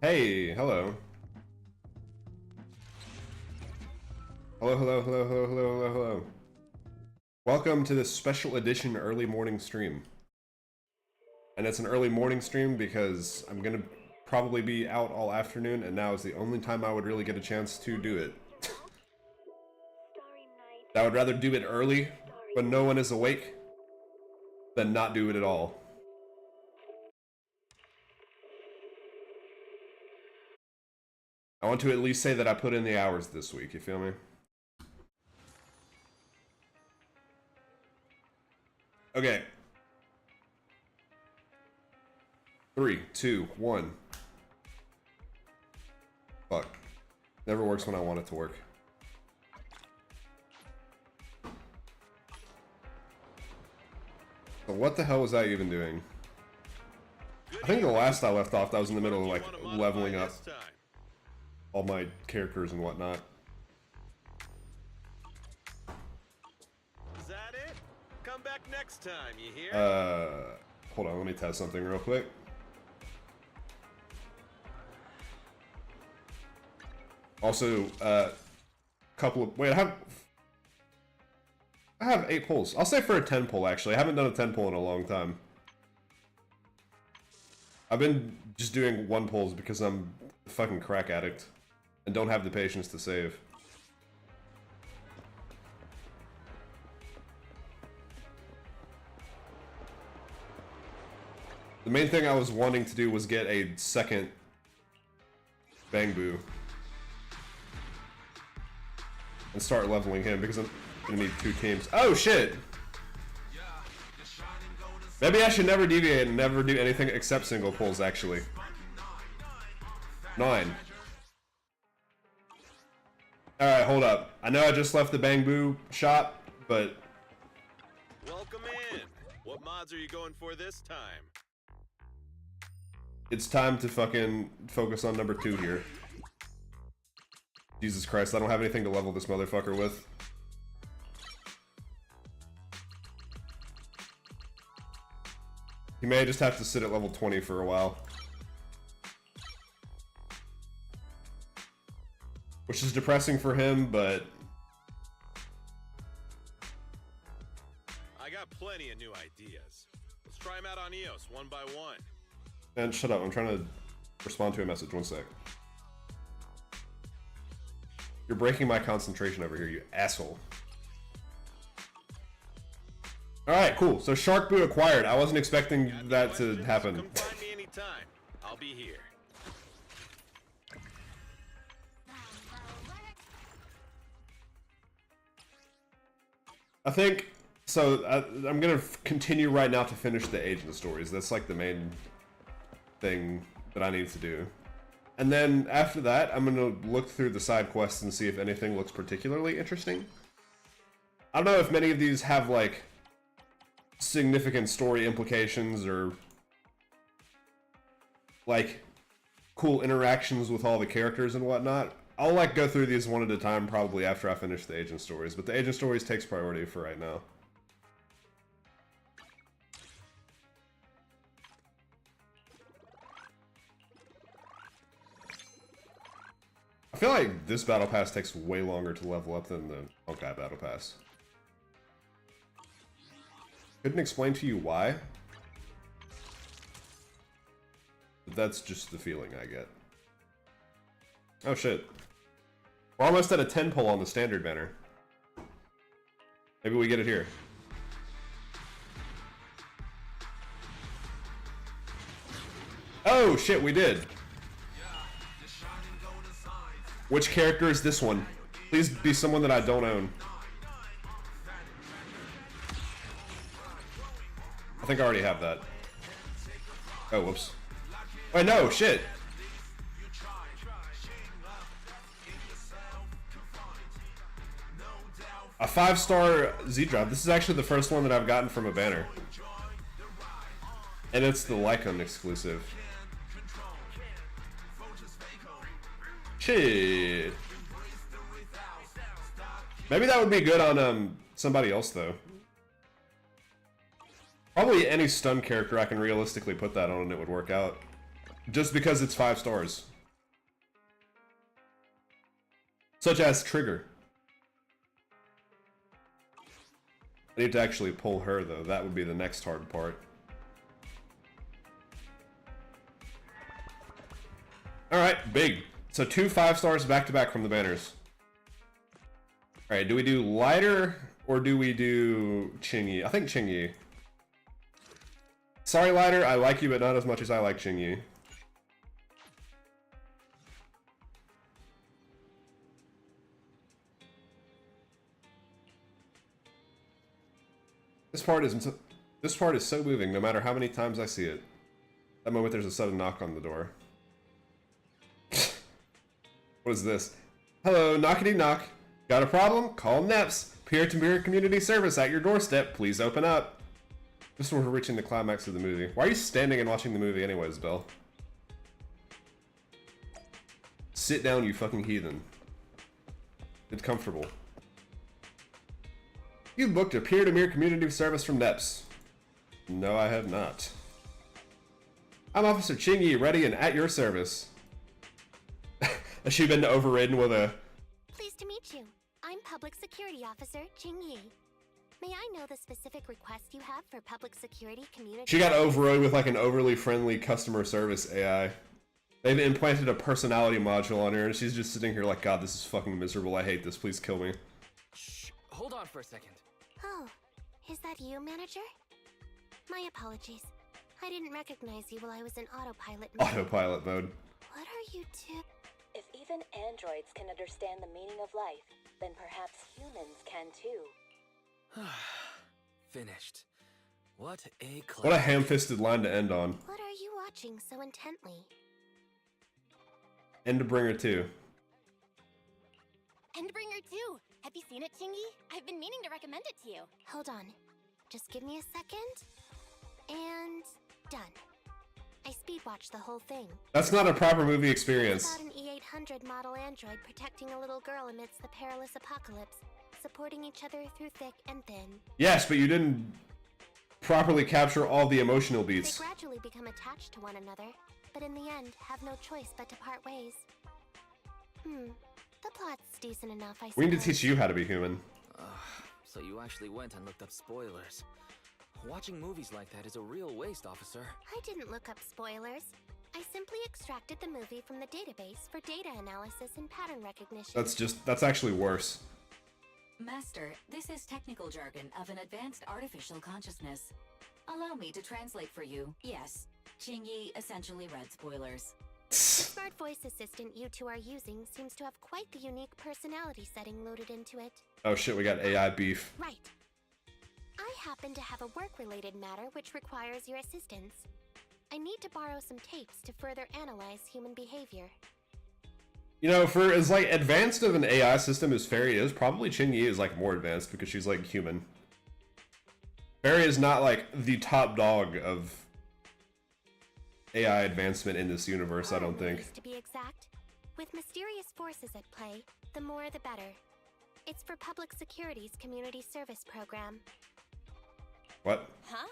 Hey, hello. Hello, hello, hello, hello, hello, hello, hello. Welcome to this special edition early morning stream. And it's an early morning stream because I'm gonna probably be out all afternoon, and now is the only time I would really get a chance to do it. I would rather do it early when no one is awake than not do it at all. I want to at least say that I put in the hours this week, you feel me? Okay. 3, 2, 1. Fuck. Never works when I want it to work. So what the hell was I even doing? I think the last I left off, I was in the middle of like leveling up all my characters and whatnot. Is that it? Come back next time, you hear? Hold on, let me test something real quick. Also, couple of, wait, I have 8 pulls. I'll say for a 10 pull, actually. I haven't done a 10 pull in a long time. I've been just doing 1 pulls because I'm a fucking crack addict and don't have the patience to save. The main thing I was wanting to do was get a second Bang Boo and start leveling him because I'm gonna need 2 teams. Oh shit! Maybe I should never deviate and never do anything except single pulls, actually. 9. Alright, hold up. I know I just left the Bang Boo shop, but... Welcome in. What mods are you going for this time? It's time to fucking focus on number 2 here. Jesus Christ, I don't have anything to level this motherfucker with. He may just have to sit at level 20 for a while. Which is depressing for him, but... I got plenty of new ideas. Let's try them out on EOS one by one. Man, shut up. I'm trying to respond to a message. 1 sec. You're breaking my concentration over here, you asshole. Alright, cool. So Shark Boo acquired. I wasn't expecting that to happen. Come find me anytime. I'll be here. I think... So, I'm gonna continue right now to finish the agent stories. That's like the main thing that I need to do. And then after that, I'm gonna look through the side quests and see if anything looks particularly interesting. I don't know if many of these have like significant story implications or like cool interactions with all the characters and whatnot. I'll like go through these one at a time probably after I finish the agent stories, but the agent stories takes priority for right now. I feel like this battle pass takes way longer to level up than the Honkai battle pass. Couldn't explain to you why. But that's just the feeling I get. Oh shit. We're almost at a 10 pull on the standard banner. Maybe we get it here. Oh shit, we did. Which character is this one? Please be someone that I don't own. I think I already have that. Oh, whoops. Wait, no, shit. A 5-star Z-Drop. This is actually the first one that I've gotten from a banner. And it's the Lycon exclusive. Shit. Maybe that would be good on somebody else though. Probably any stun character I can realistically put that on and it would work out. Just because it's 5 stars. Such as Trigger. I need to actually pull her though, that would be the next hard part. Alright, big. So 2 5 stars back to back from the banners. Alright, do we do Lighter or do we do Qingyi? I think Qingyi. Sorry Lighter, I like you but not as much as I like Qingyi. This part is so moving no matter how many times I see it. That moment there's a sudden knock on the door. What is this? Hello, knockity knock. Got a problem? Call NEPS. Peer-to-peer community service at your doorstep. Please open up. This is where we're reaching the climax of the movie. Why are you standing and watching the movie anyways, Belle? Sit down, you fucking heathen. It's comfortable. You booked a peer-to-peer community service from NEPS. No, I have not. I'm Officer Qingyi, ready and at your service. Has she been overridden with a... Pleased to meet you. I'm Public Security Officer Qingyi. May I know the specific request you have for public security community? She got overrode with like an overly friendly customer service AI. They've implanted a personality module on her and she's just sitting here like, God, this is fucking miserable. I hate this. Please kill me. Shh. Hold on for a second. Oh, is that you, manager? My apologies. I didn't recognize you while I was in autopilot mode. Autopilot mode. What are you two? If even androids can understand the meaning of life, then perhaps humans can too. Finished. What a class. What a ham-fisted line to end on. What are you watching so intently? Endbringer 2. Endbringer 2! Have you seen it, Qingyi? I've been meaning to recommend it to you. Hold on. Just give me a second. And... done. I speed-watched the whole thing. That's not a proper movie experience. It's about an E800 model android protecting a little girl amidst the perilous apocalypse, supporting each other through thick and thin. Yes, but you didn't properly capture all the emotional beats. They gradually become attached to one another, but in the end have no choice but to part ways. The plot's decent enough, I suppose. We need to teach you how to be human. So you actually went and looked up spoilers. Watching movies like that is a real waste, officer. I didn't look up spoilers. I simply extracted the movie from the database for data analysis and pattern recognition. That's actually worse. Master, this is technical jargon of an advanced artificial consciousness. Allow me to translate for you. Yes, Qingyi essentially read spoilers. The smart voice assistant you two are using seems to have quite the unique personality setting loaded into it. Oh shit, we got AI beef. Right. I happen to have a work-related matter which requires your assistance. I need to borrow some tapes to further analyze human behavior. You know, for as like advanced of an AI system as Fairy is, probably Qingyi is like more advanced because she's like human. Fairy is not like the top dog of AI advancement in this universe, I don't think. To be exact, with mysterious forces at play, the more the better. It's for Public Security's community service program. What? Huh?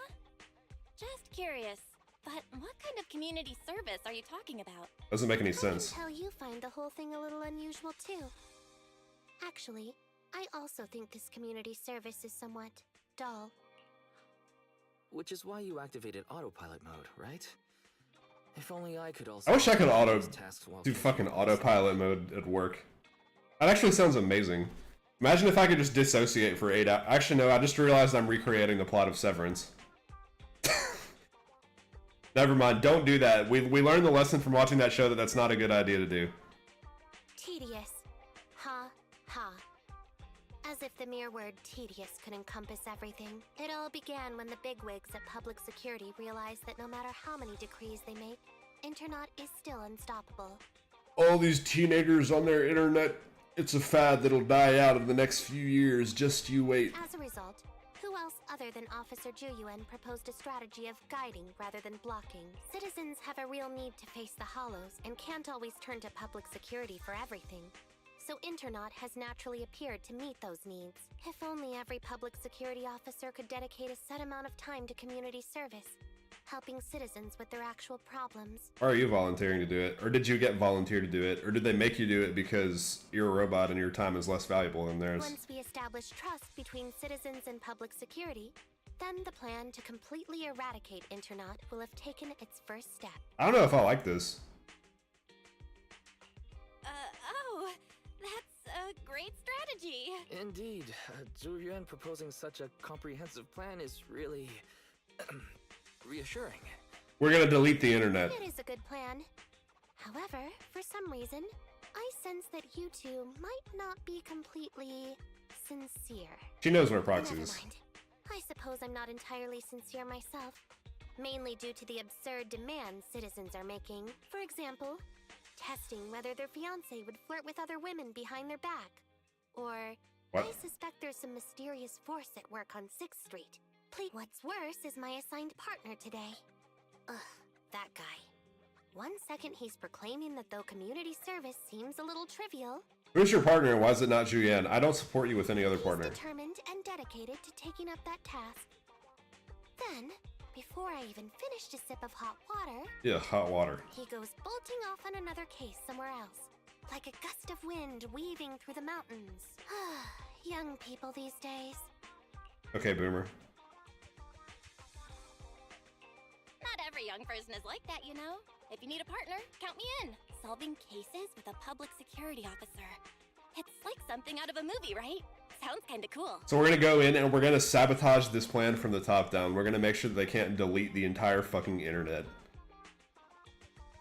Just curious. But what kind of community service are you talking about? Doesn't make any sense. I can tell you find the whole thing a little unusual too. Actually, I also think this community service is somewhat dull. Which is why you activated autopilot mode, right? If only I could also... I wish I could do do fucking autopilot mode at work. That actually sounds amazing. Imagine if I could just dissociate for 8 hours. Actually, no, I just realized I'm recreating the plot of Severance. Never mind, don't do that. We learned the lesson from watching that show that that's not a good idea to do. Tedious. Ha, ha. As if the mere word tedious could encompass everything. It all began when the bigwigs at Public Security realized that no matter how many decrees they make, Internet is still unstoppable. All these teenagers on their internet It's a fad that'll die out in the next few years. Just you wait. As a result, who else other than Officer Juyuan proposed a strategy of guiding rather than blocking? Citizens have a real need to face the Hollows and can't always turn to public security for everything. So Internaut has naturally appeared to meet those needs. If only every public security officer could dedicate a set amount of time to community service, helping citizens with their actual problems. Or are you volunteering to do it? Or did you get volunteered to do it? Or did they make you do it because you're a robot and your time is less valuable than theirs? Once we establish trust between citizens and public security, then the plan to completely eradicate Internaut will have taken its first step. I don't know if I like this. Oh, that's a great strategy. Indeed, Zhu Yuan proposing such a comprehensive plan is really reassuring. We're gonna delete the internet. It is a good plan. However, for some reason, I sense that you two might not be completely sincere. She knows where proxy Never is. mind. I suppose I'm not entirely sincere myself, mainly due to the absurd demands citizens are making. For example, testing whether their fiancé would flirt with other women behind their back. Or, What? I suspect there's some mysterious force at work on 6th Street. What's worse is my assigned partner today. Ugh, that guy. One second he's proclaiming that though community service seems a little trivial, Who's your partner and why is it not Julianne? I don't support you with any other he's partner. determined and dedicated to taking up that task. Then, before I even finished a sip of hot water, Yeah, hot water. he goes bolting off on another case somewhere else, like a gust of wind weaving through the mountains. Young people these days. Okay, Boomer. Not every young person is like that, you know. If you need a partner, count me in. Solving cases with a public security officer. It's like something out of a movie, right? Sounds kinda cool. So we're gonna go in and we're gonna sabotage this plan from the top down. We're gonna make sure that they can't delete the entire fucking internet.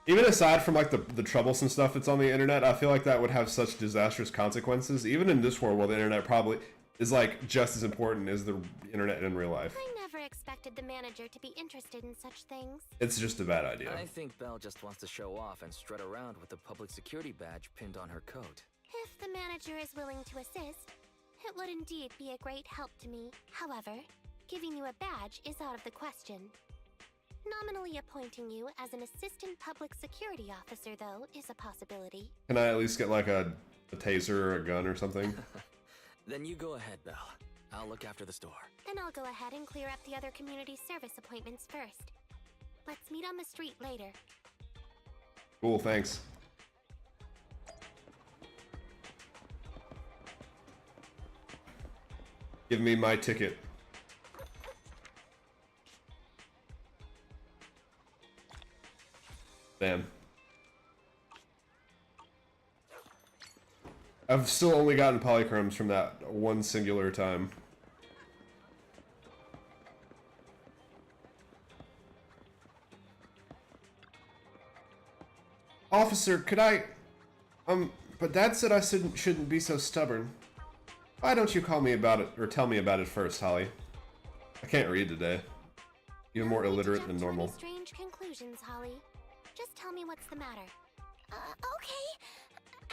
Even aside from like the troublesome stuff that's on the internet, I feel like that would have such disastrous consequences. Even in this world where the internet probably is like just as important as the internet in real life. I never expected the manager to be interested in such things. It's just a bad idea. I think Belle just wants to show off and strut around with the public security badge pinned on her coat. If the manager is willing to assist, it would indeed be a great help to me. However, giving you a badge is out of the question. Nominally appointing you as an assistant public security officer, though, is a possibility. Can I at least get like a taser or a gun or something? Then you go ahead, Belle. I'll look after the store. Then I'll go ahead and clear up the other community service appointments first. Let's meet on the street later. Cool, thanks. Give me my ticket. Damn. I've still only gotten polychromes from that one singular time. Officer, could I... but Dad said I shouldn't be so stubborn. Why don't you call me about it, or tell me about it first, Holly? I can't read today. Even more No need to illiterate jump than to any normal. strange conclusions, Holly. Just tell me what's the matter. Okay.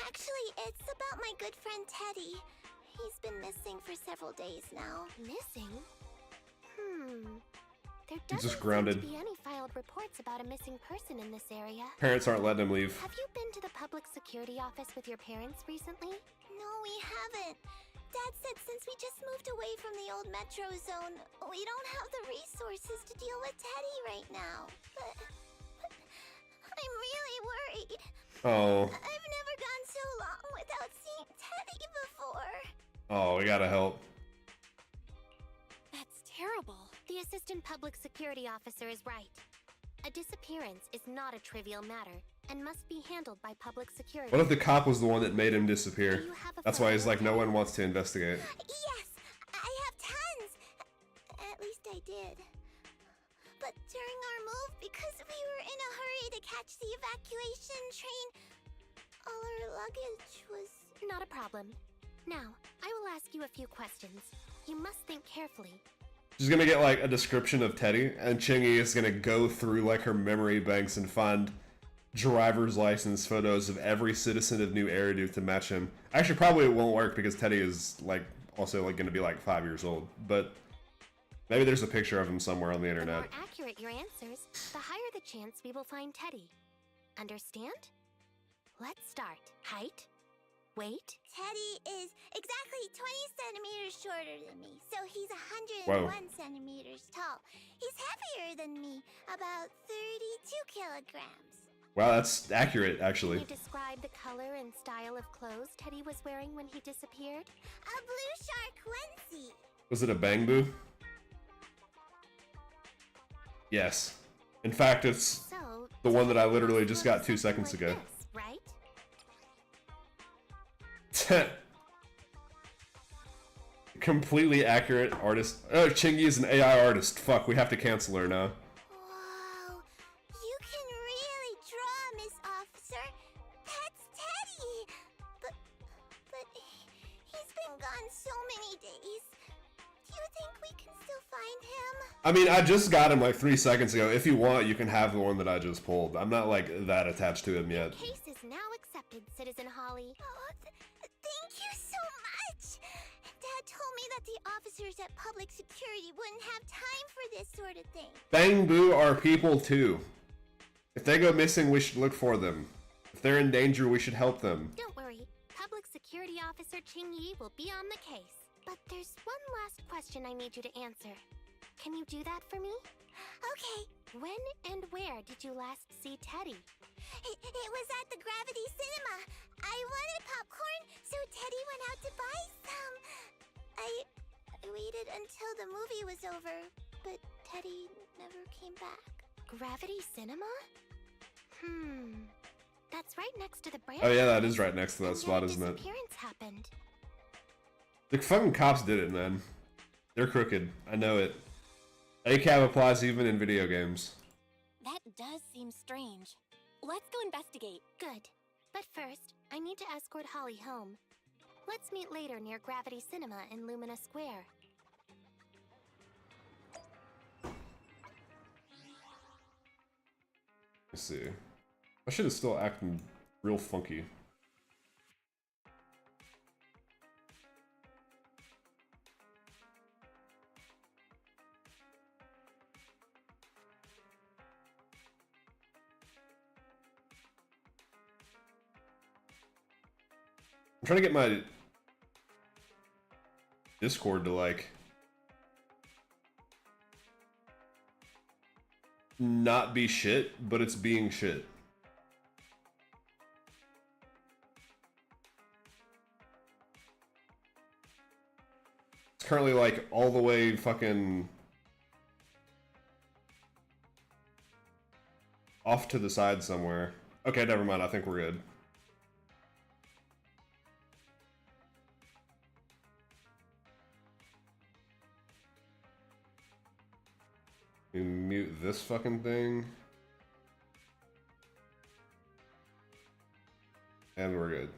Actually, it's about my good friend Teddy. He's been missing for several days now. Missing? There He's doesn't just grounded. seem to be any filed reports about a missing person in this area. Parents aren't letting him leave. Have you been to the public security office with your parents recently? No, we haven't. Dad said since we just moved away from the old metro zone, we don't have the resources to deal with Teddy right now. But I'm really worried. Oh. I've never gone so long without seeing Teddy before. Oh, we gotta help. That's terrible. The assistant public security officer is right. A disappearance is not a trivial matter and must be handled by public security. What if the cop was the one that made him disappear? Do you have a That's why he's like, no photo? one wants to investigate. Yes, I have tons. At least I did. But during our move, because we were in a hurry to catch the evacuation train, all our luggage was... Not a problem. Now, I will ask you a few questions. You must think carefully. She's gonna get like a description of Teddy, and Chingy is gonna go through like her memory banks and find driver's license photos of every citizen of New Eridu to match him. Actually, probably it won't work because Teddy is like also like going to be like 5 years old. But maybe there's a picture of him somewhere on the The internet. more accurate your answers, the higher the chance we will find Teddy. Understand? Let's start. Height? Weight? Teddy is exactly 20 centimeters shorter than me, so he's 101 centimeters tall. He's heavier than me, about 32 kilograms. Wow, that's accurate, actually. Can you describe the color and style of clothes Teddy was wearing when he disappeared? A blue shark onesie. Was it a Bang Boo? Yes. In fact, it's So, the one that I Teddy literally must just look got 2 something seconds like ago. this, right? Completely accurate artist. Oh, Chingy is an AI artist. Fuck, we have to cancel her now. Whoa, you can really draw, Miss Officer. That's Teddy. But he's been gone so many days. Do you think we can still find him? I mean, I just got him like 3 seconds ago. If you want, you can have the one that I just pulled. I'm not like that attached to him yet. Case is now accepted, Citizen Holly. Oh, thank you so much. Dad told me that the officers at Public Security wouldn't have time for this sort of thing. Bang Boo are people too. If they go missing, we should look for them. If they're in danger, we should help them. Don't worry, Public Security Officer Ching Yi will be on the case. But there's one last question I need you to answer. Can you do that for me? Okay, When and where did you last see Teddy? it was at the Gravity Cinema. I wanted popcorn, so Teddy went out to buy some. I waited until the movie was over, but Teddy never came back. Gravity Cinema? That's right next to the brand. Oh yeah, that is right next to that And spot, yet a isn't it? disappearance happened. The fucking cops did it, man. They're crooked. I know it. ACAB applies even in video games. That does seem strange. Let's go investigate. Good. But first, I need to escort Holly home. Let's meet later near Gravity Cinema in Lumina Square. Let's see. My shit is still acting real funky. I'm trying to get my Discord to like not be shit, but it's being shit. It's currently like all the way fucking off to the side somewhere. Okay, never mind. I think we're good. We mute this fucking thing. And we're good.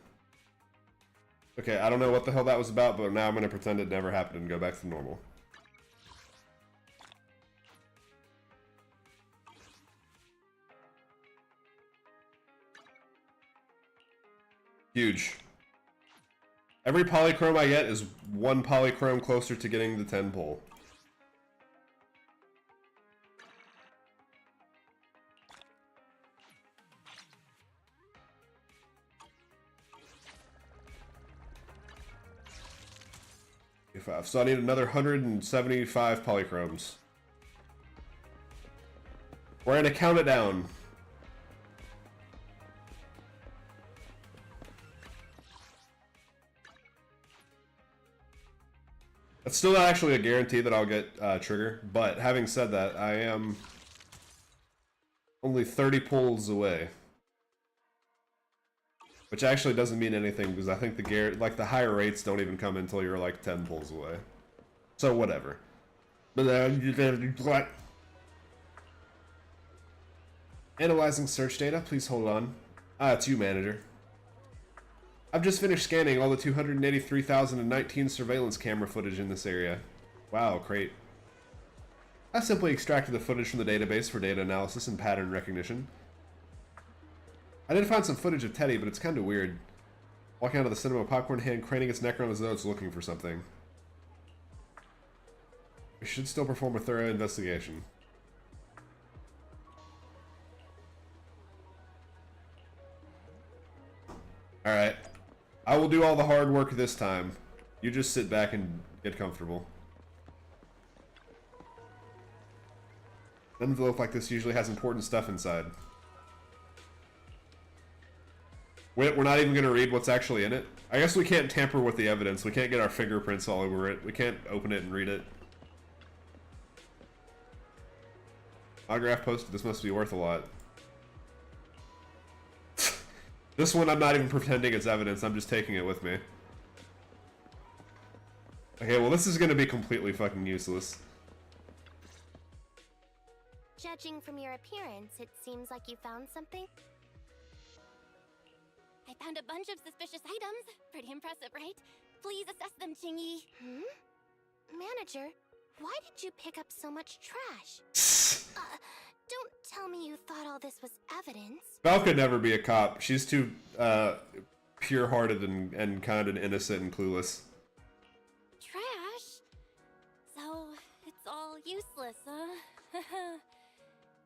Okay, I don't know what the hell that was about, but now I'm gonna pretend it never happened and go back to normal. Huge. Every polychrome I get is one polychrome closer to getting the 10 pull. So I need another 175 polychromes. We're gonna count it down. It's still not actually a guarantee that I'll get Trigger, but having said that, I am only 30 pulls away. Which actually doesn't mean anything because I think the higher rates don't even come until you're like 10 pulls away. So whatever. But analyzing search data, please hold on. It's you, manager. I've just finished scanning all the 283,019 surveillance camera footage in this area. Wow, great. I simply extracted the footage from the database for data analysis and pattern recognition. I did find some footage of Teddy, but it's kind of weird. Walking out of the cinema, popcorn hand, craning its neck around as though it's looking for something. We should still perform a thorough investigation. Alright. I will do all the hard work this time. You just sit back and get comfortable. An envelope like this usually has important stuff inside. We're not even going to read what's actually in it. I guess we can't tamper with the evidence. We can't get our fingerprints all over it. We can't open it and read it. Autograph posted. This must be worth a lot. This one I'm not even pretending it's evidence. I'm just taking it with me. Okay, well this is going to be completely fucking useless. Judging from your appearance, it seems like you found something. I found a bunch of suspicious items. Pretty impressive, right? Please assess them, Chingy. Manager, why did you pick up so much trash? Don't tell me you thought all this was evidence. Val could never be a cop. She's too pure-hearted and kind and innocent and clueless. Trash? So, it's all useless, huh?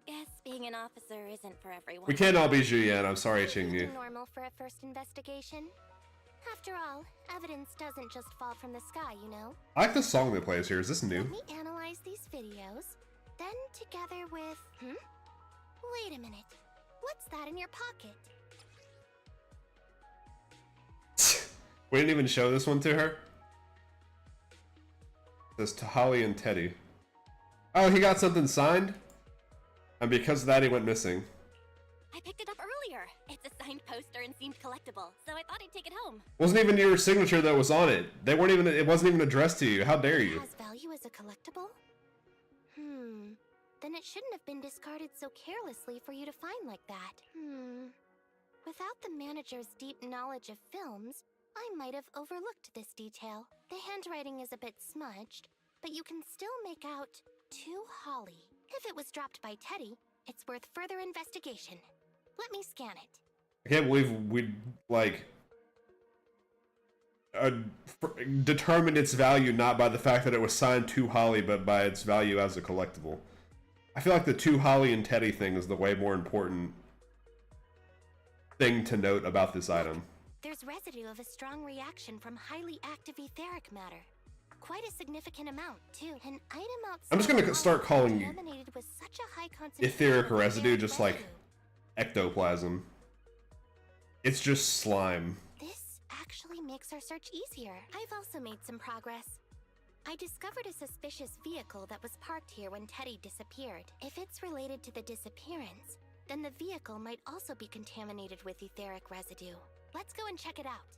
Guess being an officer isn't for everyone. We can't all be Julian. I'm sorry, Chingy. Normal for a first investigation. After all, evidence doesn't just fall from the sky, you know. I like the song that plays here. Is this new? Let me analyze these videos, then together with... Wait a minute. What's that in your pocket? We didn't even show this one to her. It says to Holly and Teddy. Oh, he got something signed? And because of that, he went missing. I picked it up earlier. It's a signed poster and seemed collectible, so I thought I'd take it home. Wasn't even your signature that was on it. They weren't even. It wasn't even addressed to you. How dare you? It has value as a collectible? Then it shouldn't have been discarded so carelessly for you to find like that. Without the manager's deep knowledge of films, I might have overlooked this detail. The handwriting is a bit smudged, but you can still make out to Holly. If it was dropped by Teddy, it's worth further investigation. Let me scan it. I can't believe we like determined its value not by the fact that it was signed to Holly, but by its value as a collectible. I feel like the to Holly and Teddy thing is the way more important thing to note about this item. There's residue of a strong reaction from highly active etheric matter. Quite a significant amount, too. An item outside I'm just gonna start calling you contaminated with such a high concentration etheric of residue, etheric just like residue. ectoplasm. It's just slime. This actually makes our search easier. I've also made some progress. I discovered a suspicious vehicle that was parked here when Teddy disappeared. If it's related to the disappearance, then the vehicle might also be contaminated with etheric residue. Let's go and check it out.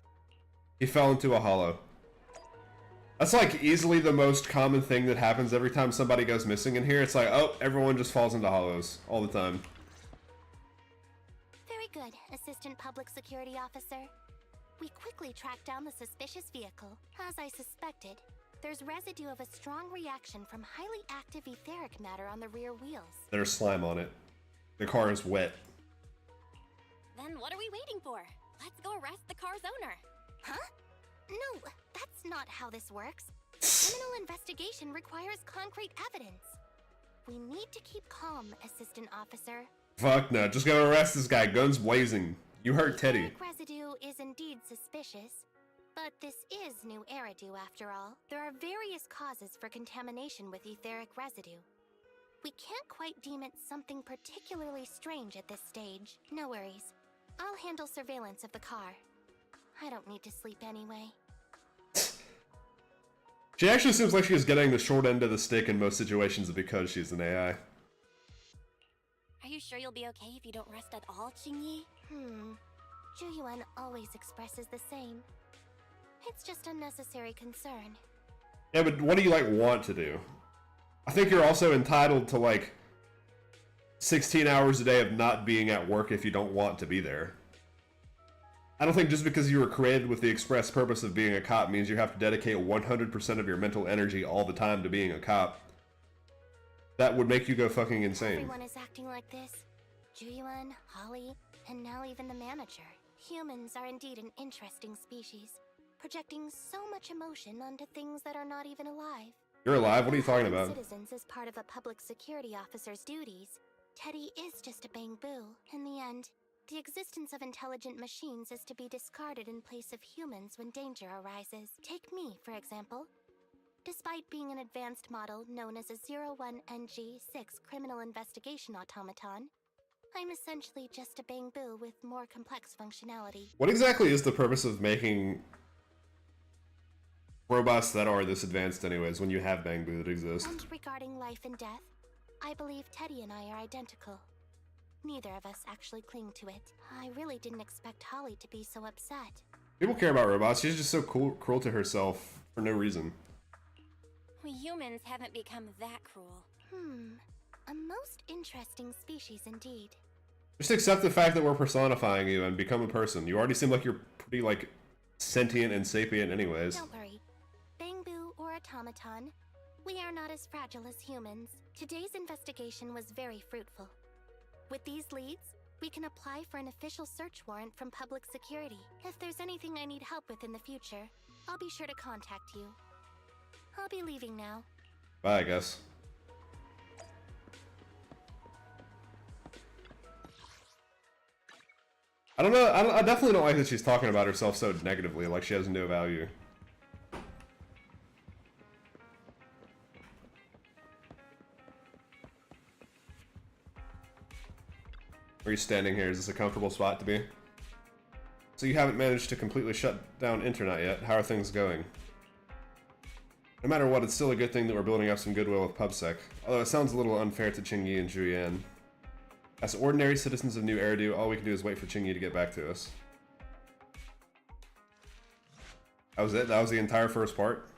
He fell into a hollow. That's like easily the most common thing that happens every time somebody goes missing in here. It's like, oh, everyone just falls into hollows all the time. Very good, Assistant Public Security Officer. We quickly tracked down the suspicious vehicle. As I suspected, there's residue of a strong reaction from highly active etheric matter on the rear wheels. There's slime on it. The car is wet. Then what are we waiting for? Let's go arrest the car's owner. Huh? No, that's not how this works. Criminal investigation requires concrete evidence. We need to keep calm, Assistant Officer. Fuck no, just go arrest this guy, guns blazing. You hurt Teddy. Etheric residue is indeed suspicious, but this is new Eridu after all. There are various causes for contamination with etheric residue. We can't quite deem it something particularly strange at this stage. No worries. I'll handle surveillance of the car. I don't need to sleep anyway. She actually seems like she's getting the short end of the stick in most situations because she's an AI. Are you sure you'll be okay if you don't rest at all, Qingyi? Zhuyuan always expresses the same. It's just unnecessary concern. Yeah, but what do you, like, want to do? I think you're also entitled to, like, 16 hours a day of not being at work if you don't want to be there. I don't think just because you were created with the express purpose of being a cop means you have to dedicate 100% of your mental energy all the time to being a cop. That would make you go fucking insane. Everyone is acting like this. Zhuyuan, Holly, and now even the manager. Humans are indeed an interesting species, projecting so much emotion onto things that are not even alive. You're alive? What are you talking Harming about? Citizens is part of a public security officer's duties. Teddy is just a Bangbu. In the end, the existence of intelligent machines is to be discarded in place of humans when danger arises. Take me, for example. Despite being an advanced model known as a 01NG6 criminal investigation automaton, I'm essentially just a Bangbu with more complex functionality. What exactly is the purpose of making robots that are this advanced anyways, when you have Bangbu that exist? And regarding life and death, I believe Teddy and I are identical. Neither of us actually cling to it. I really didn't expect Holly to be so upset. People care about robots. She's just so cruel to herself for no reason. We humans haven't become that cruel. A most interesting species indeed. Just accept the fact that we're personifying you and become a person. You already seem like you're pretty, like, sentient and sapient anyways. Don't worry. Bangbu or automaton, we are not as fragile as humans. Today's investigation was very fruitful. With these leads, we can apply for an official search warrant from public security. If there's anything I need help with in the future, I'll be sure to contact you. I'll be leaving now. Bye, I guess. I don't know. I definitely don't like that she's talking about herself so negatively, like she has no value. Are you standing here? Is this a comfortable spot to be? So you haven't managed to completely shut down internet yet. How are things going? No matter what, it's still a good thing that we're building up some goodwill with PubSec, although it sounds a little unfair to Qingyi and Julian. As ordinary citizens of New Eridu, all we can do is wait for Qingyi to get back to us. That was it? That was the entire first part?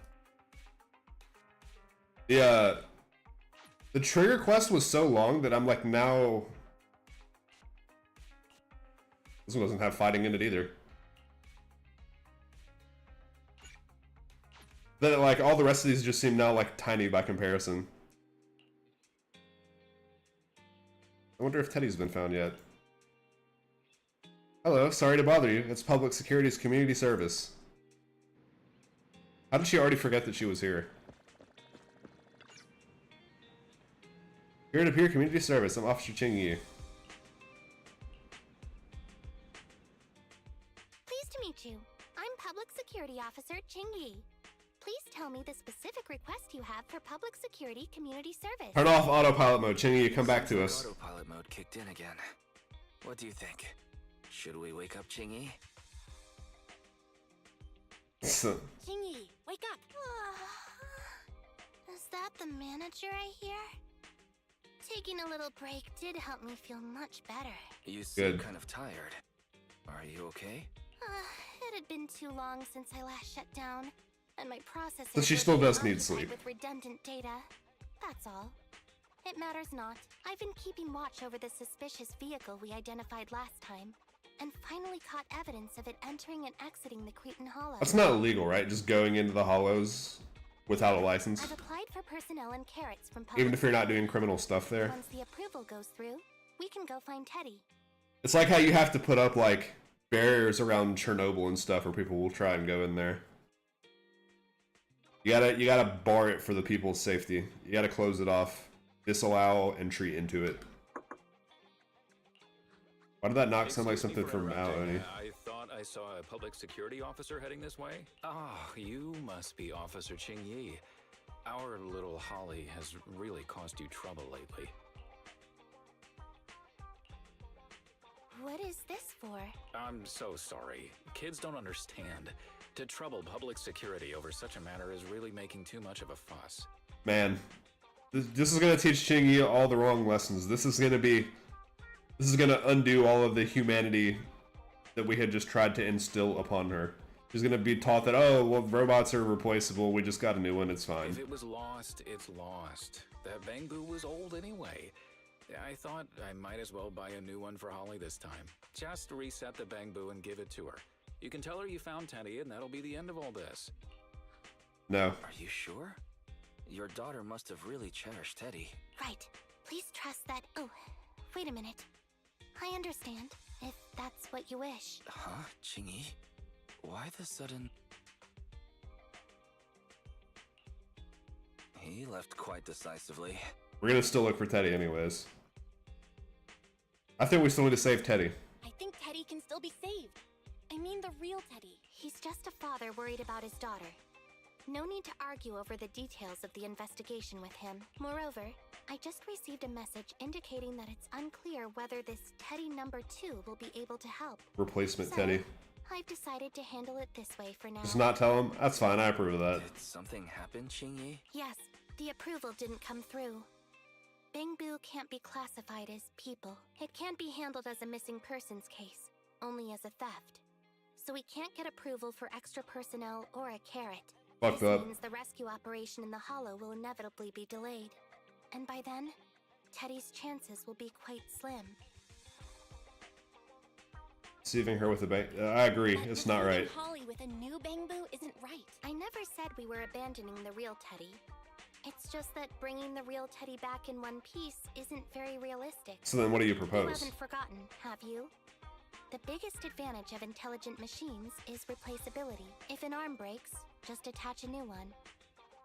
The trigger quest was so long that I'm like, now... This one doesn't have fighting in it either. That, like, all the rest of these just seem now, like, tiny by comparison. I wonder if Teddy's been found yet. Hello, sorry to bother you. It's Public Security's community service. How did she already forget that she was here? Peer-to-peer community service. I'm Officer Qingyi. Pleased to meet you. I'm Public Security Officer Qingyi. Please tell me the specific request you have for Public Security Community Service. Turn off autopilot mode. Qingyi, come back to us. Autopilot mode kicked in again. What do you think? Should we wake up Qingyi? Qingyi, wake up! Is that the manager I hear? Taking a little break did help me feel much better. You seem Good. kind of tired. Are you okay? It had been too long since I last shut down, and my processor. So she still does need sleep. With redundant data. That's all. It matters not. I've been keeping watch over the suspicious vehicle we identified last time, and finally caught evidence of it entering and exiting the Cretan Hollow. That's not illegal, right? Just going into the hollows without a license. I've applied for personnel and carrots from Even if you're not doing criminal stuff there. Once the approval goes through, we can go find Teddy. It's like how you have to put up, like, barriers around Chernobyl and stuff, or people will try and go in there. You gotta bar it for the people's safety. You gotta close it off, disallow entry into it. Why did that knock sound like something from Aoni? I thought I saw a public security officer heading this way. Ah, you must be Officer Qingyi. Our little Holly has really caused you trouble lately. What is this for? I'm so sorry. Kids don't understand. To trouble public security over such a matter is really making too much of a fuss. Man, this is gonna teach Qingyi all the wrong lessons. This is gonna undo all of the humanity that we had just tried to instill upon her. She's gonna be taught that, oh, well, robots are replaceable, we just got a new one, it's fine. If it was lost, it's lost. That Bangbu was old anyway. I thought I might as well buy a new one for Holly this time. Just reset the Bangbu and give it to her. You can tell her you found Teddy, and that'll be the end of all this. No. Are you sure? Your daughter must have really cherished Teddy. Right. Please trust that. Oh, wait a minute. I understand. if that's what you wish. Huh, Qingyi? Why the sudden... He left quite decisively. We're gonna still look for Teddy anyways. I think we still need to save Teddy. I think Teddy can still be saved. I mean the real Teddy. He's just a father worried about his daughter. No need to argue over the details of the investigation with him. Moreover, I just received a message indicating that it's unclear whether this Teddy number 2 will be able to help. Replacement So, Teddy. I've decided to handle it this way for now. Just not tell him? That's fine, I approve of that. Did something happen, Qingyi? Yes, the approval didn't come through. Bangboo can't be classified as people. It can't be handled as a missing persons case, only as a theft. So we can't get approval for extra personnel or a carrot. Fucked This up. means the rescue operation in the Hollow will inevitably be delayed. And by then, Teddy's chances will be quite slim. Deceiving her with a bank. I agree, But it's not deceiving right. Holly with a new Bangboo isn't right. I never said we were abandoning the real Teddy. It's just that bringing the real Teddy back in one piece isn't very realistic. So then what do you You propose? haven't forgotten, have you? The biggest advantage of intelligent machines is replaceability. If an arm breaks, just attach a new one.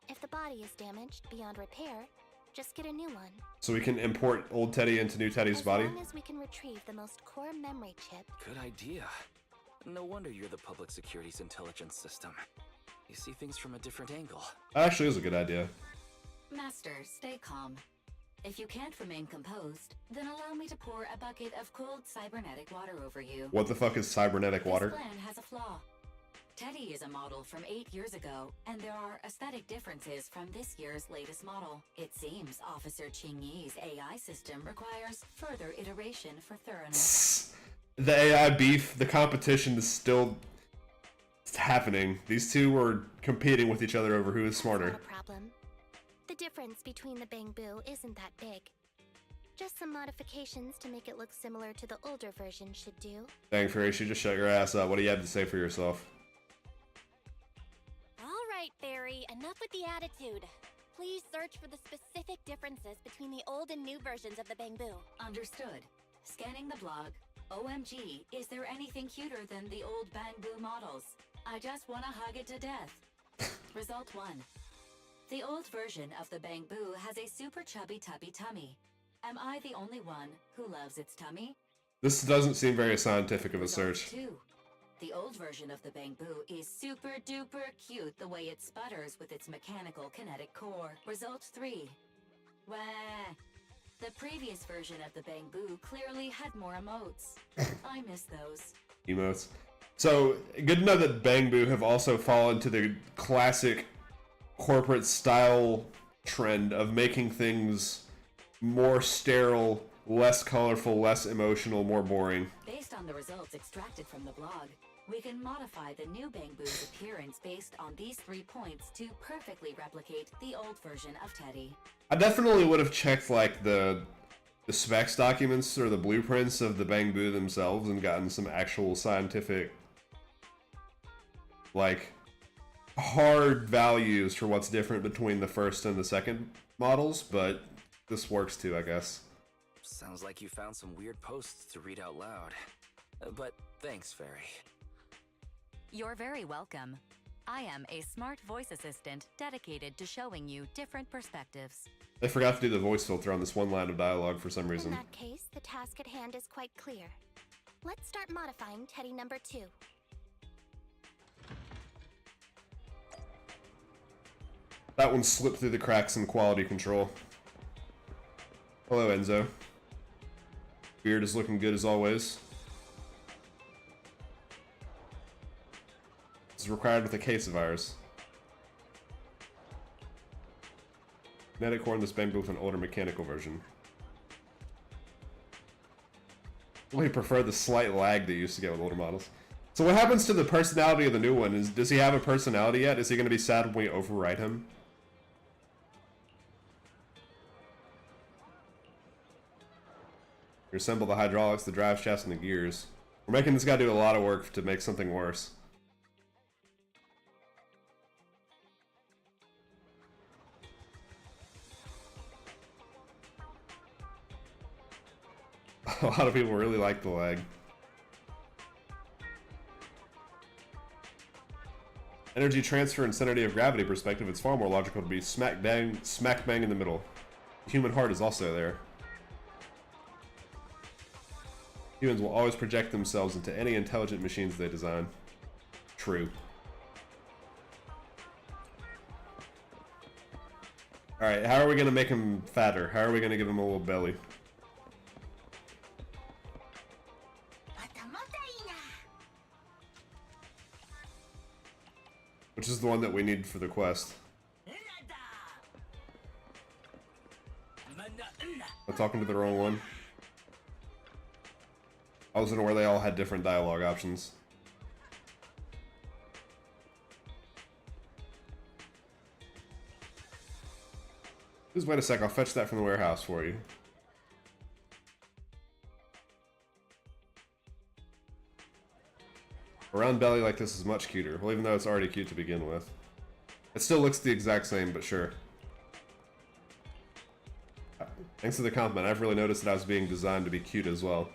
If the body is damaged beyond repair, just get a new one. So we can import old Teddy into new Teddy's As body? long as we can retrieve the most core memory chip. Good idea. No wonder you're the public security's intelligence system. You see things from a different angle. That actually is a good idea. Master, stay calm. If you can't remain composed, then allow me to pour a bucket of cold cybernetic water over you. What the fuck is cybernetic water? This plan has a flaw. Teddy is a model from 8 years ago, and there are aesthetic differences from this year's latest model. It seems Officer Qingyi's AI system requires further iteration for thoroughness. The AI beef, the competition is still happening. These two are competing with each other over who is smarter. Not a problem. The difference between the Bangboo isn't that big. Just some modifications to make it look similar to the older version should do. Dang, Fairy, she just shut your ass up. What do you have to say for yourself? All right, Fairy, enough with the attitude. Please search for the specific differences between the old and new versions of the Bangboo. Understood. Scanning the blog. OMG, is there anything cuter than the old Bangboo models? I just wanna hug it to death. Result 1. The old version of the Bangboo has a super chubby tubby tummy. Am I the only one who loves its tummy? This doesn't seem very scientific of a Result search. 2. The old version of the Bangboo is super duper cute the way it sputters with its mechanical kinetic core. Result 3. Wah. The previous version of the Bangboo clearly had more emotes. I miss those. Emotes. So, good to know that Bangboo have also fallen to the classic corporate style trend of making things more sterile, less colorful, less emotional, more boring. Based on the results extracted from the blog, we can modify the new Bangboo's appearance based on these 3 points to perfectly replicate the old version of Teddy. I definitely would have checked like the specs documents or the blueprints of the Bangboo themselves and gotten some actual scientific, like, hard values for what's different between the first and the second models, but this works too, I guess. Sounds like you found some weird posts to read out loud. But thanks, Fairy. You're very welcome. I am a smart voice assistant dedicated to showing you different perspectives. They forgot to do the voice filter on this one line of dialogue for some In reason. that case, the task at hand is quite clear. Let's start modifying Teddy number 2. That one slipped through the cracks in quality control. Hello, Enzo. Beard is looking good as always. This is required with a case of ours. Kinetic core in this Bangboo with an older mechanical version. We prefer the slight lag they used to get with older models. So what happens to the personality of the new one? Does he have a personality yet? Is he going to be sad when we overwrite him? You assemble the hydraulics, the drive shafts, and the gears. We're making this guy do a lot of work to make something worse. A lot of people really like the lag. energy transfer and centerity of gravity perspective, it's far more logical to be smack bang in the middle. The human heart is also there. Humans will always project themselves into any intelligent machines they design. True. Alright, how are we gonna make him fatter? How are we gonna give him a little belly? Which is the one that we need for the quest. I'm talking to the wrong one. I wasn't aware they all had different dialogue options. Just wait a sec, I'll fetch that from the warehouse for you. A round belly like this is much cuter. Well, even though it's already cute to begin with. It still looks the exact same, but sure. Thanks for the compliment. I've really noticed that I was being designed to be cute as well.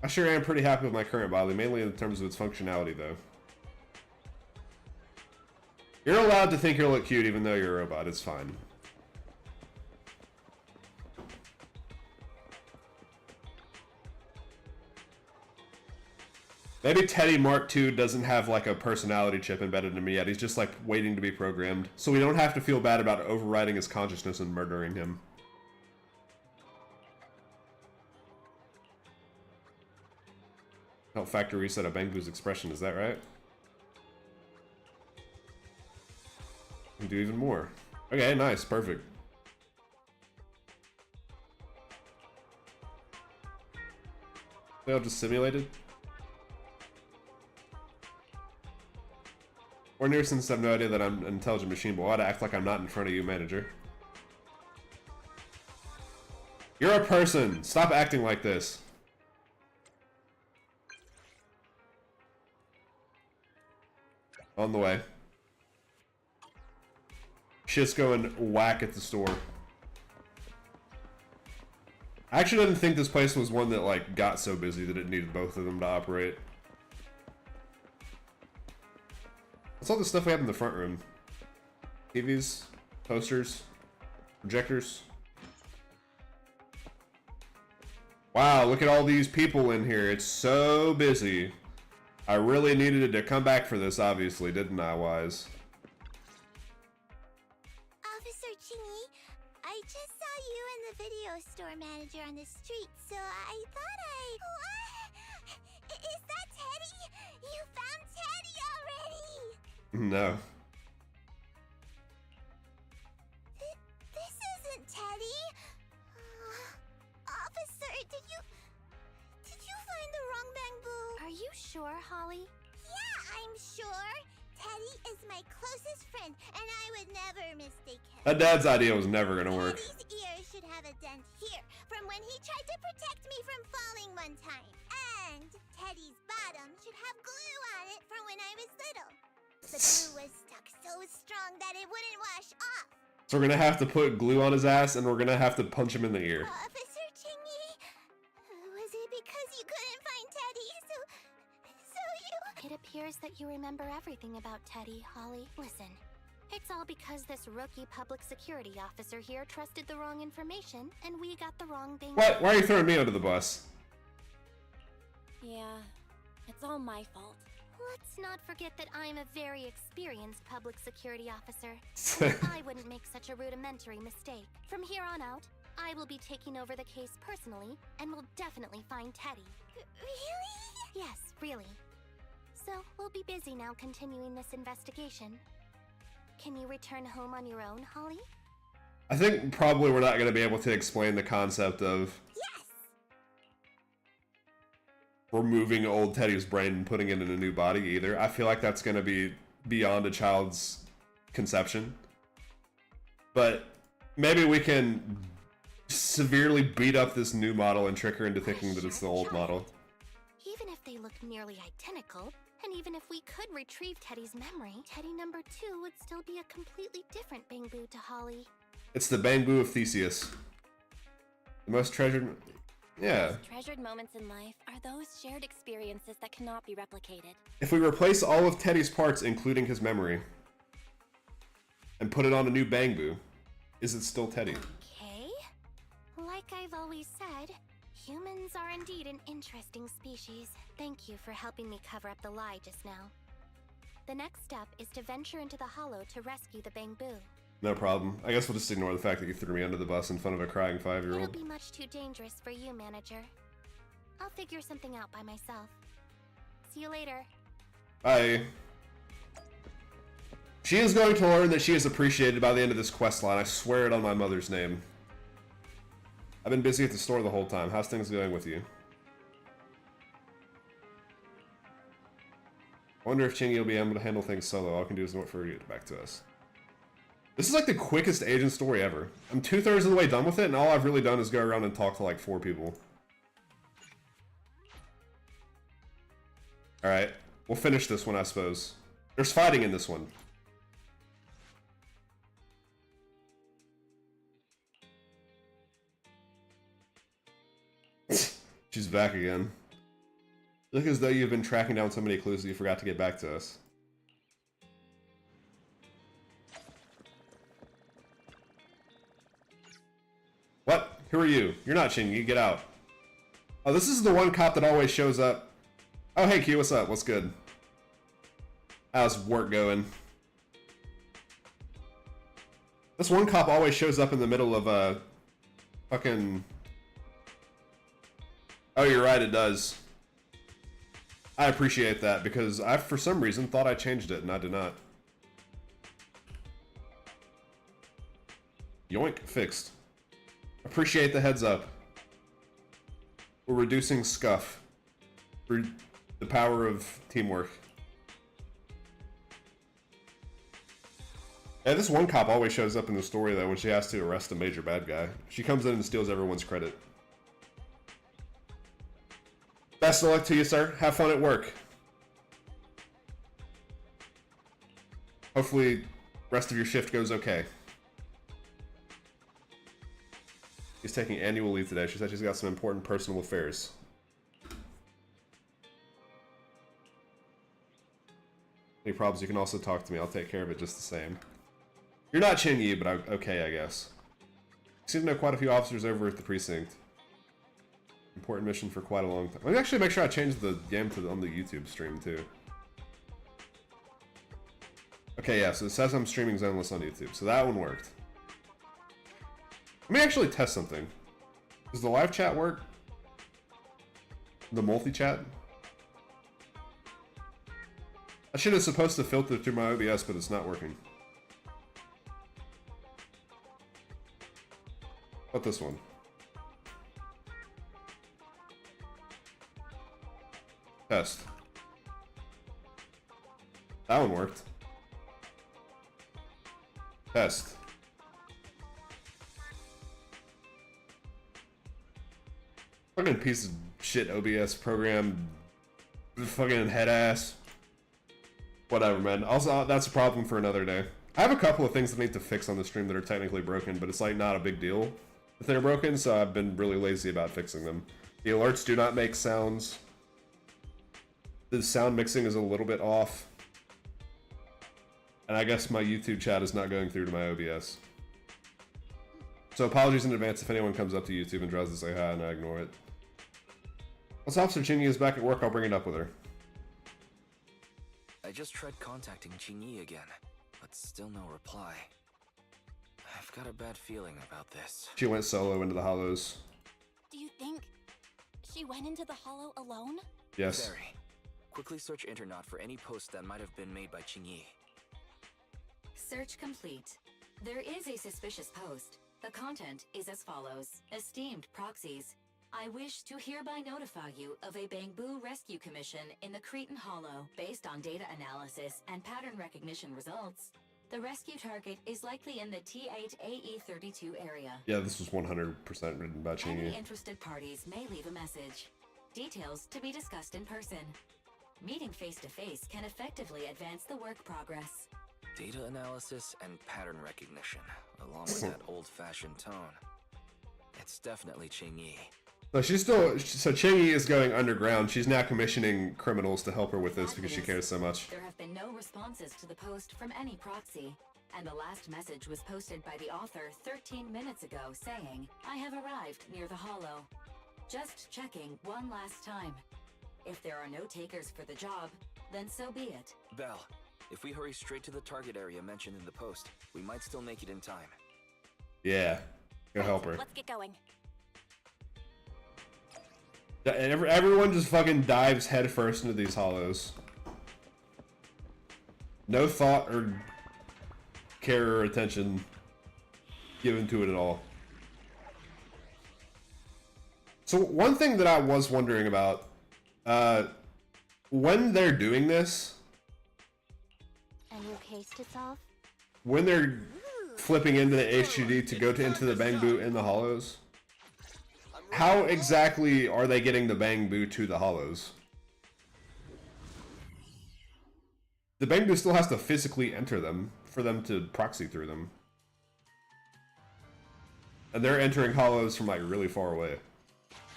I sure am pretty happy with my current body, mainly in terms of its functionality, though. You're allowed to think you look cute even though you're a robot. It's fine. Maybe Teddy Mark II doesn't have like a personality chip embedded in him yet. He's just like waiting to be programmed. So we don't have to feel bad about overriding his consciousness and murdering him. Help factory reset a Bangbu's expression, is that right? We can do even more. Okay, nice, perfect. They all just simulated? Or near since I have no idea that I'm an intelligent machine, but why to act like I'm not in front of you, manager? You're a person! Stop acting like this! On the way. Shit's going whack at the store. I actually didn't think this place was one that like got so busy that it needed both of them to operate. What's all the stuff we have in the front room? TVs, posters, projectors. Wow, look at all these people in here. It's so busy. I really needed to come back for this, obviously, didn't I, Wise? Officer Chingy, I just saw you and the video store manager on the street, so I thought What? Is that Teddy? You found Teddy already? No. This isn't Teddy. Officer, did you find the wrong Bangbu? Are you sure, Holly? Yeah, I'm sure. Teddy is my closest friend, and I would never mistake him. That dad's idea was never gonna work. Teddy's ear should have a dent here, from when he tried to protect me from falling one time. And Teddy's bottom should have glue on it from when I was little. The glue was stuck so strong that it wouldn't wash off. So we're gonna have to put glue on his ass, and we're gonna have to punch him in the ear. Officer Chingy, was it because you couldn't find Teddy, so you... It appears that you remember everything about Teddy, Holly. Listen, it's all because this rookie public security officer here trusted the wrong information, and we got the wrong thing. What? Why are you throwing me under the bus? Yeah, it's all my fault. Let's not forget that I'm a very experienced public security officer. I wouldn't make such a rudimentary mistake. From here on out, I will be taking over the case personally, and will definitely find Teddy. Really? Yes, really. So, we'll be busy now continuing this investigation. Can you return home on your own, Holly? I think probably we're not gonna be able to explain the concept of removing old Teddy's brain and putting it in a new body either. I feel like that's gonna be beyond a child's conception. But maybe we can severely beat up this new model and trick her into thinking that it's the old model. Even if they look nearly identical, and even if we could retrieve Teddy's memory, Teddy number 2 would still be a completely different Bangbu to Holly. It's the Bangbu of Theseus. The most treasured... Yeah. The most treasured moments in life are those shared experiences that cannot be replicated. If we replace all of Teddy's parts, including his memory, and put it on a new Bangbu, is it still Teddy? Okay. Like I've always said, humans are indeed an interesting species. Thank you for helping me cover up the lie just now. The next step is to venture into the hollow to rescue the Bangbu. No problem. I guess we'll just ignore the fact that you threw me under the bus in front of a crying 5-year-old. It'll be much too dangerous for you, manager. I'll figure something out by myself. See you later. Bye. She is going to learn that she is appreciated by the end of this quest line. I swear it on my mother's name. I've been busy at the store the whole time. How's things going with you? I wonder if Chingy will be able to handle things solo. All I can do is wait for her to get back to us. This is like the quickest agent story ever. I'm 2/3 of the way done with it, and all I've really done is go around and talk to like 4 people. Alright, we'll finish this one, I suppose. There's fighting in this one. She's back again. Look as though you've been tracking down so many clues that you forgot to get back to us. What? Who are you? You're not Shingy. Get out. Oh, this is the one cop that always shows up. Oh, hey Q, what's up? What's good? How's work going? This one cop always shows up in the middle of a fucking... Oh, you're right, it does. I appreciate that, because I, for some reason, thought I changed it, and I did not. Yoink, fixed. Appreciate the heads up. We're reducing scuff. For the power of teamwork. Yeah, this one cop always shows up in the story, though, when she has to arrest a major bad guy. She comes in and steals everyone's credit. Best of luck to you, sir. Have fun at work. Hopefully, rest of your shift goes okay. She's taking annual leave today. She said she's got some important personal affairs. Any problems, you can also talk to me. I'll take care of it just the same. You're not Chin-Yi, but okay, I guess. You seem to know quite a few officers over at the precinct. Important mission for quite a long time. Let me actually make sure I change the game to on the YouTube stream, too. Okay, yeah, so it says I'm streaming Zoneless on YouTube, so that one worked. Let me actually test something. Does the live chat work? The multi-chat? That shit is supposed to filter through my OBS, but it's not working. What this one? Test. That one worked. Test. Fucking piece of shit OBS program. Fucking head ass. Whatever, man. Also, that's a problem for another day. I have a couple of things that I need to fix on the stream that are technically broken, but it's like not a big deal if they're broken, so I've been really lazy about fixing them. The alerts do not make sounds. The sound mixing is a little bit off. And I guess my YouTube chat is not going through to my OBS. So apologies in advance if anyone comes up to YouTube and tries to say hi and I ignore it. Once Officer Chingy is back at work, I'll bring it up with her. I just tried contacting Chingy again, but still no reply. I've got a bad feeling about this. She went solo into the hollows. Do you think she went into the hollow alone? Yes. Very. Quickly search Internet for any posts that might have been made by Chingy. Search complete. There is a suspicious post. The content is as follows. Esteemed proxies, I wish to hereby notify you of a Bangbu rescue commission in the Cretan Hollow. Based on data analysis and pattern recognition results, the rescue target is likely in the T8AE32 area. Yeah, this was 100% written by Chingy. Any interested parties may leave a message. Details to be discussed in person. Meeting face-to-face can effectively advance the work progress. Data analysis and pattern recognition, along with that old-fashioned tone. It's definitely Chingy. No, she's still. So Chingy is going underground. She's now commissioning criminals to help her with this because she cares so much. There have been no responses to the post from any proxy, and the last message was posted by the author 13 minutes ago saying, "I have arrived near the Hollow. Just checking one last time. If there are no takers for the job, then so be it." Belle, if we hurry straight to the target area mentioned in the post, we might still make it in time. Yeah, go help her. Let's get going. Everyone just fucking dives headfirst into these hollows. No thought or care or attention given to it at all. So one thing that I was wondering about, when they're doing this, A new case to solve? when they're flipping into the HUD to go into the Bangbu in the hollows, how exactly are they getting the Bangbu to the hollows? The Bangbu still has to physically enter them for them to proxy through them. And they're entering hollows from like really far away.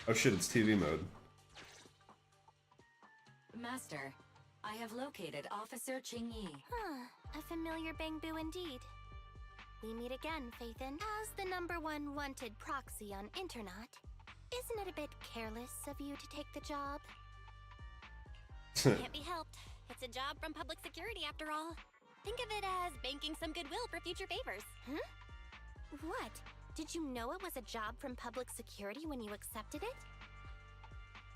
Oh shit, it's TV mode. Master, I have located Officer Qingyi. A familiar Bangbu indeed. We meet again, Phaethon. As the #1 wanted proxy on Internet, isn't it a bit careless of you to take the job? Can't be helped. It's a job from public security after all. Think of it as banking some goodwill for future favors. Huh? What? Did you know it was a job from public security when you accepted it?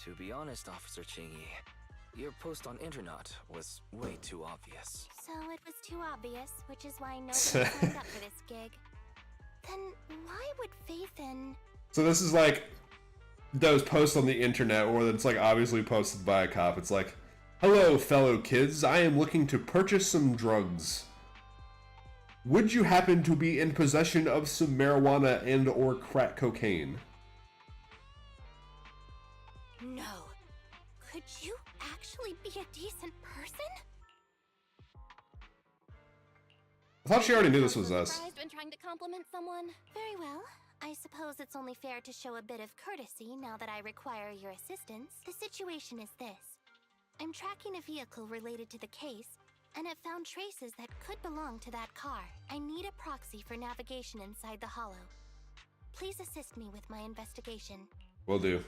To be honest, Officer Chingy, your post on Internet was way too obvious. So it was too obvious, which is why nobody signed up for this gig. Then why would Phaethon... So this is like those posts on the internet where it's like obviously posted by a cop. It's like, "Hello, fellow kids. I am looking to purchase some drugs. Would you happen to be in possession of some marijuana and or crack cocaine?" No. Could you actually be a decent person? I thought she already knew this was us. Surprised when trying to compliment someone? Very well. I suppose it's only fair to show a bit of courtesy now that I require your assistance. The situation is this. I'm tracking a vehicle related to the case, and it found traces that could belong to that car. I need a proxy for navigation inside the hollow. Please assist me with my investigation. Will do.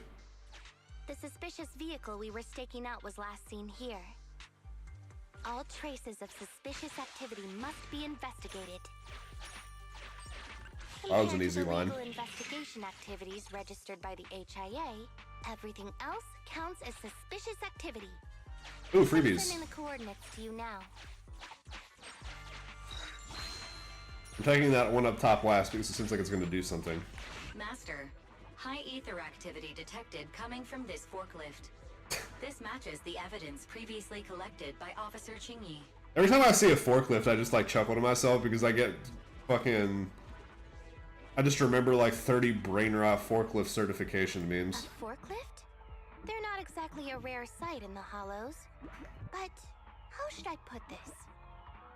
The suspicious vehicle we were staking out was last seen here. All traces of suspicious activity must be investigated. That was an easy Compared to line. the legal investigation activities registered by the HIA, everything else counts as suspicious activity. Ooh, I'm freebies. sending the coordinates to you now. I'm taking that one up top last because it seems like it's going to do something. Master, high ether activity detected coming from this forklift. This matches the evidence previously collected by Officer Qingyi. Every time I see a forklift, I just like chuckle to myself because I get fucking... I just remember like 30 brain rot forklift certification memes. A forklift? They're not exactly a rare sight in the Hollows. But how should I put this?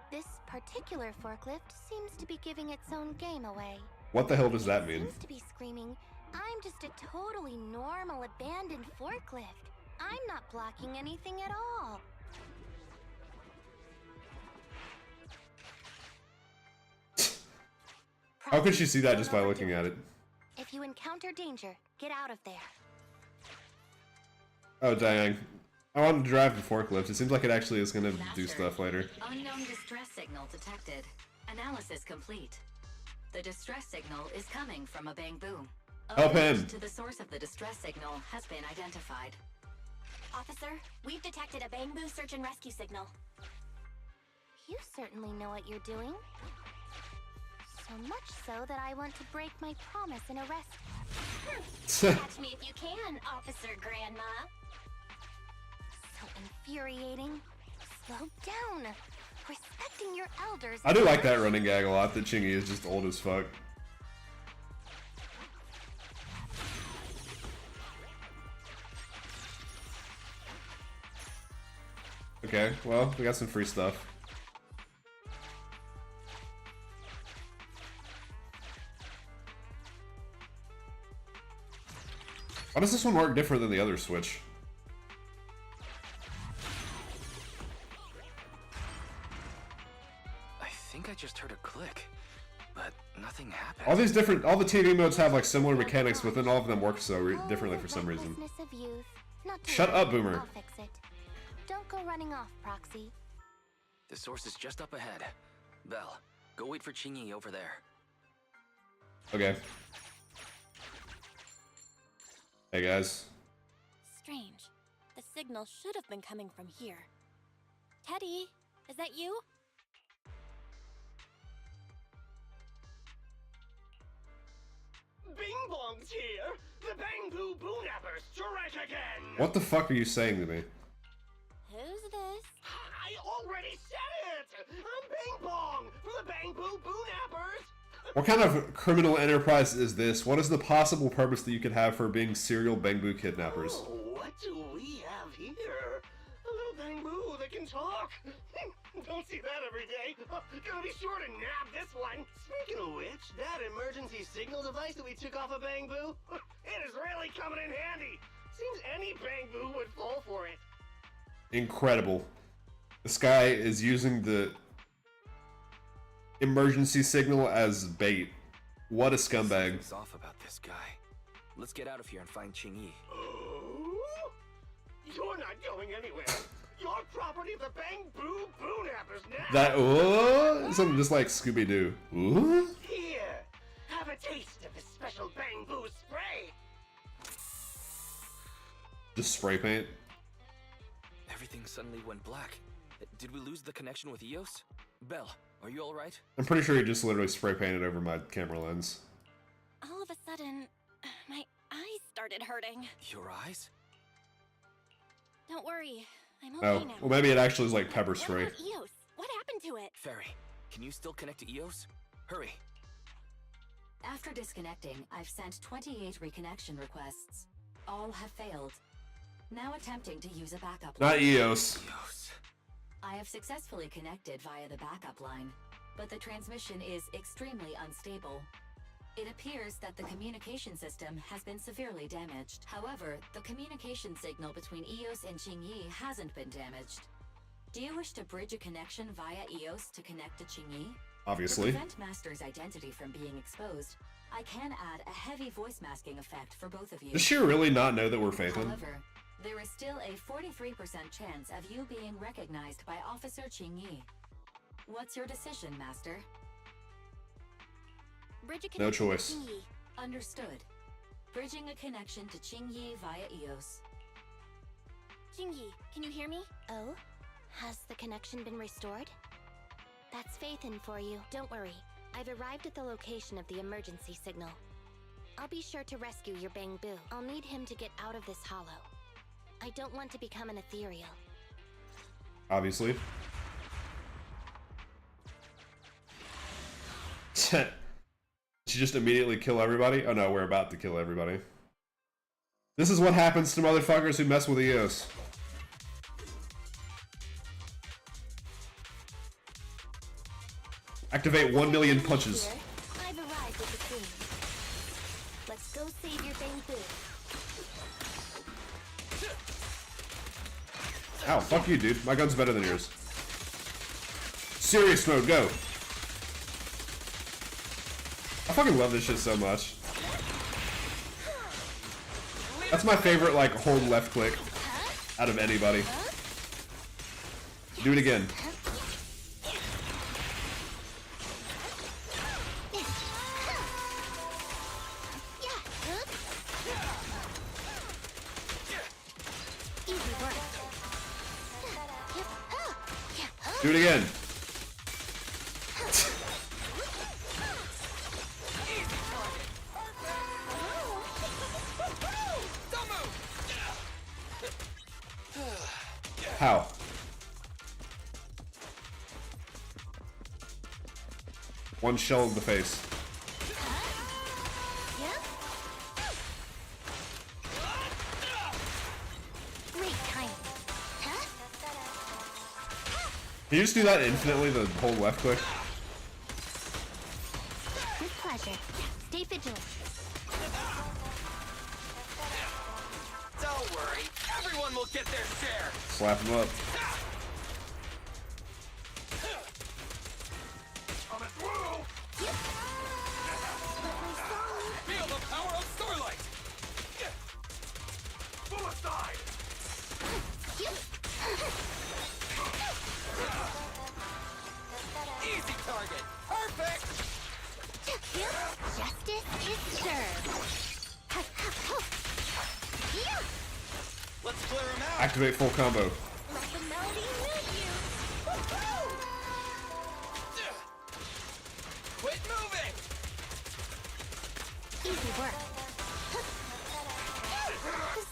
This particular forklift seems to be giving its own game away. What the hell does that It mean? seems to be screaming, "I'm just a totally normal abandoned forklift. I'm not blocking anything at all." How could she see that just by looking at it? If you encounter danger, get out of there. Oh dang. I wanted to drive the forklift. It seems like it actually is going to do Master, stuff later. Unknown distress signal detected. Analysis complete. The distress signal is coming from a Bangbu. Help link him. to the source of the distress signal has been identified. Officer, we've detected a Bangbu search and rescue signal. You certainly know what you're doing. So much so that I want to break my promise and arrest you. Catch me if you can, Officer Grandma. So infuriating. Slow down. Respecting your elders. I do like that running gag a lot, that Chingy is just old as fuck. Okay, well, we got some free stuff. Why does this one work different than the other Switch? I think I just heard a click, but nothing happened. All the TV modes have like similar mechanics, but then all of them work so differently for some reason. Recklessness of youth. Not to Shut worry, up, Boomer. I'll fix it. Don't go running off, Proxy. The source is just up ahead. Belle, go wait for Qingyi over there. Okay. Hey guys. Strange. The signal should have been coming from here. Teddy, is that you? Bing Bong's here! The Bangbu Boonappers strike again! What the fuck are you saying to me? Who's this? I already said it! I'm Bing Bong from the Bangbu Boonappers! What kind of criminal enterprise is this? What is the possible purpose that you could have for being serial Bangbu kidnappers? Oh, what do we have here? A little Bangbu that can talk! Don't see that every day! Gonna be sure to nab this one! Speaking of which, that emergency signal device that we took off of Bangbu, it is really coming in handy! Seems any Bangbu would fall for it. Incredible. This guy is using the emergency signal as bait. What a scumbag. Something's off about this guy. Let's get out of here and find Qingyi. Oh? You're not going anywhere! You're property of the Bangbu Boonappers now! That, something just like Scooby-Doo. Ooh? Here! Have a taste of this special Bangbu spray! Just spray paint. Everything suddenly went black. Did we lose the connection with Eos? Belle, are you alright? I'm pretty sure he just literally spray painted over my camera lens. All of a sudden, my eyes started hurting. Your eyes? Don't worry, I'm okay Oh, now. well maybe it actually is like pepper What spray. about Eos? What happened to it? Fairy, can you still connect to Eos? Hurry. After disconnecting, I've sent 28 reconnection requests. All have failed. Now attempting to use a backup Not line. Eos. I have successfully connected via the backup line, but the transmission is extremely unstable. It appears that the communication system has been severely damaged. However, the communication signal between Eos and Qingyi hasn't been damaged. Do you wish to bridge a connection via Eos to connect to Qingyi? Obviously. To prevent Master's identity from being exposed, I can add a heavy voice masking effect for both of you. Does she really not know that we're Phaethon? However, there is still a 43% chance of you being recognized by Officer Qingyi. What's your decision, Master? Bridge a No connection to choice. Qingyi. Understood. Bridging a connection to Qingyi via Eos. Qingyi, can you hear me? Oh? Has the connection been restored? That's Phaethon for you. Don't worry. I've arrived at the location of the emergency signal. I'll be sure to rescue your Bangbu. I'll need him to get out of this hollow. I don't want to become an ethereal. Obviously. Did she just immediately kill everybody? Oh no, we're about to kill everybody. This is what happens to motherfuckers who mess with Eos. Activate 1 million punches. Here, I've arrived at the scene. Let's go save your Bangbu. Ow, fuck you, dude. My gun's better than yours. Serious mode, go. I fucking love this shit so much. That's my favorite, like, hold left click out of anybody. Do it again. Do it again. How? One shell in the face. Great timing. Huh? Can you just do that infinitely, the hold left click? With pleasure. Stay vigilant. Don't worry, everyone will get their share. Slap him up. Coming through. Feel the power of Starlight. Full aside. Easy target. Perfect. Justice is served. Let's clear him out. Activate full combo. Let the melody move you. Quit moving. Easy work.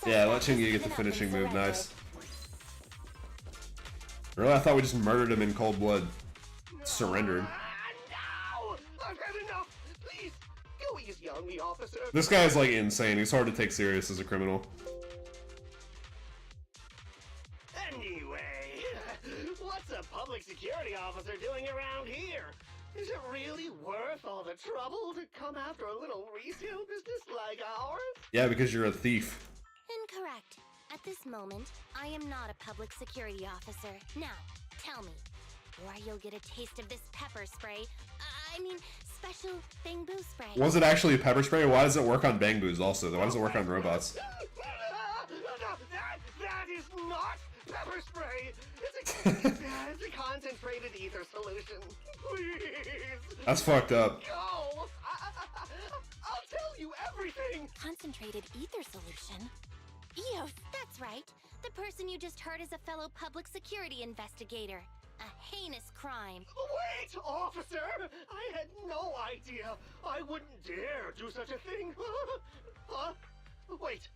Yeah, let Chingy get the finishing move. Nice. Really, I thought we just murdered him in cold blood. Surrendered. No! I've had enough. Please, go easy on me, officer. This guy is like insane. He's hard to take serious as a criminal. Anyway, what's a public security officer doing around here? Is it really worth all the trouble to come after a little resale business like ours? Yeah, because you're a thief. Incorrect. At this moment, I am not a public security officer. Now, tell me, or you'll get a taste of this pepper spray. I mean, special bamboo spray. Was it actually pepper spray? Why does it work on bang boos also? Why does it work on robots? That is not pepper spray. It's a concentrated ether solution. Please. That's fucked up. Go. I'll tell you everything. Concentrated ether solution. Eos, that's right. The person you just heard is a fellow public security investigator. A heinous crime. Wait, officer! I had no idea. I wouldn't dare do such a thing. Huh? Wait,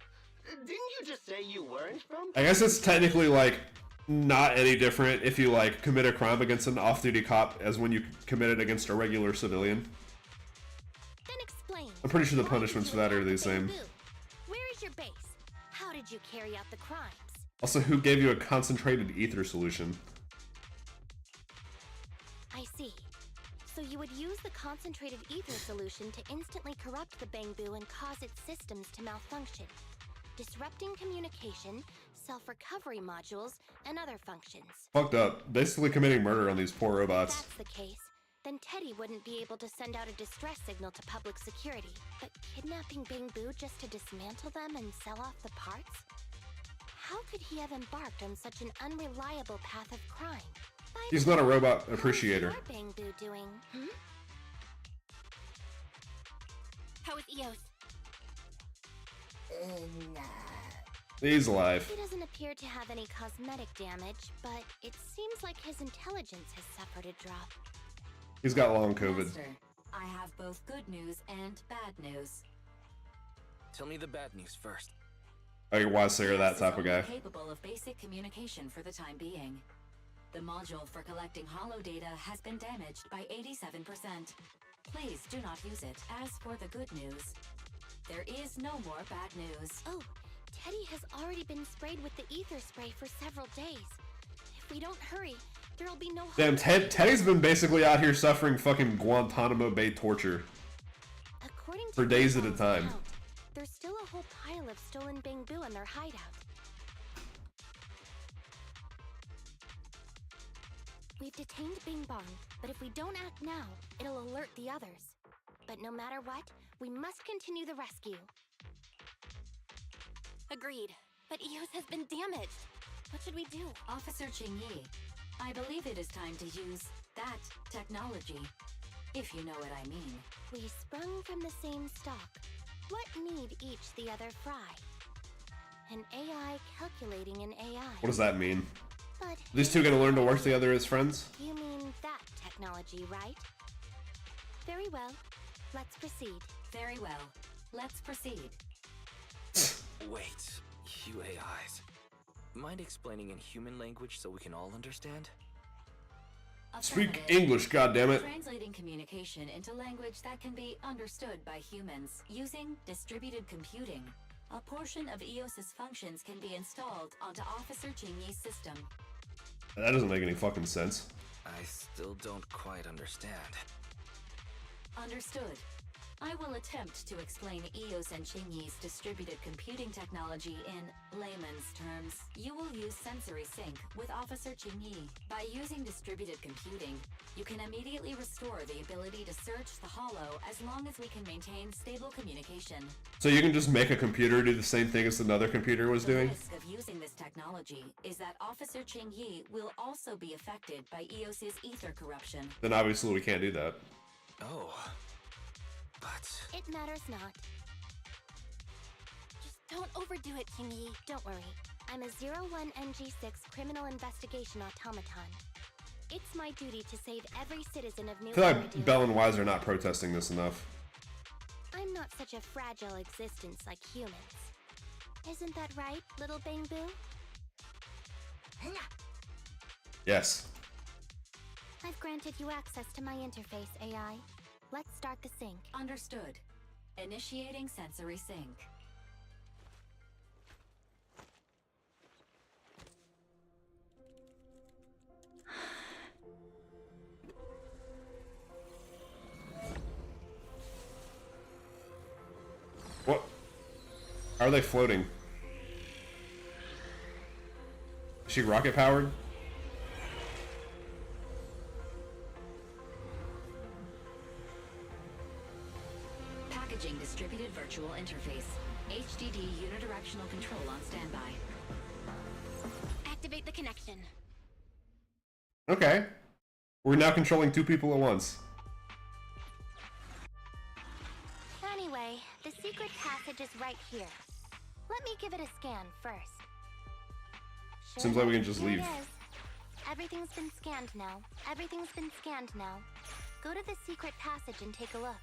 didn't you just say you weren't from? I guess it's technically like not any different if you like commit a crime against an off-duty cop as when you commit it against a regular civilian. Then explain. I'm pretty sure the punishments for that are the same. Where is your base? How did you carry out the crimes? Also, who gave you a concentrated ether solution? I see. So you would use the concentrated ether solution to instantly corrupt the Bangbu and cause its systems to malfunction, disrupting communication, self-recovery modules, and other functions. Fucked up. Basically committing murder on these poor If robots. that's the case, then Teddy wouldn't be able to send out a distress signal to public security. But kidnapping Bangbu just to dismantle them and sell off the parts? How could he have embarked on such an unreliable path of crime? He's not a robot appreciator. How's your Bangbu doing? How is Eos? He's alive. He doesn't appear to have any cosmetic damage, but it seems like his intelligence has suffered a drop. He's got long COVID. Master, I have both good news and bad news. Tell me the bad news first. Oh, you're wise sayer, that Eos type of is guy. only capable of basic communication for the time being. The module for collecting holo data has been damaged by 87%. Please do not use it. As for the good news, there is no more bad news. Oh, Teddy has already been sprayed with the ether spray for several days. If we don't hurry, there'll be no hope. Damn, Teddy's been basically out here suffering fucking Guantanamo Bay torture. According to For days at a Bang's time. account, there's still a whole pile of stolen Bangbu in their hideout. We've detained Bing Bong, but if we don't act now, it'll alert the others. But no matter what, we must continue the rescue. Agreed. But Eos has been damaged. What should we do? Officer Qingyi, I believe it is time to use that technology, if you know what I mean. We sprung from the same stock. What need each the other fry? An AI calculating an AI. What does that mean? But These two gonna learn to work together as friends? you mean that technology, right? Very well. Let's proceed. Very well. Let's proceed. Wait, you AIs. Mind explaining in human language so we can all understand? Speak Affirmative. English, goddammit. Translating communication into language that can be understood by humans using distributed computing. A portion of EOS's functions can be installed onto Officer Qingyi's system. That doesn't make any fucking sense. I still don't quite understand. Understood. I will attempt to explain EOS and Qingyi's distributed computing technology in layman's terms. You will use sensory sync with Officer Qingyi. By using distributed computing, you can immediately restore the ability to search the Hollow as long as we can maintain stable communication. So you can just make a computer do the same thing as another computer was doing? The risk of using this technology is that Officer Qingyi will also be affected by EOS's ether corruption. Then obviously we can't do that. Oh. But... It matters not. Just don't overdo it, Qingyi. Don't worry. I'm a 01NG6 criminal investigation automaton. It's my duty to save every citizen of New I feel Iridium. like Bell and Wise are not protesting this enough. I'm not such a fragile existence like humans. Isn't that right, little Bangboo? Yes. I've granted you access to my interface, AI. Let's start the sync. Understood. Initiating sensory sync. What? How are they floating? Is she rocket powered? Packaging distributed virtual interface. HDD unidirectional control on standby. Activate the connection. Okay. We're now controlling two people at once. Anyway, the secret passage is right here. Let me give it a scan first. Sure Seems like we can enough, just here it leave. is. Everything's been scanned now. Everything's been scanned now. Go to the secret passage and take a look.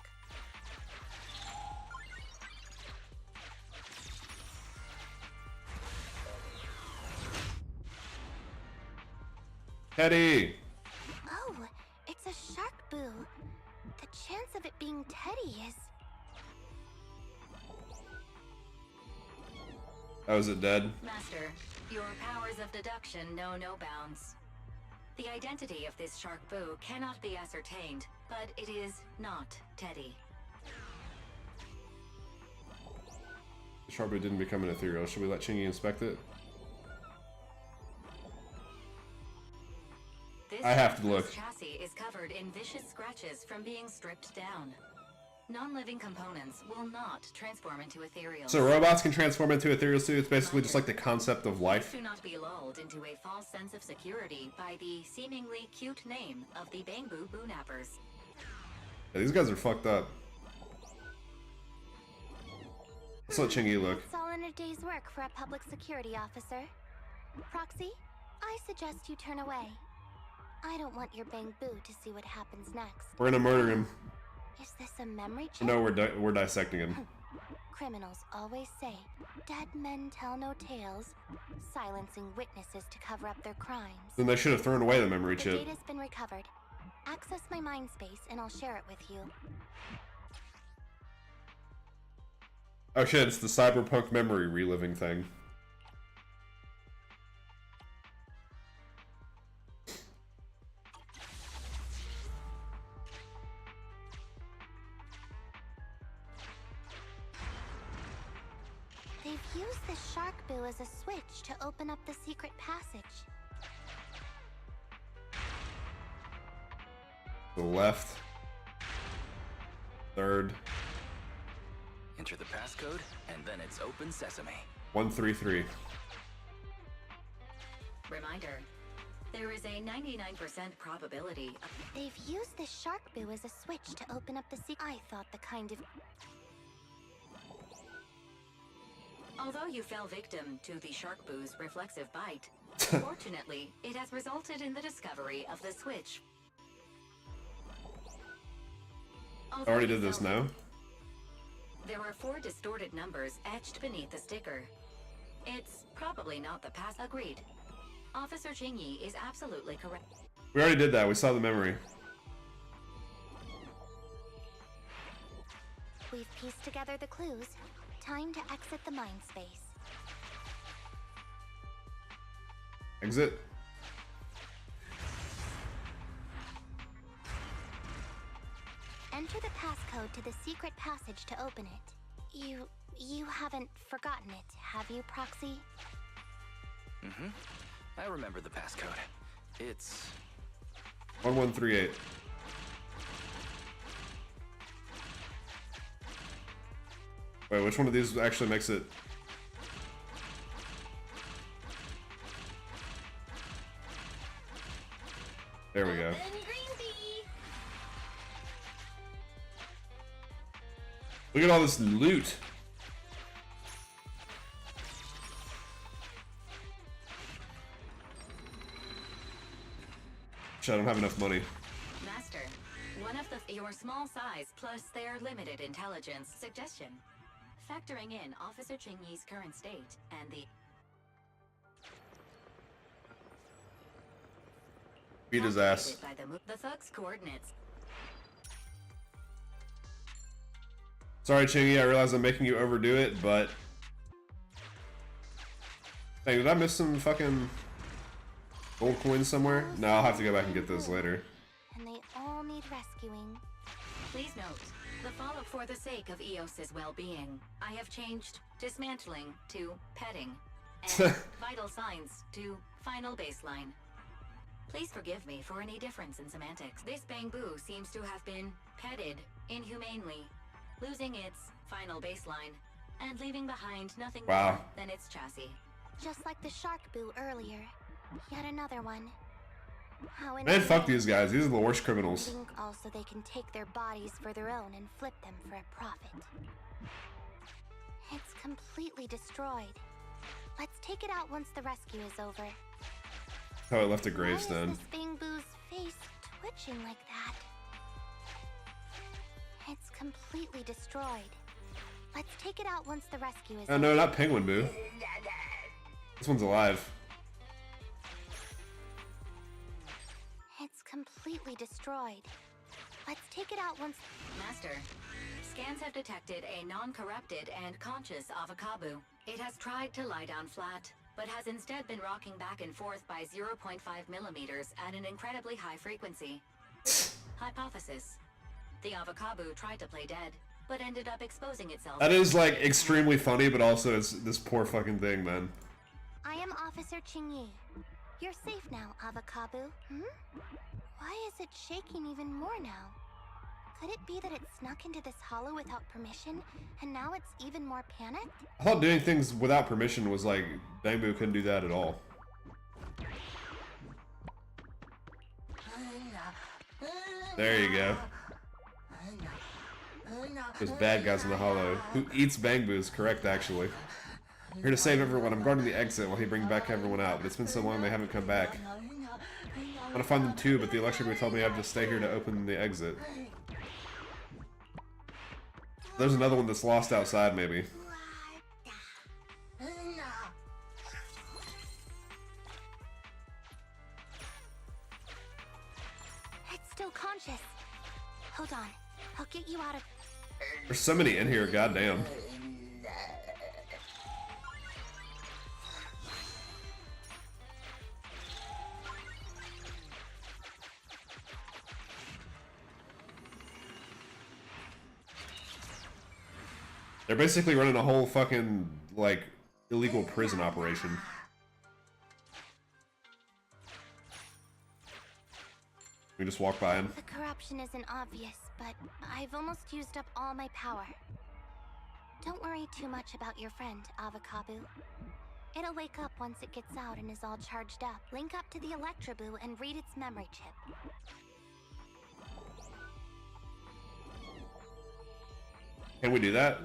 Teddy! Oh, it's a shark boo. The chance of it being Teddy is... Oh, is it dead? Master, your powers of deduction know no bounds. The identity of this shark boo cannot be ascertained, but it is not Teddy. Sharpie didn't become an ethereal. Should we let Chingy inspect it? This I have to look. chassis is covered in vicious scratches from being stripped down. Non-living components will not transform into ethereal. So robots can transform into ethereal too? It's basically just like the concept of life. Do not be lulled into a false sense of security by the seemingly cute name of the Bangboo Boonappers. Yeah, these guys are fucked up. Let's let Chingy look. It's all in a day's work for a public security officer. Proxy, I suggest you turn away. I don't want your Bangboo to see what happens next. We're gonna murder him. Is this a memory chip? No, we're dissecting him. Criminals always say, dead men tell no tales, silencing witnesses to cover up their crimes. Then they should have thrown away the memory The chip. data's been recovered. Access my mind space and I'll share it with you. Oh shit, it's the cyberpunk memory reliving thing. They've used the shark boo as a switch to open up the secret passage. The left. Third. Enter the passcode, and then it's open sesame. 133. Reminder, there is a 99% probability of... They've used the shark boo as a switch to open up the secret. I thought the kind of... Although you fell victim to the shark boo's reflexive bite, fortunately, it has resulted in the discovery of the switch. I already did this now. There are 4 distorted numbers etched beneath the sticker. It's probably not the pass. Agreed. Officer Qingyi is absolutely correct. We already did that. We saw the memory. We've pieced together the clues. Time to exit the mind space. Exit. Enter the passcode to the secret passage to open it. You haven't forgotten it, have you, Proxy? Mm-hmm. I remember the passcode. It's 1138. Wait, which one of these actually makes it? There we go. Look at all this loot. Shit, I don't have enough money. Master, one of your small size plus their limited intelligence suggestion. Factoring in Officer Chingy's current state and Beat his ass. by the thug's coordinates. Sorry, Chingy, I realize I'm making you overdo it, but... Dang, did I miss some fucking gold coins somewhere? No, I'll have to go back and get those later. And they all need rescuing. Please note, the follow for the sake of Eos's well-being, I have changed dismantling to petting, and vital signs to final baseline. Please forgive me for any difference in semantics. This Bangboo seems to have been petted inhumanely, losing its final baseline, and leaving behind nothing more than its chassis. Just like the shark boo earlier. Yet another one. How Man, fuck these guys. These are the worst criminals. Also, they can take their bodies for their own and flip them for a profit. It's completely destroyed. Let's take it out once the rescue is over. Oh, I left a gravestone. Why is this Bangboo's face twitching like that? It's completely destroyed. Let's take it out once the rescue is Oh no, not Penguin Boo. This one's alive. It's completely destroyed. Let's take it out once... Master, scans have detected a non-corrupted and conscious Avocabo. It has tried to lie down flat, but has instead been rocking back and forth by 0.5 millimeters at an incredibly high frequency. Hypothesis. The Avocabo tried to play dead, but ended up exposing itself. That is like extremely funny, but also it's this poor fucking thing, man. I am Officer Chingy. You're safe now, Avocabo. Why is it shaking even more now? Could it be that it snuck into this hollow without permission, and now it's even more panicked? I thought doing things without permission was like, Bangboo couldn't do that at all. There you go. There's bad guys in the hollow. Who eats Bangboo is correct, actually. Here to save everyone. I'm guarding the exit while he brings back everyone out, but it's been so long they haven't come back. I want to find them too, but the electric told me I have to stay here to open the exit. There's another one that's lost outside, maybe. It's still conscious. Hold on. I'll get you out of... There's so many in here, goddamn. They're basically running a whole fucking, like, illegal prison operation. We just walk by him. The corruption isn't obvious, but I've almost used up all my power. Don't worry too much about your friend, Avocabo. It'll wake up once it gets out and is all charged up. Link up to the Electroboo and read its memory chip. Can we do that?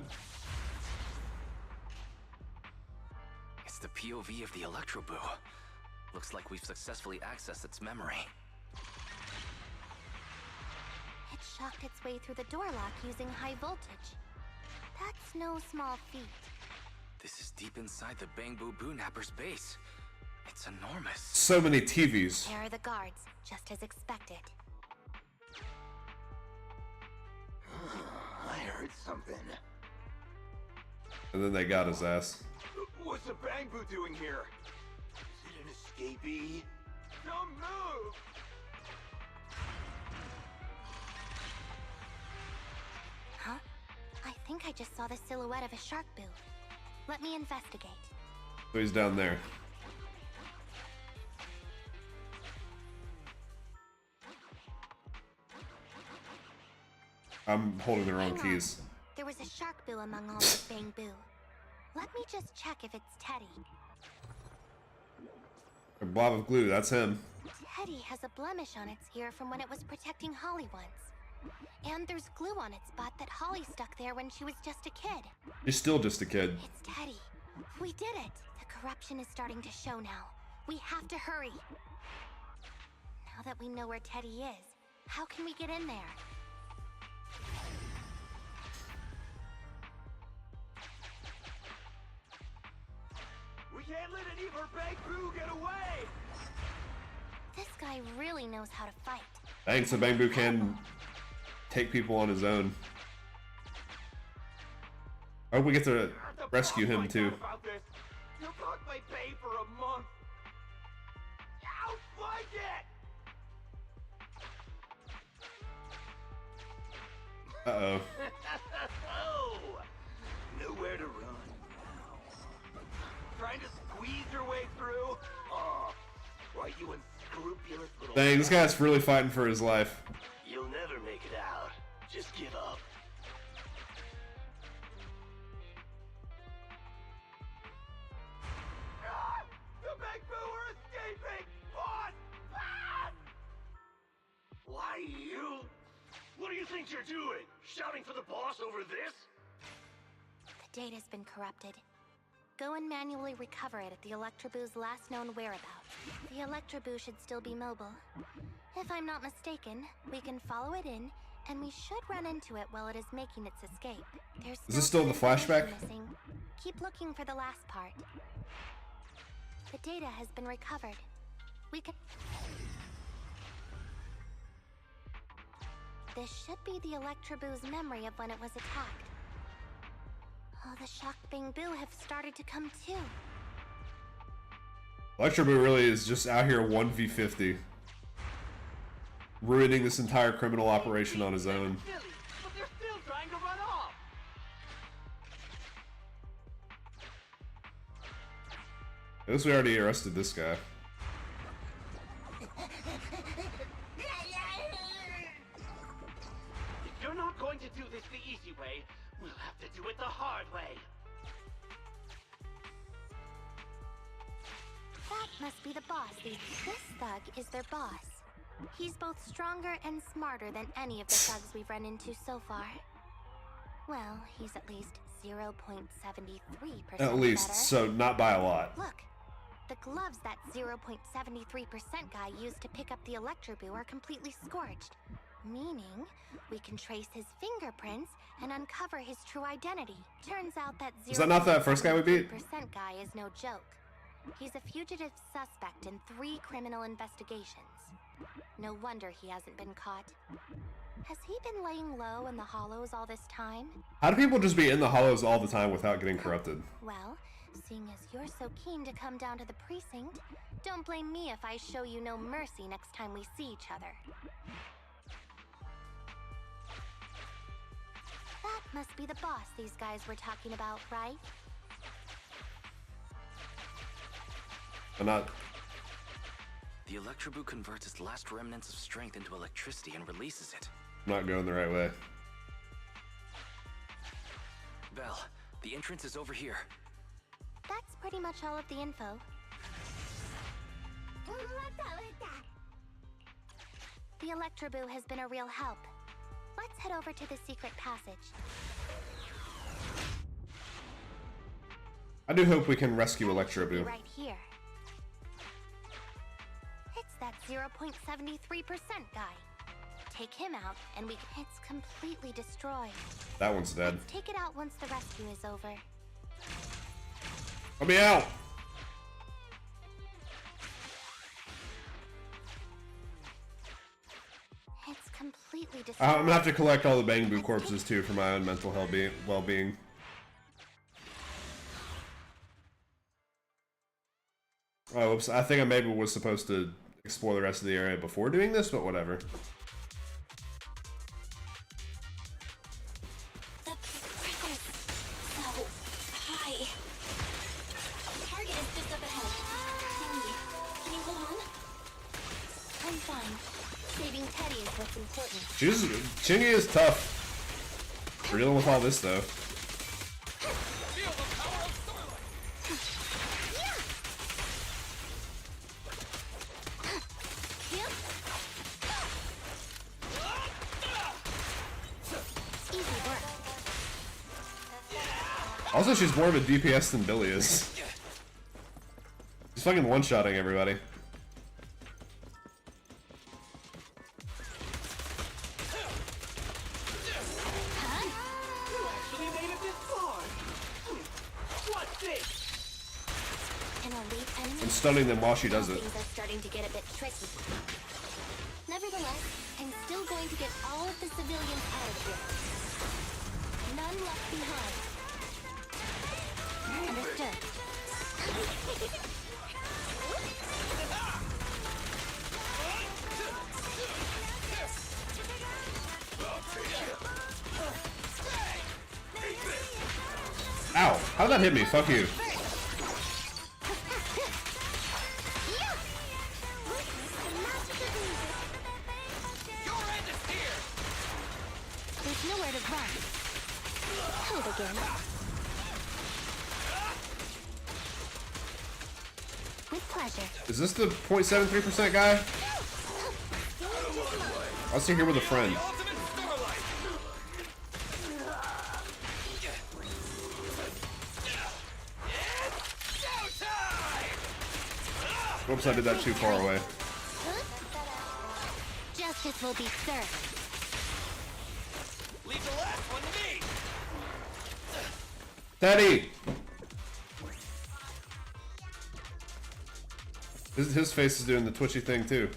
It's the POV of the Electroboo. Looks like we've successfully accessed its memory. It shocked its way through the door lock using high voltage. That's no small feat. This is deep inside the Bangboo Boonapper's base. It's enormous. So many TVs. There are the guards, just as expected. I heard something. And then they got his ass. What's the Bangboo doing here? Is it an escapee? Don't move! think I just saw the silhouette of a shark boo. Let me investigate. So he's down there. I'm holding the wrong keys. There was a shark boo among all this bamboo. Let me just check if it's Teddy. A blob of glue, that's him. Teddy has a blemish on its ear from when it was protecting Holly once. And there's glue on its butt that Holly stuck there when she was just a kid. He's still just a kid. It's Teddy. We did it. The corruption is starting to show now. We have to hurry. Now that we know where Teddy is, how can we get in there? We can't let any of our bank crew get away! This guy really knows how to fight. Thanks, so Bamboo can take people on his own. I hope we get to rescue him too. You blocked my pay for a month. Out like it! Uh-oh. Oh, nowhere to run now. Trying to squeeze your way through? Oh, why you unscrupulous little... Dang, this guy's really fighting for his life. You'll never make it out. Just give up. Ah! The Big Boo are escaping! Boss! Ah! Why you? What do you think you're doing? Shouting for the boss over this? The data's been corrupted. Go and manually recover it at the Electroboo's last known whereabouts. The Electroboo should still be mobile. If I'm not mistaken, we can follow it in, and we should run into it while it is making its escape. There's Is this still the flashback? missing. Keep looking for the last part. The data has been recovered. We can... This should be the Electroboo's memory of when it was attacked. Oh, the shocked Bamboo have started to come too. Electroboo really is just out here 1v50. Ruining this entire criminal operation on his own. But they're still trying to run off! At least we already arrested this guy. If you're not going to do this the easy way, we'll have to do it the hard way. That must be the boss. This thug is their boss. He's both stronger and smarter than any of the thugs we've run into so far. Well, he's at least 0.73% At least, better. so not by a lot. Look, the gloves that 0.73% guy used to pick up the Electroboo are completely scorched. Meaning, we can trace his fingerprints and uncover his true identity. Turns out that Is that not that first guy we beat? 0.73% guy is no joke. He's a fugitive suspect in 3 criminal investigations. No wonder he hasn't been caught. Has he been laying low in the Hollows all this time? How do people just be in the Hollows all the time without getting corrupted? Well, seeing as you're so keen to come down to the precinct, don't blame me if I show you no mercy next time we see each other. That must be the boss these guys were talking about, right? I'm not... The Electroboo converts its last remnants of strength into electricity and releases it. I'm not going the right way. Belle, the entrance is over here. That's pretty much all of the info. The Electroboo has been a real help. Let's head over to the secret passage. I do hope we can rescue Electroboo. Right here. It's that 0.73% guy. Take him out, and it's completely destroyed. That one's dead. Let's take it out once the rescue is over. Let me out! It's completely destroyed. I'm gonna have to collect all the Bamboo corpses too for my own mental well-being. Oh, whoops. I think I maybe was supposed to explore the rest of the area before doing this, but whatever. The Chingy is tough. We're dealing with all this though. Also, she's more of a DPS than Billy is. She's fucking one-shotting everybody. And stunning them while she does it. Things are starting to get a bit tricky. Nevertheless, I'm still going to get all of the civilians out of here. None left behind. Understood. Ow! How'd that hit me? Fuck you. There's nowhere to run. Hold again. With pleasure. Is this the 0.73% guy? I'll sit here with a friend. Whoops, I did that too far away. Justice will be served. Leave the last one to me. Teddy! His face is doing the twitchy thing too.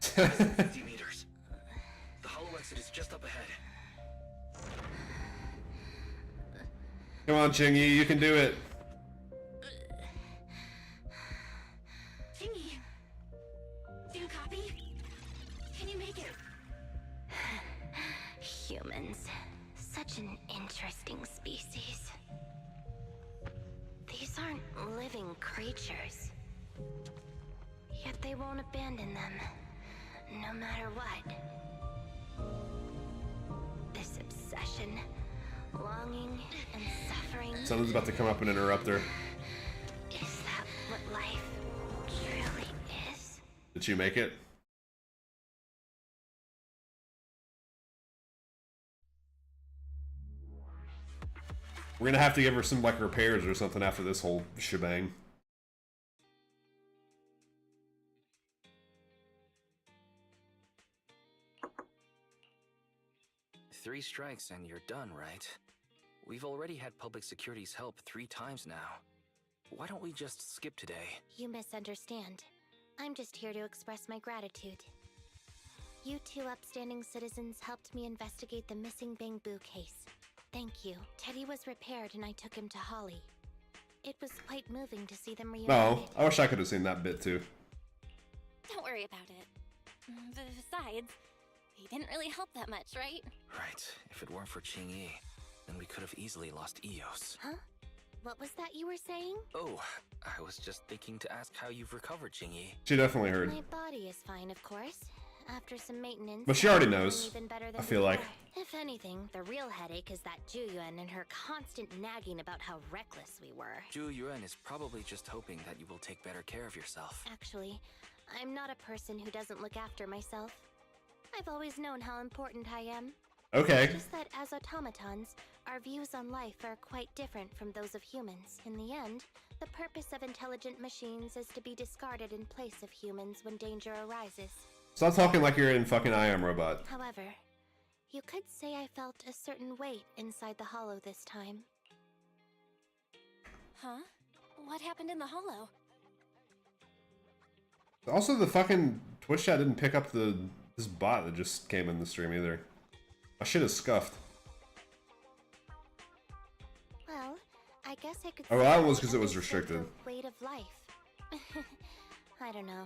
50 meters. The hollow exit is just up ahead. Come on, Chingy, you can do it. Chingy, do you copy? Can you make it? Humans. Such an interesting species. These aren't living creatures. Yet they won't abandon them, no matter what. This obsession, longing, and suffering. Something's about to come up and interrupt her. Is that what life truly is? Did you make it? We're gonna have to give her some like repairs or something after this whole shebang. Three strikes and you're done, right? We've already had public security's help 3 times now. Why don't we just skip today? You misunderstand. I'm just here to express my gratitude. You two upstanding citizens helped me investigate the missing Bangbu case. Thank you. Teddy was repaired and I took him to Holly. It was quite moving to see them reunited. No, I wish I could have seen that bit too. Don't worry about it. Besides, he didn't really help that much, right? Right. If it weren't for Qingyi, then we could have easily lost Eos. Huh? What was that you were saying? Oh, I was just thinking to ask how you've recovered, Qingyi. She definitely heard. My body is fine, of course. After some maintenance, But she already I'm knows, even better than I feel like. before. If anything, the real headache is that Juyuan and her constant nagging about how reckless we were. Zhu Yuan is probably just hoping that you will take better care of yourself. Actually, I'm not a person who doesn't look after myself. I've always known how important I am. Okay. It's just that as automatons, our views on life are quite different from those of humans. In the end, the purpose of intelligent machines is to be discarded in place of humans when danger arises. Stop talking like you're in fucking I Am Robot. However, you could say I felt a certain weight inside the hollow this time. Huh? What happened in the hollow? Also, the fucking Twitch chat didn't pick up this bot that just came in the stream either. My shit is scuffed. Well, I guess I could. Oh, well, that was because it was restricted. The weight of life. I don't know.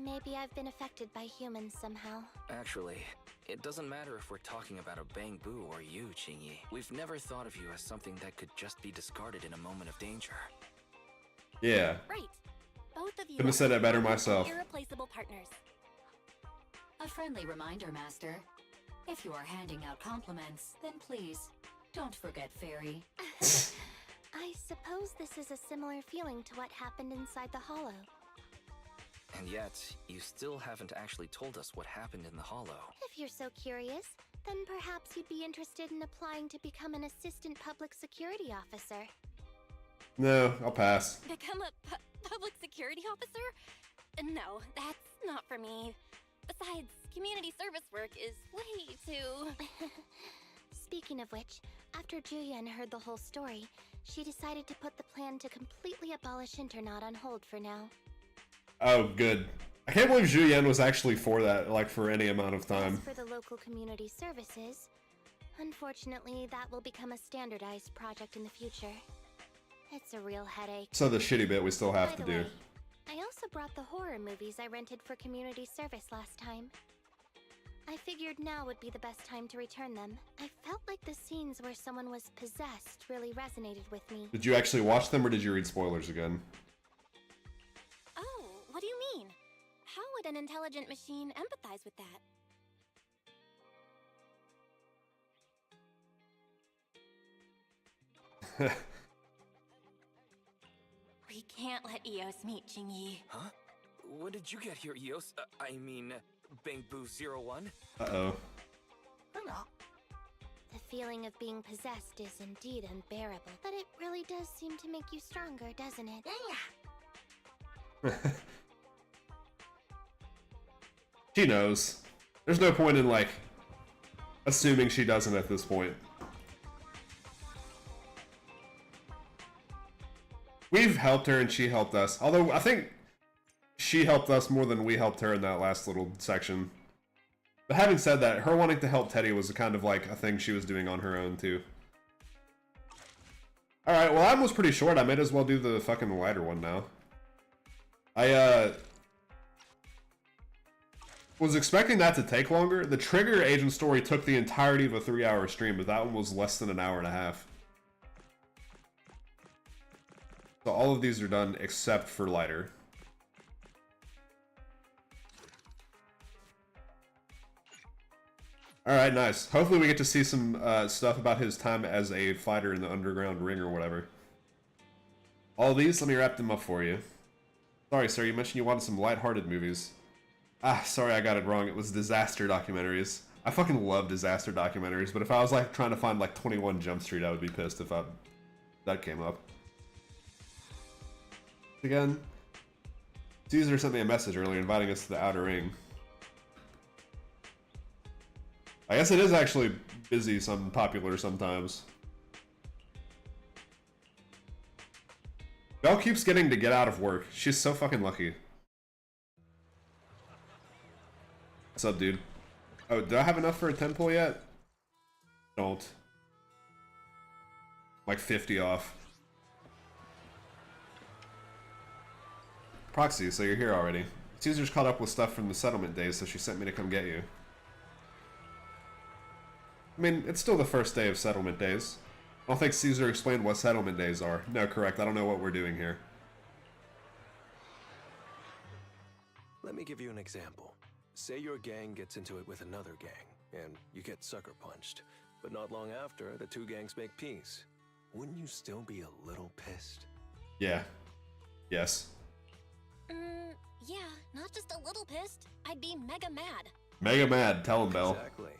Maybe I've been affected by humans somehow. Actually, it doesn't matter if we're talking about a Bangbu or you, Qingyi. We've never thought of you as something that could just be discarded in a moment of danger. Yeah. Right. Both of you Couldn't have said it better are myself. irreplaceable partners. A friendly reminder, Master. If you are handing out compliments, then please, don't forget Fairy. I suppose this is a similar feeling to what happened inside the Hollow. And yet, you still haven't actually told us what happened in the Hollow. If you're so curious, then perhaps you'd be interested in applying to become an assistant public security officer. No, I'll pass. Become a public security officer? No, that's not for me. Besides, community service work is way too... Speaking of which, after Juyen heard the whole story, she decided to put the plan to completely abolish Internaut on hold for now. Oh, good. I can't believe Zhu Yan was actually for that, like, for any amount of time. As for the local community services, unfortunately, that will become a standardized project in the future. It's a real headache. So the shitty bit we still have to By the do. way, I also brought the horror movies I rented for community service last time. I figured now would be the best time to return them. I felt like the scenes where someone was possessed really resonated with me. Did you actually watch them, or did you read spoilers again? Oh, what do you mean? How would an intelligent machine empathize with that? We can't let Eos meet Jingyi. Huh? When did you get here, Eos? I mean, Bangboo 01? Uh-oh. The feeling of being possessed is indeed unbearable, but it really does seem to make you stronger, doesn't it? She knows. There's no point in, like, assuming she doesn't at this point. We've helped her and she helped us. Although, I think she helped us more than we helped her in that last little section. But having said that, her wanting to help Teddy was kind of like a thing she was doing on her own, too. Alright, well, that was pretty short. I might as well do the fucking lighter one now. I, was expecting that to take longer. The Trigger Agent story took the entirety of a 3-hour stream, but that one was less than an hour and a half. So all of these are done except for lighter. Alright, nice. Hopefully we get to see some stuff about his time as a fighter in the underground ring or whatever. All these, let me wrap them up for you. Sorry, sir, you mentioned you wanted some lighthearted movies. Ah, sorry, I got it wrong. It was disaster documentaries. I fucking love disaster documentaries, but if I was like trying to find like 21 Jump Street, I would be pissed if that came up. Again, Caesar sent me a message earlier inviting us to the Outer Ring. I guess it is actually busy, popular sometimes. Belle keeps getting to get out of work. She's so fucking lucky. What's up, dude? Oh, do I have enough for a 10 pull yet? Don't. Like 50 off. Proxy, so you're here already. Caesar's caught up with stuff from the settlement days, so she sent me to come get you. I mean, it's still the first day of settlement days. I don't think Caesar explained what settlement days are. No, correct. I don't know what we're doing here. Let me give you an example. Say your gang gets into it with another gang, and you get sucker punched. But not long after, the two gangs make peace. Wouldn't you still be a little pissed? Yeah. Yes. Yeah, not just a little pissed. I'd be mega mad. Mega mad. Tell him, Belle. Exactly.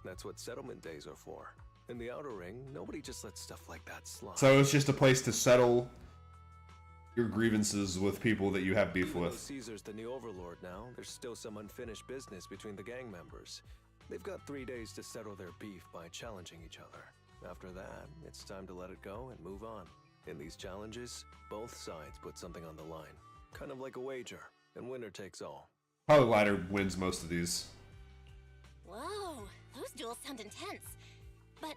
That's what settlement days are for. In the Outer Ring, nobody just lets stuff like that slide. So it's just a place to settle your grievances with people that you have beef Even though with. Caesar's the new overlord now, there's still some unfinished business between the gang members. They've got 3 days to settle their beef by challenging each other. After that, it's time to let it go and move on. In these challenges, both sides put something on the line. Kind of like a wager, and winner takes all. Probably Lighter wins most of these. Whoa, those duels sound intense. But,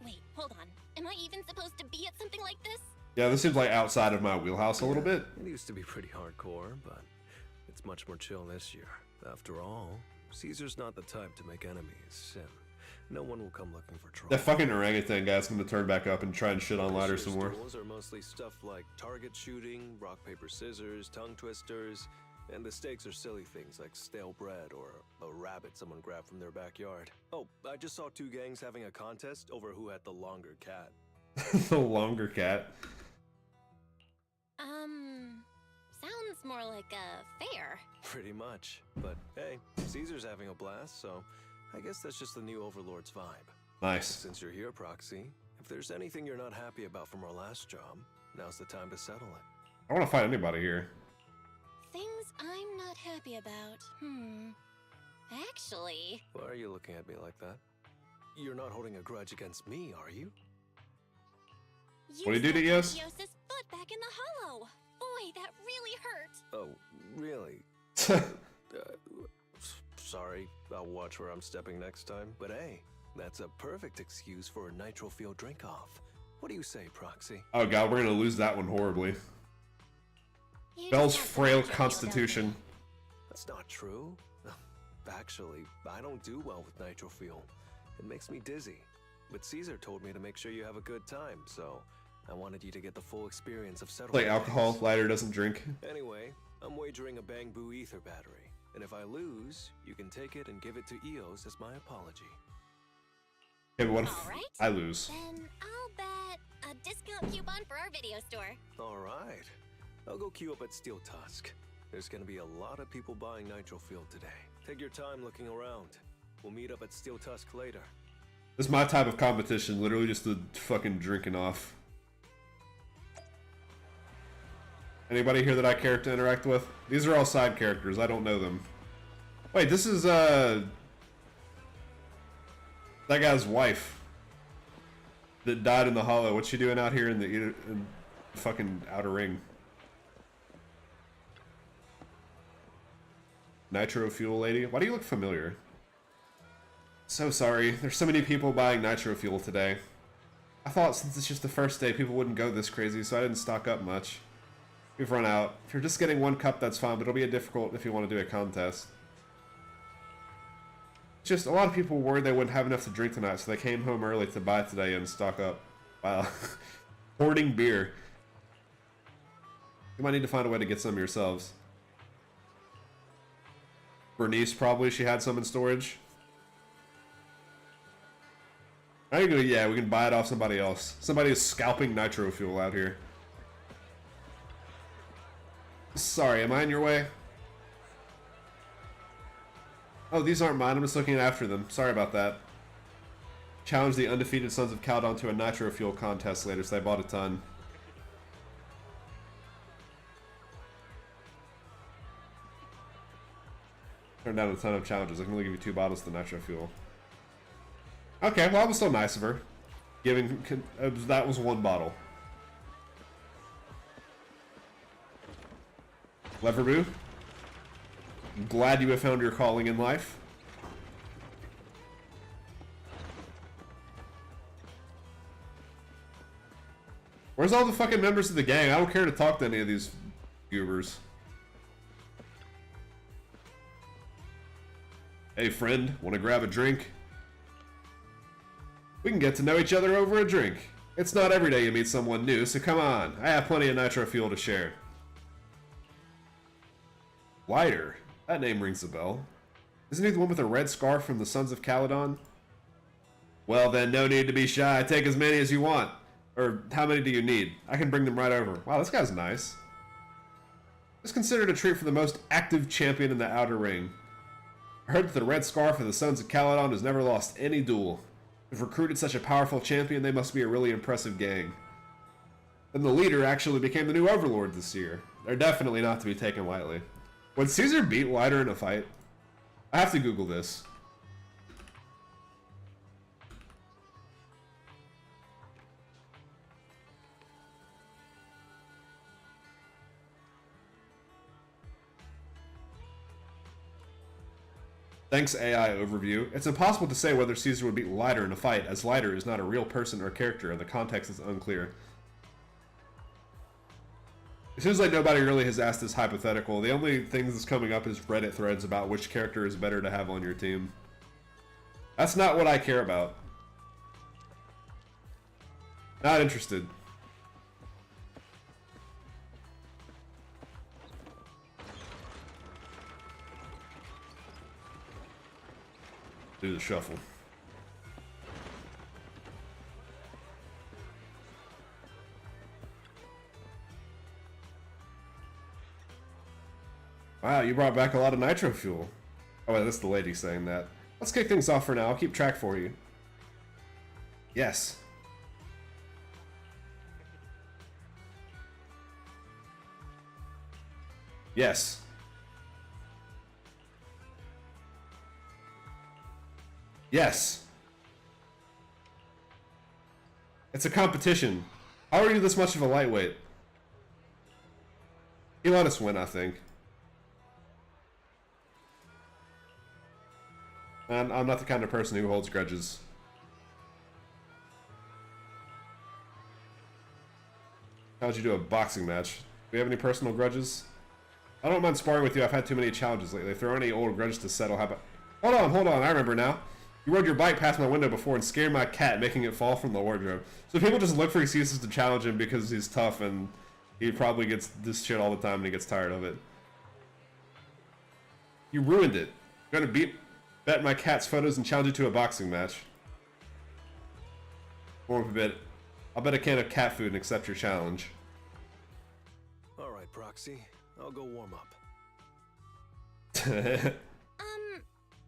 wait, hold on. Am I even supposed to be at something like this? Yeah, this seems like outside of my wheelhouse a little bit. It used to be pretty hardcore, but it's much more chill this year. After all, Caesar's not the type to make enemies, and no one will come looking for trouble. That fucking orangutan guy's gonna turn back up and try and shit on Lighter This some year's more. duels are mostly stuff like target shooting, rock, paper, scissors, tongue twisters, and the stakes are silly things like stale bread or a rabbit someone grabbed from their backyard. Oh, I just saw two gangs having a contest over who had the longer cat. The longer cat. Sounds more like a fair. Pretty much. But hey, Caesar's having a blast, so I guess that's just the new Overlord's vibe. Nice. Since you're here, Proxy, if there's anything you're not happy about from our last job, now's the time to settle it. I don't want to fight anybody here. Things I'm not happy about. Actually... Why are you looking at me like that? You're not holding a grudge against me, are you? What do you do to Eos? Eos's foot back in the hollow. Boy, that really hurt. Oh, really? Sorry, I'll watch where I'm stepping next time. But hey, that's a perfect excuse for a nitro fuel drink off. What do you say, Proxy? Oh god, we're gonna lose that one horribly. Bell's frail constitution. That's not true. Actually, I don't do well with nitro fuel. It makes me dizzy. But Caesar told me to make sure you have a good time, so I wanted you to get the full experience of settling. Like alcohol, Lighter doesn't drink. Anyway, I'm wagering a Bangbu ether battery, and if I lose, you can take it and give it to Eos as my apology. Okay, but what if I lose? Then I'll bet a discount coupon for our video store. Alright. I'll go queue up at Steel Tusk. There's gonna be a lot of people buying Nitro Fuel today. Take your time looking around. We'll meet up at Steel Tusk later. This is my type of competition, literally just the fucking drinking off. Anybody here that I care to interact with? These are all side characters, I don't know them. Wait, this is, that guy's wife. That died in the hollow. What's she doing out here in the fucking outer ring? Nitro Fuel lady? Why do you look familiar? So sorry, there's so many people buying Nitro Fuel today. I thought since it's just the first day, people wouldn't go this crazy, so I didn't stock up much. We've run out. If you're just getting one cup, that's fine, but it'll be difficult if you want to do a contest. Just, a lot of people were worried they wouldn't have enough to drink tonight, so they came home early to buy today and stock up. Wow. Hoarding beer. You might need to find a way to get some yourselves. Bernice, probably, she had some in storage. I think, yeah, we can buy it off somebody else. Somebody is scalping Nitro Fuel out here. Sorry, am I in your way? Oh, these aren't mine. I'm just looking after them. Sorry about that. Challenge the undefeated Sons of Caledon to a Nitro Fuel contest later, so I bought a ton. Turned down a ton of challenges. I can only give you 2 bottles of the Nitro Fuel. Okay, well, that was still nice of her. Giving... that was 1 bottle. Leverboo, I'm glad you have found your calling in life. Where's all the fucking members of the gang? I don't care to talk to any of these goobers. Hey friend, wanna grab a drink? We can get to know each other over a drink. It's not every day you meet someone new, so come on. I have plenty of Nitro Fuel to share. Lighter. That name rings a bell. Isn't he the one with the red scarf from the Sons of Caledon? Well then, no need to be shy. Take as many as you want. Or, how many do you need? I can bring them right over. Wow, this guy's nice. It's considered a treat for the most active champion in the outer ring. I heard that the red scarf of the Sons of Caledon has never lost any duel. If recruited such a powerful champion, they must be a really impressive gang. And the leader actually became the new Overlord this year. They're definitely not to be taken lightly. Would Caesar beat Lighter in a fight? I have to Google this. Thanks, AI overview. It's impossible to say whether Caesar would beat Lighter in a fight, as Lighter is not a real person or character, and the context is unclear. It seems like nobody really has asked this hypothetical. The only thing that's coming up is Reddit threads about which character is better to have on your team. That's not what I care about. Not interested. Do the shuffle. Wow, you brought back a lot of nitro fuel. Oh, wait, that's the lady saying that. Let's kick things off for now. I'll keep track for you. Yes. Yes. Yes. It's a competition. How are you this much of a lightweight? You let us win, I think. And I'm not the kind of person who holds grudges. How'd you do a boxing match? Do we have any personal grudges? I don't mind sparring with you. I've had too many challenges lately. Throw any old grudges to settle. How about... Hold on. I remember now. You rode your bike past my window before and scared my cat, making it fall from the wardrobe. So people just look for excuses to challenge him because he's tough and he probably gets this shit all the time and he gets tired of it. You ruined it. You're gonna bet my cat's photos and challenge you to a boxing match. Warm up a bit. I'll bet a can of cat food and accept your challenge. Alright, Proxy. I'll go warm up.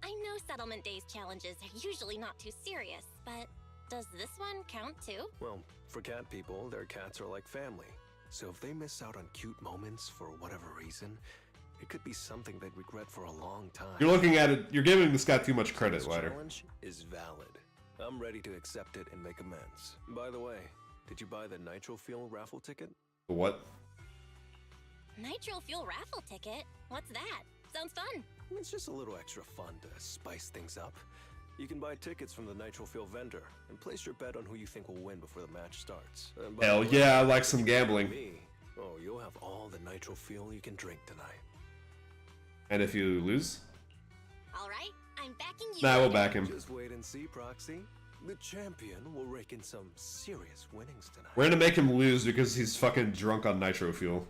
I know Settlement Days challenges are usually not too serious, but does this one count too? Well, for cat people, their cats are like family. So if they miss out on cute moments for whatever reason, it could be something they'd regret for a long time. You're looking at it, you're giving this guy too much credit, This Lighter. challenge is valid. I'm ready to accept it and make amends. By the way, did you buy the Nitro Fuel raffle ticket? What? Nitro Fuel raffle ticket? What's that? Sounds fun. It's just a little extra fun to spice things up. You can buy tickets from the Nitro Fuel vendor and place your bet on who you think will win before the match starts. And by Hell the way, yeah, I like some gambling. You'll have all the Nitro Fuel you can drink tonight. And if you lose? Alright, I'm backing you. Nah, we'll back him. Just wait and see, Proxy. The champion will rake in some serious winnings tonight. We're gonna make him lose because he's fucking drunk on nitro fuel.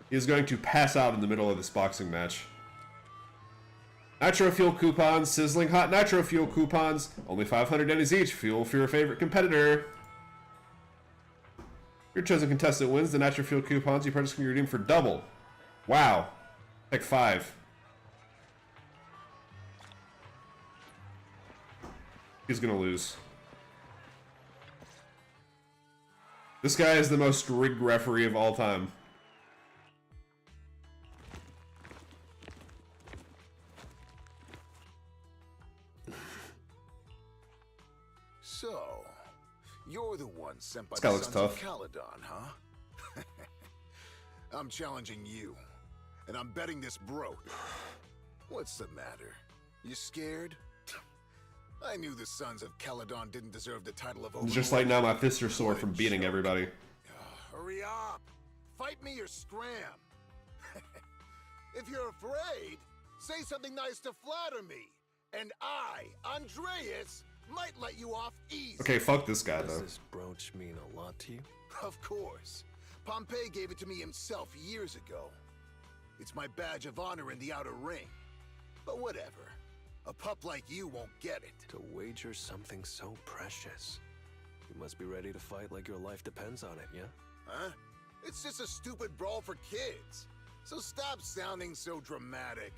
He's going to pass out in the middle of this boxing match. Nitro Fuel coupons, sizzling hot Nitro Fuel coupons, only 500 pennies each. Fuel for your favorite competitor. Your chosen contestant wins the Nitro Fuel coupons you purchase can be redeemed for double. Wow. Pick 5. He's gonna lose. This guy is the most rigged referee of all time. So, you're the one sent by This guy the looks Sons of tough. Caledon, huh? I'm challenging you, and I'm betting this broke. What's the matter? You scared? I knew the Sons of Caledon didn't deserve the title of It's just like now my fists are sore from beating everybody. Hurry up! Fight me or scram! If you're afraid, say something nice to flatter me, and I, Andreas, might let you off easy. Okay, fuck this guy Does though. this brooch mean a lot to you? Of course. Pompey gave it to me himself years ago. It's my badge of honor in the outer ring. But whatever. A pup like you won't get it. To wager something so precious. You must be ready to fight like your life depends on it, yeah? Huh? It's just a stupid brawl for kids. So stop sounding so dramatic.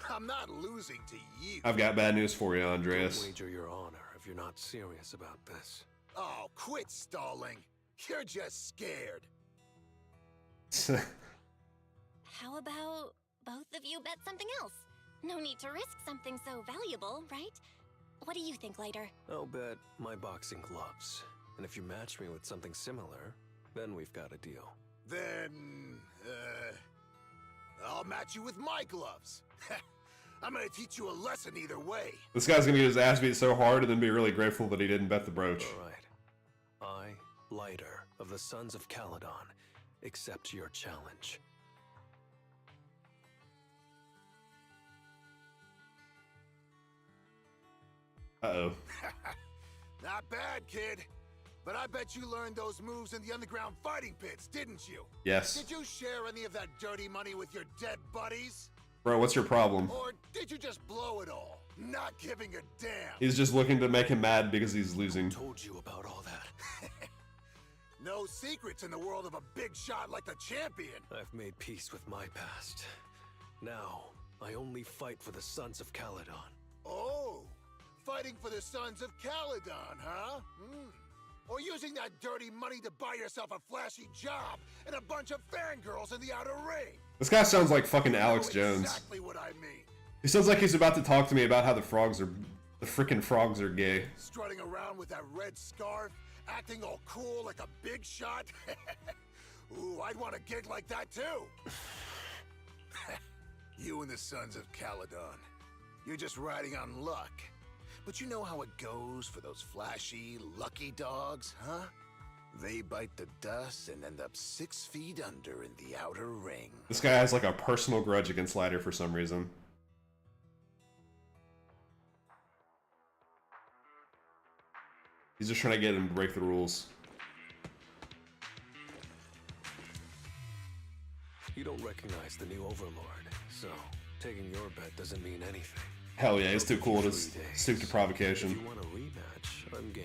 I'm not losing to you. I've got bad news for you, Andreas. Don't wager your honor if you're not serious about this. Oh, quit stalling. You're just scared. How about both of you bet something else? No need to risk something so valuable, right? What do you think, Lighter? I'll bet my boxing gloves. And if you match me with something similar, then we've got a deal. Then, I'll match you with my gloves. I'm gonna teach you a lesson either way. This guy's gonna get his ass beat so hard and then be really grateful that he didn't bet the brooch. Alright. I, Lighter, of the Sons of Caledon, accept your challenge. Uh-oh. Not bad, kid. But I bet you learned those moves in the underground fighting pits, didn't you? Yes. Did you share any of that dirty money with your dead buddies? Bro, what's your problem? Or did you just blow it all, not giving a damn? He's just looking to make him mad because he's losing. I told you about all that. No secrets in the world of a big shot like the champion. I've made peace with my past. Now, I only fight for the Sons of Caledon. Oh, fighting for the Sons of Caledon, huh? Or using that dirty money to buy yourself a flashy job and a bunch of fangirls in the outer ring. This guy sounds like fucking Alex Jones. Exactly what I mean. He sounds like he's about to talk to me about how the freaking frogs are gay. Strutting around with that red scarf, acting all cool like a big shot. Ooh, I'd want a gig like that too. You and the Sons of Caledon. You're just riding on luck. But you know how it goes for those flashy, lucky dogs, huh? They bite the dust and end up 6 feet under in the outer ring. This guy has like a personal grudge against Lighter for some reason. He's just trying to get him to break the rules. You don't recognize the new Overlord, so taking your bet doesn't mean anything. Hell yeah, he's too cool to stoop to provocation. If you want a rematch, I'm game.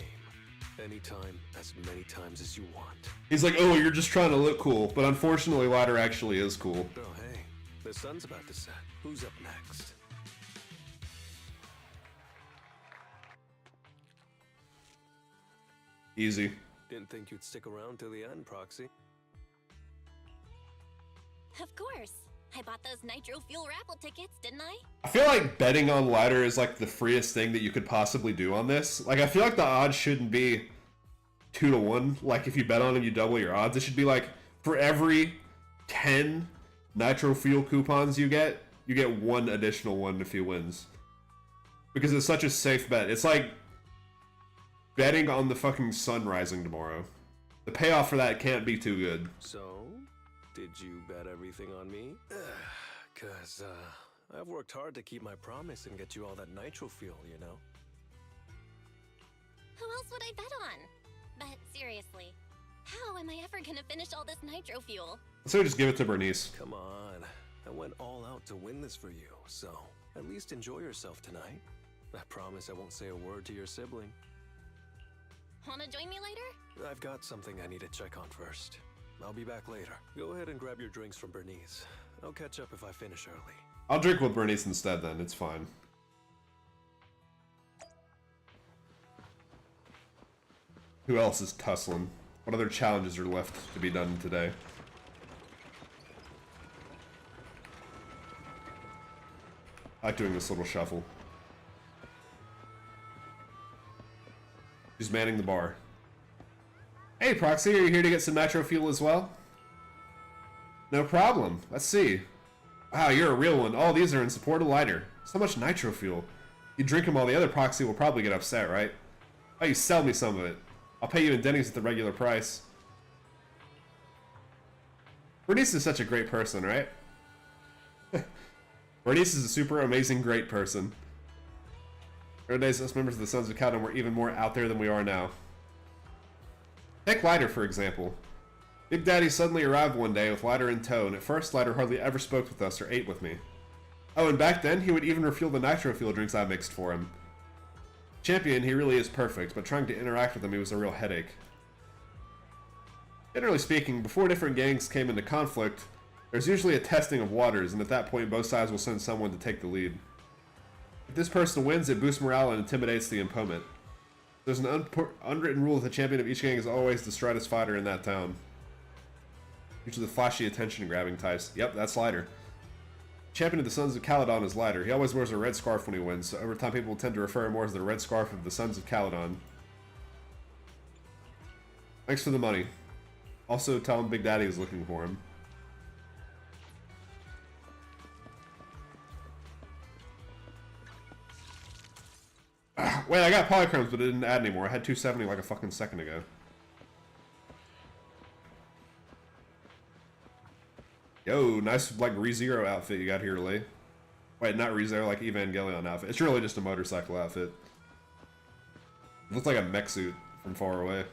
Anytime, as many times as you want. He's like, oh, you're just trying to look cool, but unfortunately Lighter actually is cool. Oh hey, the sun's about to set. Who's up next? Easy. Didn't think you'd stick around till the end, Proxy. Of course. I bought those Nitro Fuel raffle tickets, didn't I? I feel like betting on Lighter is like the freest thing that you could possibly do on this. Like, I feel like the odds shouldn't be 2 to 1. Like, if you bet on him, you double your odds. It should be like, for every 10 Nitro Fuel coupons you get 1 additional one if he wins. Because it's such a safe bet. It's like betting on the fucking sun rising tomorrow. The payoff for that can't be too good. So, did you bet everything on me? Cause, I've worked hard to keep my promise and get you all that nitro fuel, you know? Who else would I bet on? But seriously, how am I ever gonna finish all this Nitro Fuel? So just give it to Bernice. Come on. I went all out to win this for you, so at least enjoy yourself tonight. I promise I won't say a word to your sibling. Wanna join me later? I've got something I need to check on first. I'll be back later. Go ahead and grab your drinks from Bernice. I'll catch up if I finish early. I'll drink with Bernice instead then, it's fine. Who else is tussling? What other challenges are left to be done today? I like doing this little shuffle. Who's manning the bar? Hey Proxy, are you here to get some nitro fuel as well? No problem. Let's see. Wow, you're a real one. All these are in support of Lighter. So much nitro fuel. You drink them all, the other Proxy will probably get upset, right? Oh, you sell me some of it. I'll pay you in Denny's at the regular price. Bernice is such a great person, right? Bernice is a super amazing great person. Nowadays, us members of the Sons of Caledon were even more out there than we are now. Take Lighter, for example. Big Daddy suddenly arrived one day with Lighter in tow, and at first Lighter hardly ever spoke with us or ate with me. Oh, and back then, he would even refuel the nitro fuel drinks I mixed for him. Champion, he really is perfect, but trying to interact with him, he was a real headache. Generally speaking, before different gangs came into conflict, there's usually a testing of waters, and at that point, both sides will send someone to take the lead. If this person wins, it boosts morale and intimidates the opponent. There's an unwritten rule that the champion of each gang is always the strongest fighter in that town. Usually the flashy attention-grabbing types. Yep, that's Lighter. Champion of the Sons of Caledon is Lighter. He always wears a red scarf when he wins, so over time people will tend to refer him more as the Red Scarf of the Sons of Caledon. Thanks for the money. Also, tell him Big Daddy is looking for him. Wait, I got polychromes, but it didn't add anymore. I had 270 like a fucking second ago. Yo, nice like ReZero outfit you got here, Lee. Wait, not ReZero, like Evangelion outfit. It's really just a motorcycle outfit. It looks like a mech suit from far away.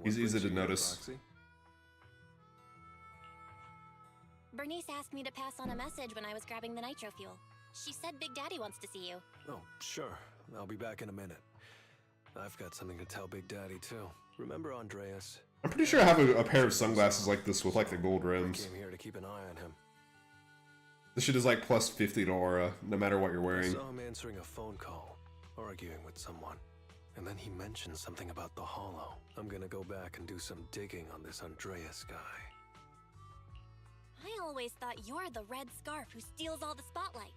He's easy to notice. Bernice asked me to pass on a message when I was grabbing the nitro fuel. She said Big Daddy wants to see you. Oh, sure. I'll be back in a minute. I've got something to tell Big Daddy, too. Remember Andreas? I'm pretty sure I have a pair of sunglasses like this with like the gold rims. I came here to keep an eye on him. This shit is like plus 50 to aura, no matter what you're wearing. I saw him answering a phone call, arguing with someone. And then he mentioned something about the Hollow. I'm gonna go back and do some digging on this Andreas guy. I always thought you're the red scarf who steals all the spotlight.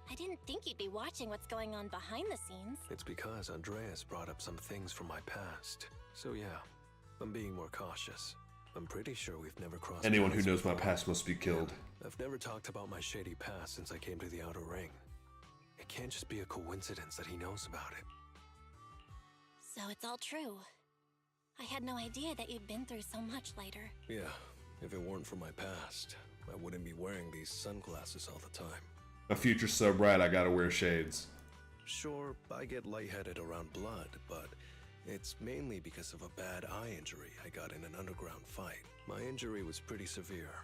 I didn't think you'd be watching what's going on behind the scenes. It's because Andreas brought up some things from my past. So yeah, I'm being more cautious. I'm pretty sure we've never crossed. Anyone who knows my past must be killed. I've never talked about my shady past since I came to the Outer Ring. It can't just be a coincidence that he knows about it. So it's all true. I had no idea that you'd been through so much later. Yeah, if it weren't for my past, I wouldn't be wearing these sunglasses all the time. My future's so bright I gotta wear shades. Sure, I get lightheaded around blood, but it's mainly because of a bad eye injury I got in an underground fight. My injury was pretty severe.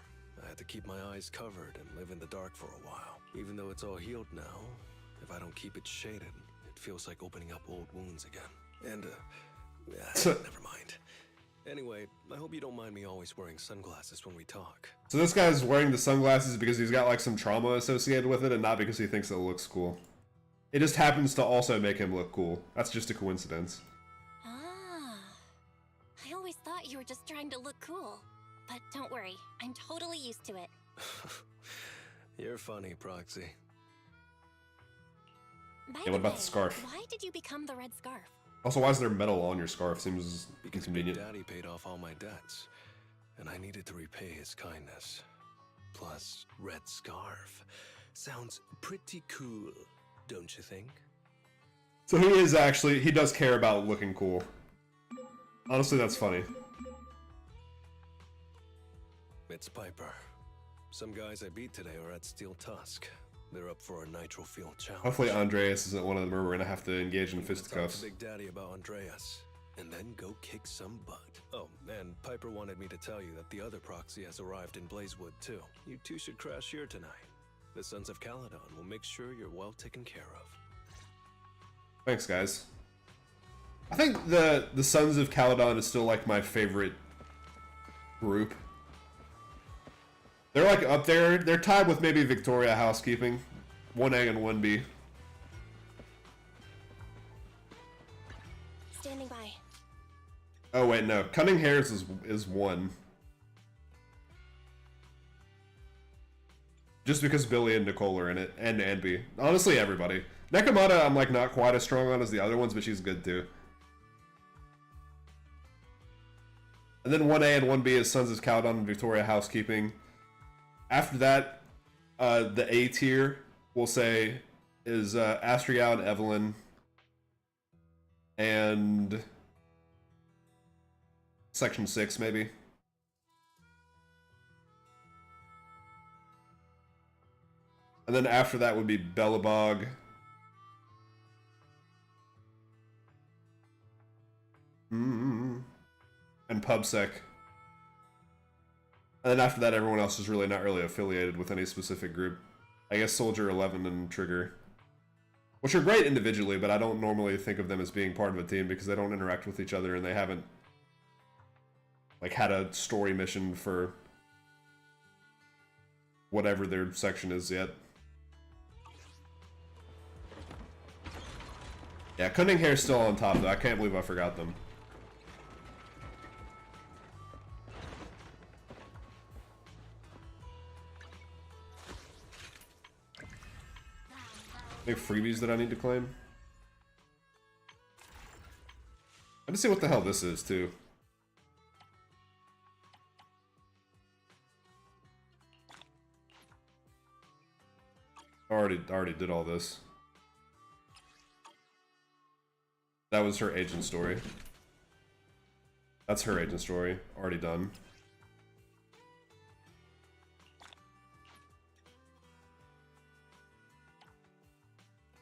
I had to keep my eyes covered and live in the dark for a while. Even though it's all healed now, if I don't keep it shaded, it feels like opening up old wounds again. And, never mind. Anyway, I hope you don't mind me always wearing sunglasses when we talk. So this guy's wearing the sunglasses because he's got like some trauma associated with it and not because he thinks it looks cool. It just happens to also make him look cool. That's just a coincidence. Ah. I always thought you were just trying to look cool. But don't worry, I'm totally used to it. You're funny, Proxy. By Yeah, what about the scarf? Why did you become the red scarf? Also, why is there metal on your scarf? Seems Because inconvenient. Big Daddy paid off all my debts, and I needed to repay his kindness. Plus, red scarf. Sounds pretty cool, don't you think? So he does care about looking cool. Honestly, that's funny. It's Piper. Some guys I beat today are at Steel Tusk. They're up for a nitro field challenge. Hopefully Andreas isn't one of them or we're gonna have to engage in Talk to fisticuffs. Big Daddy about Andreas, and then go kick some butt. Oh, and Piper wanted me to tell you that the other proxy has arrived in Blazewood too. You two should crash here tonight. The Sons of Caledon will make sure you're well taken care of. Thanks, guys. I think the Sons of Caledon is still like my favorite group. They're like up there. They're tied with maybe Victoria Housekeeping. 1A and 1B. Standing by. Oh wait, no. Cunning Hairs is 1. Just because Billy and Nicole are in it, and Anby. Honestly, everybody. Nekomata I'm like not quite as strong on as the other ones, but she's good too. And then 1A and 1B is Sons of Caledon and Victoria Housekeeping. After that, the A tier, we'll say, is Astriel and Evelyn. And Section 6, maybe. And then after that would be Bellabog. And PubSec. And then after that, everyone else is really not really affiliated with any specific group. I guess Soldier 11 and Trigger. Which are great individually, but I don't normally think of them as being part of a team because they don't interact with each other and they haven't like had a story mission for whatever their section is yet. Yeah, Cunning Hair's still on top though. I can't believe I forgot them. Any freebies that I need to claim? I need to see what the hell this is, too. Already did all this. That was her agent story. That's her agent story. Already done.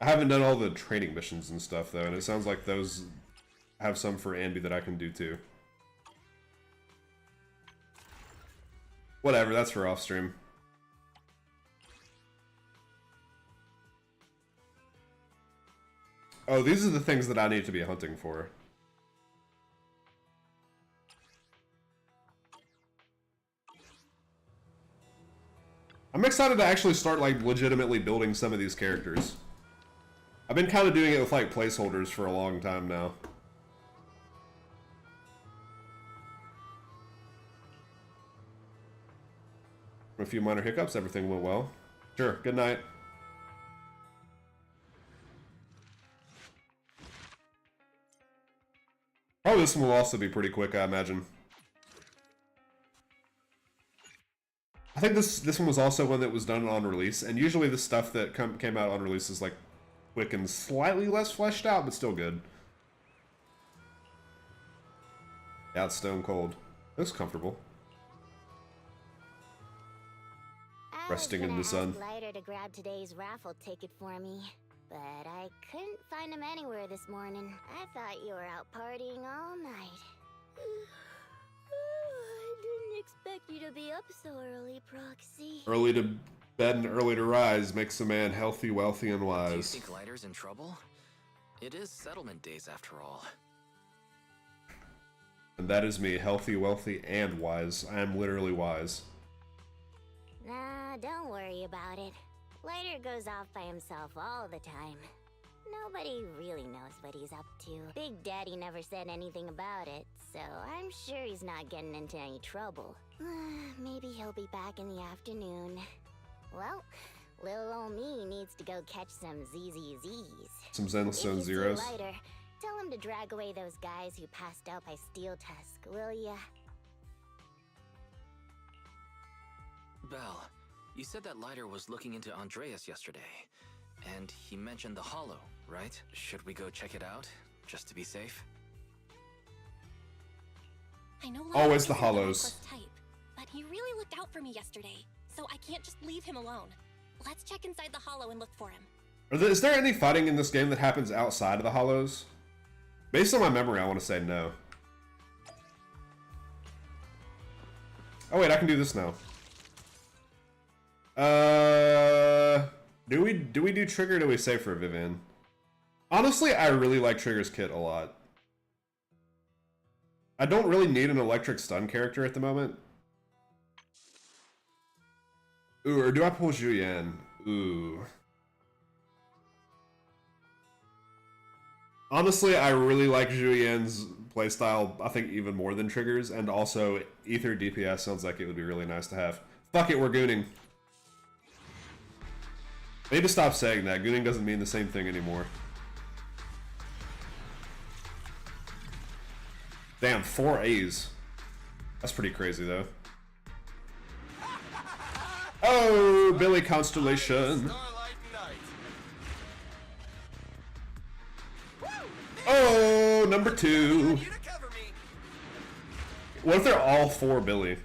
I haven't done all the training missions and stuff, though, and it sounds like those have some for Anby that I can do, too. Whatever, that's for off-stream. Oh, these are the things that I need to be hunting for. I'm excited to actually start, like, legitimately building some of these characters. I've been kind of doing it with, like, placeholders for a long time now. A few minor hiccups, everything went well. Sure, good night. Probably this one will also be pretty quick, I imagine. I think this one was also one that was done on release, and usually the stuff that came out on release is like quick and slightly less fleshed out, but still good. Yeah, it's stone cold. Looks comfortable. Resting in the sun. Lighter to grab today's raffle ticket for me, but I couldn't find him anywhere this morning. I thought you were out partying all night. I didn't expect you to be up so early, Proxy. Early to bed and early to rise makes a man healthy, wealthy, and Do you wise. think Lighter's in trouble? It is settlement days after all. And that is me, healthy, wealthy, and wise. I am literally wise. Nah, don't worry about it. Lighter goes off by himself all the time. Nobody really knows what he's up to. Big Daddy never said anything about it, so I'm sure he's not getting into any trouble. Maybe he'll be back in the afternoon. Well, little old me needs to go catch some ZZZs. Some Zenstone If you see Zeros. Lighter, tell him to drag away those guys who passed out by Steel Tusk, will ya? Belle, you said that Lighter was looking into Andreas yesterday, and he mentioned the Hollow, right? Should we go check it out, just to be safe? I know Always the Lighter isn't Hollows. reckless type, but he really looked out for me yesterday, so I can't just leave him alone. Let's check inside the Hollow and look for him. Is there any fighting in this game that happens outside of the Hollows? Based on my memory, I want to say no. Oh wait, I can do this now. Do we do Trigger or do we save for Vivian? Honestly, I really like Trigger's kit a lot. I don't really need an electric stun character at the moment. Ooh, or do I pull Julian? Ooh. Honestly, I really like Julian's playstyle, I think even more than Trigger's, and also Ether DPS sounds like it would be really nice to have. Fuck it, we're gooning. I need to stop saying that. Gooning doesn't mean the same thing anymore. Damn, 4 A's. That's pretty crazy, though. Oh, Billy Constellation. Oh, number 2. What if they're all 4 Billy?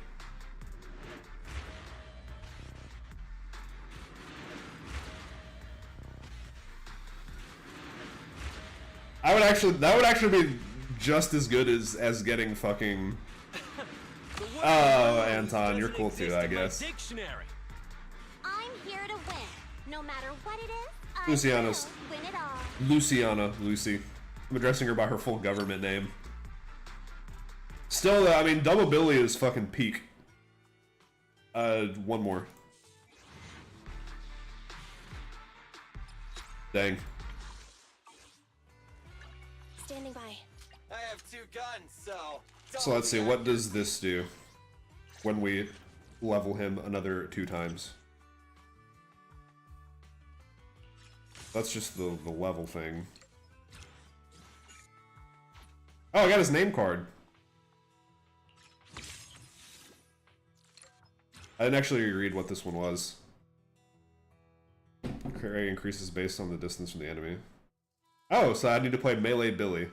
That would actually be just as good as getting fucking. Oh, Anton, you're cool too, I guess. I'm here to win. No matter what it is, I Luciana's. will win it all. Luciana, Lucy. I'm addressing her by her full government name. Still, though, I mean, Double Billy is fucking peak. One more. Dang. Standing by. I have 2 guns, so. So let's see, what does this do when we level him another 2 times? That's just the level thing. Oh, I got his name card. I didn't actually read what this one was. parry increases based on the distance from the enemy. Oh, so I need to play Melee Billy.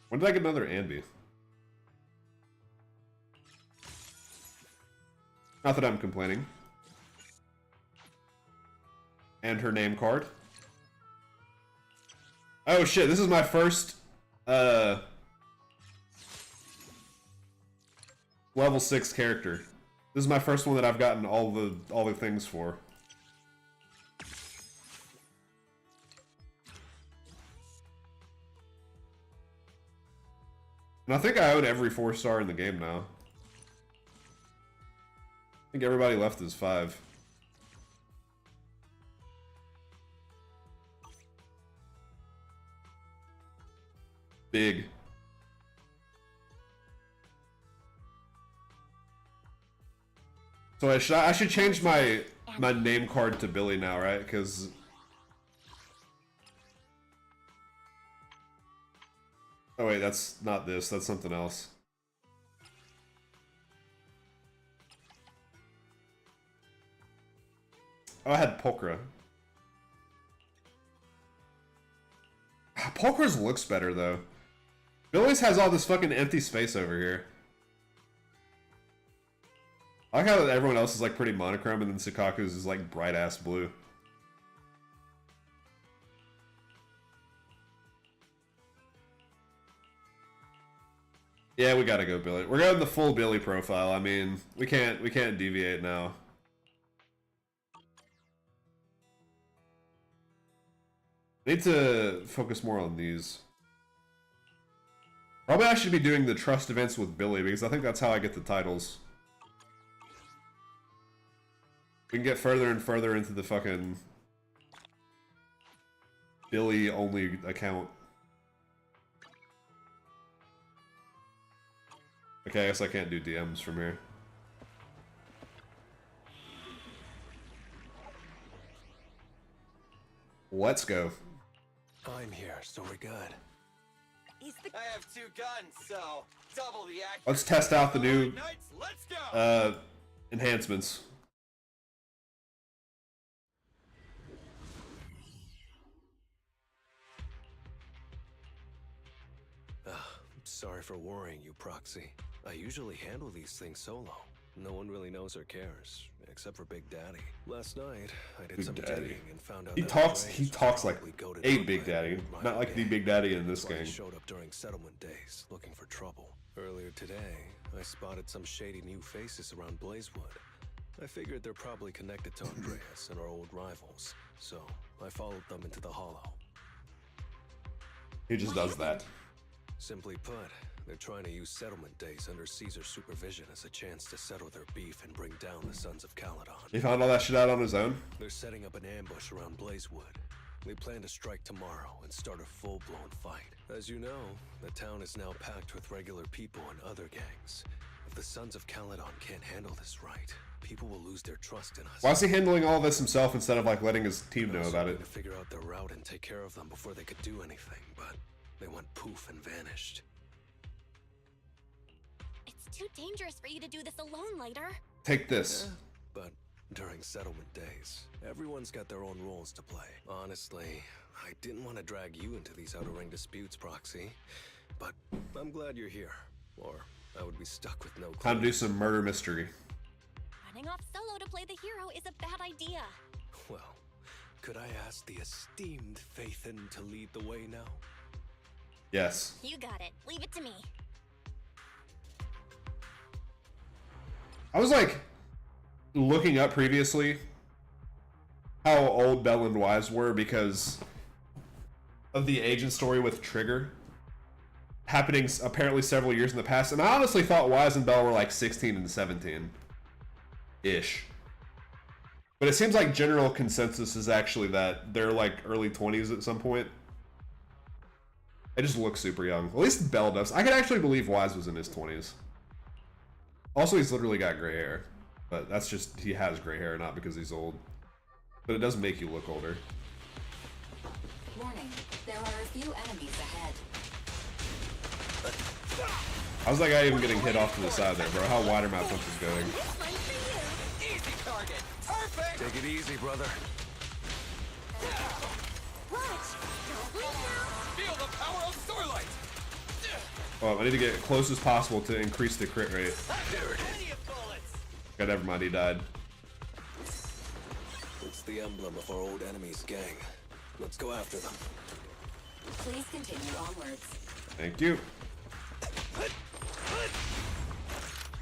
When did I get another Anby? Not that I'm complaining. And her name card. Oh shit, this is my first level 6 character. This is my first one that I've gotten all the things for. And I think I own every 4-star in the game now. I think everybody left is 5. Big. So I should change my name card to Billy now, right? Because oh wait, that's not this. That's something else. Oh, I had Pulchra. Pulchra's looks better though. Billy's has all this fucking empty space over here. I like how everyone else is like pretty monochrome and then Sukaku's is like bright ass blue. Yeah, we gotta go Billy. We're going the full Billy profile. I mean, we can't deviate now. Need to focus more on these. Probably I should be doing the trust events with Billy because I think that's how I get the titles. We can get further and further into the fucking Billy only account. Okay, I guess I can't do DMs from here. Let's go. I'm here, so we're good. I have 2 guns, so double the act. Let's test out the new Let's go. enhancements. Sorry for worrying you, Proxy. I usually handle these things solo. No one really knows or cares, except for Big Daddy. Last night, I did some digging and found out He talks like a Big Daddy, not like the Big Daddy in this game. Showed up during settlement days, looking for trouble. Earlier today, I spotted some shady new faces around Blazewood. I figured they're probably connected to Andreas and our old rivals, so I followed them into the Hollow. He just does that. Simply put, they're trying to use settlement days under Caesar's supervision as a chance to settle their beef and bring down the Sons of Caledon. He found all that shit out on his own? They're setting up an ambush around Blazewood. They plan to strike tomorrow and start a full-blown fight. As you know, the town is now packed with regular people and other gangs. If the Sons of Caledon can't handle this right, people will lose their trust in us. Why is he handling all this himself instead of like letting his team know about it? To figure out their route and take care of them before they could do anything, but they went poof and vanished. It's too dangerous for you to do this alone, Lighter. Take this. Yeah, but during settlement days, everyone's got their own roles to play. Honestly, I didn't want to drag you into these outer ring disputes, Proxy, but I'm glad you're here, or I would be stuck with no clue. Time to do some murder mystery. Running off solo to play the hero is a bad idea. Well, could I ask the esteemed Phaethon to lead the way now? Yes. You got it. Leave it to me. I was like looking up previously how old Belle and Wise were because of the agent story with Trigger happening apparently several years in the past, and I honestly thought Wise and Belle were like 16 and 17-ish. But it seems like general consensus is actually that they're like early 20s at some point. They just look super young. At least Belle does. I could actually believe Wise was in his 20s. Also, he's literally got gray hair. But that's just, he has gray hair, not because he's old. But it does make you look older. Warning, there are a few enemies ahead. How's that guy even getting hit off to the side there, bro? How wide are my punches going? Easy target. Perfect. Take it easy, brother. Feel the power of Starlight. Oh, I need to get as close as possible to increase the crit rate. God, never mind, he died. It's the emblem of our old enemy's gang. Let's go after them. Please continue onwards. Thank you.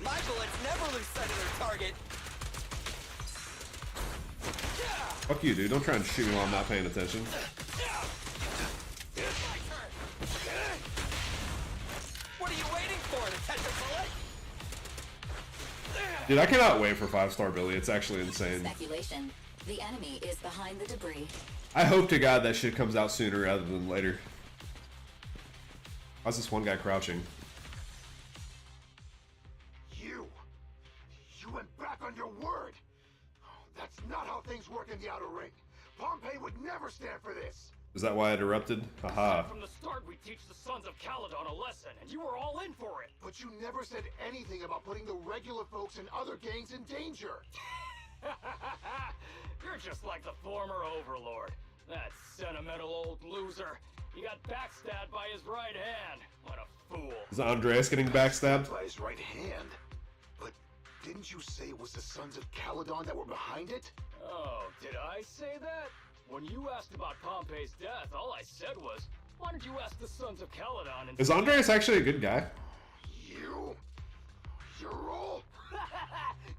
My bullets never lose sight of their target. Fuck you, dude. Don't try and shoot me while I'm not paying attention. What are you waiting for? To catch a bullet? Dude, I cannot wait for 5-star Billy. It's actually insane. Speculation. The enemy is behind the debris. I hope to God that shit comes out sooner rather than later. Why's this one guy crouching? You went back on your word. That's not how things work in the outer ring. Pompey would never stand for this. Is that why it erupted? Haha. From the start, we teach the Sons of Caledon a lesson, and you were all in for it. But you never said anything about putting the regular folks and other gangs in danger. You're just like the former Overlord. That sentimental old loser. He got backstabbed by his right hand. What a fool. Is Andreas getting backstabbed? By his right hand. But didn't you say it was the Sons of Caledon that were behind it? Oh, did I say that? When you asked about Pompey's death, all I said was, why did you ask the Sons of Caledon? Is Andreas actually a good guy? You're all...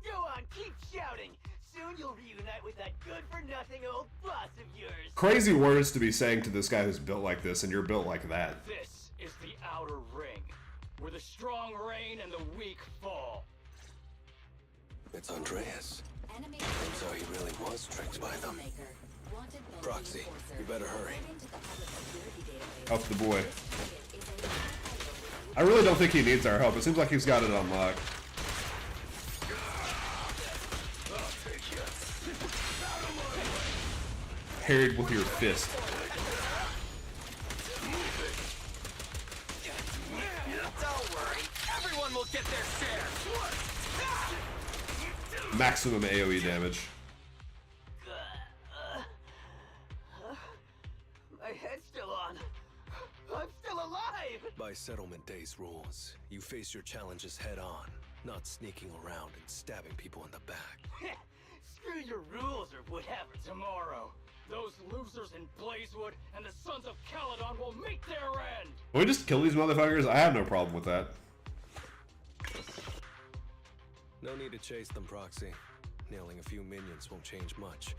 Go on, keep shouting. Soon you'll reunite with that good-for-nothing old boss of yours. Crazy words to be saying to this guy who's built like this, and you're built like that. This is the outer ring, where the strong reign and the weak fall. It's Andreas. Turns out he really was tricked by them. Proxy, you better hurry. Help the boy. I really don't think he needs our help. It seems like he's got it on lock. Parried with your fist. Don't worry, everyone will get their share. Maximum AoE damage. My head's still on. I'm still alive. By Settlement Day's rules, you face your challenges head on, not sneaking around and stabbing people in the back. Screw your rules or whatever. Tomorrow, those losers in Blazewood and the Sons of Caledon will meet their end. Can we just kill these motherfuckers? I have no problem with that. No need to chase them, Proxy. Nailing a few minions won't change much.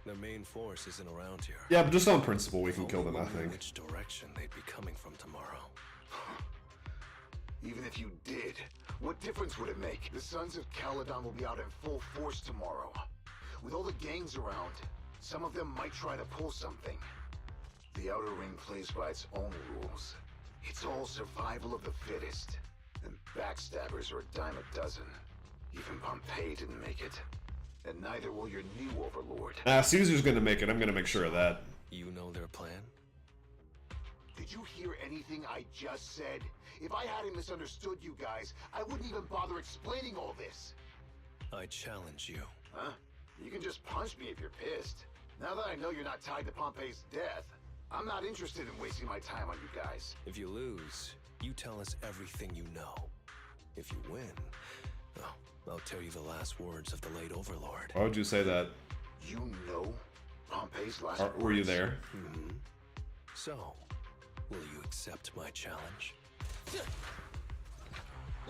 Their main force isn't around here. Yeah, but just on principle, we can kill them, I Only think. which direction they'd be coming from tomorrow. Even if you did, what difference would it make? The Sons of Caledon will be out in full force tomorrow. With all the gangs around, some of them might try to pull something. The Outer Ring plays by its own rules. It's all survival of the fittest. And backstabbers are a dime a dozen. Even Pompey didn't make it. And neither will your new overlord. Caesar's gonna make it. I'm gonna make sure of that. You know their plan? Did you hear anything I just said? If I hadn't misunderstood you guys, I wouldn't even bother explaining all this. I challenge you. Huh? You can just punch me if you're pissed. Now that I know you're not tied to Pompey's death, I'm not interested in wasting my time on you guys. If you lose, you tell us everything you know. If you win, oh, I'll tell you the last words of the late Overlord. Why would you say that? You know Pompey's last Were you words? there? Mm-hmm. So, will you accept my challenge?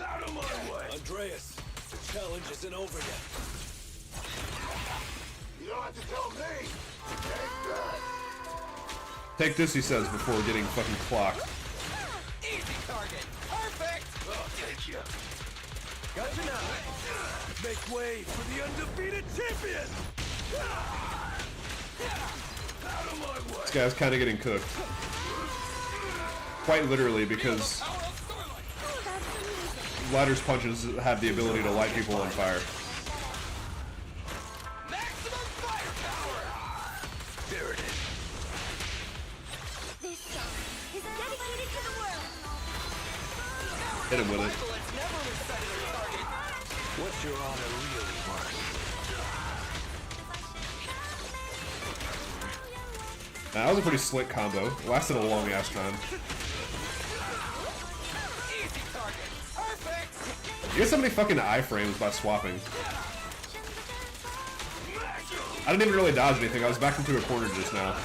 Out of my way! Andreas, the challenge isn't over yet. You don't have to tell me! Take that! Take this, he says, before getting fucking clocked. Easy target. Perfect. I'll take you. Gotcha now. Make way for the undefeated champion! Out of my way! This guy's kind of getting cooked. Quite literally, because Ladder's punches have the ability to light people on fire. Maximum firepower. There it is. This song is dedicated to the world. Hit him with it. What's your honor really worth? That was a pretty slick combo. It lasted a long ass time. You get so many fucking iframes by swapping. I didn't even really dodge anything. I was backed into a corner just now.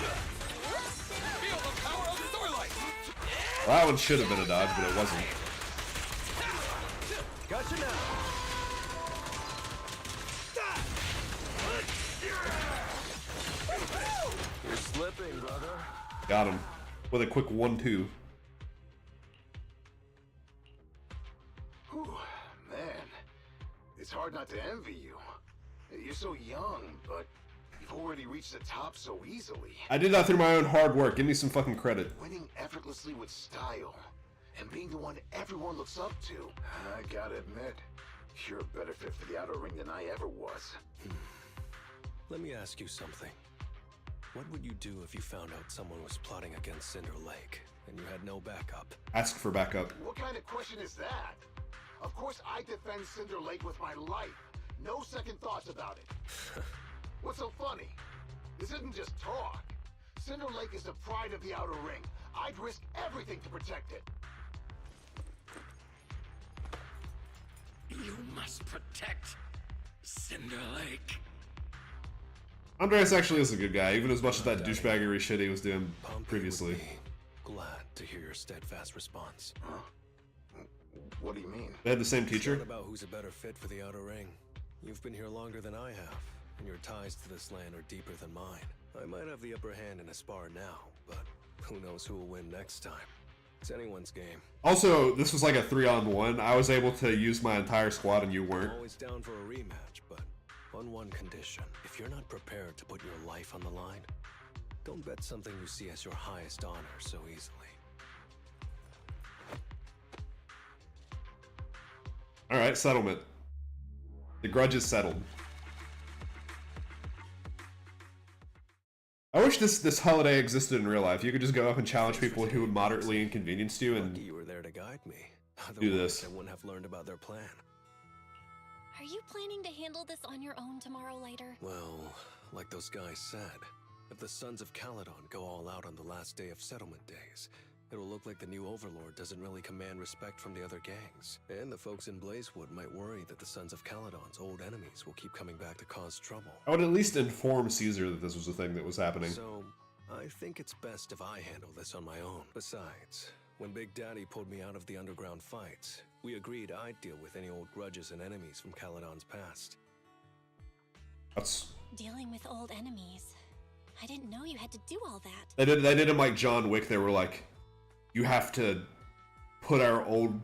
Well, that one should have been a dodge, but it wasn't. Gotcha now. You're slipping, brother. Got him. With a quick 1-2. Whew, man. It's hard not to envy you. You're so young, but you've already reached the top so easily. I did that through my own hard work. Give me some fucking credit. Winning effortlessly with style, and being the one everyone looks up to. I gotta admit, you're a better fit for the outer ring than I ever was. Let me ask you something. What would you do if you found out someone was plotting against Cinder Lake, and you had no backup? Ask for backup. What kind of question is that? Of course I defend Cinder Lake with my life. No second thoughts about it. What's so funny? This isn't just talk. Cinder Lake is the pride of the outer ring. I'd risk everything to protect it. You must protect Cinder Lake. Andreas actually is a good guy, even as much as that douchebaggery shit he was doing previously. Glad to hear your steadfast response. What do you mean? They had the same It's teacher? not about who's a better fit for the outer ring. You've been here longer than I have, and your ties to this land are deeper than mine. I might have the upper hand in a spar now, but who knows who will win next time. It's anyone's game. Also, this was like a 3-on-1. I was able to use my entire squad and you weren't. I'm always down for a rematch, but on one condition. If you're not prepared to put your life on the line, don't bet something you see as your highest honor so easily. Alright, settlement. The grudge is settled. I wish this holiday existed in real life. You could just go up and challenge people who would moderately inconvenience you and You were there to guide me. do this. I wouldn't have learned about their plan. Are you planning to handle this on your own tomorrow later? Well, like those guys said, if the Sons of Caledon go all out on the last day of settlement days, it'll look like the new Overlord doesn't really command respect from the other gangs. And the folks in Blazewood might worry that the Sons of Caledon's old enemies will keep coming back to cause trouble. I would at least inform Caesar that this was a thing that was happening. So, I think it's best if I handle this on my own. Besides, when Big Daddy pulled me out of the underground fights, we agreed I'd deal with any old grudges and enemies from Caledon's past. That's... Dealing with old enemies. I didn't know you had to do all that. They did him like John Wick. They were like, you have to put our old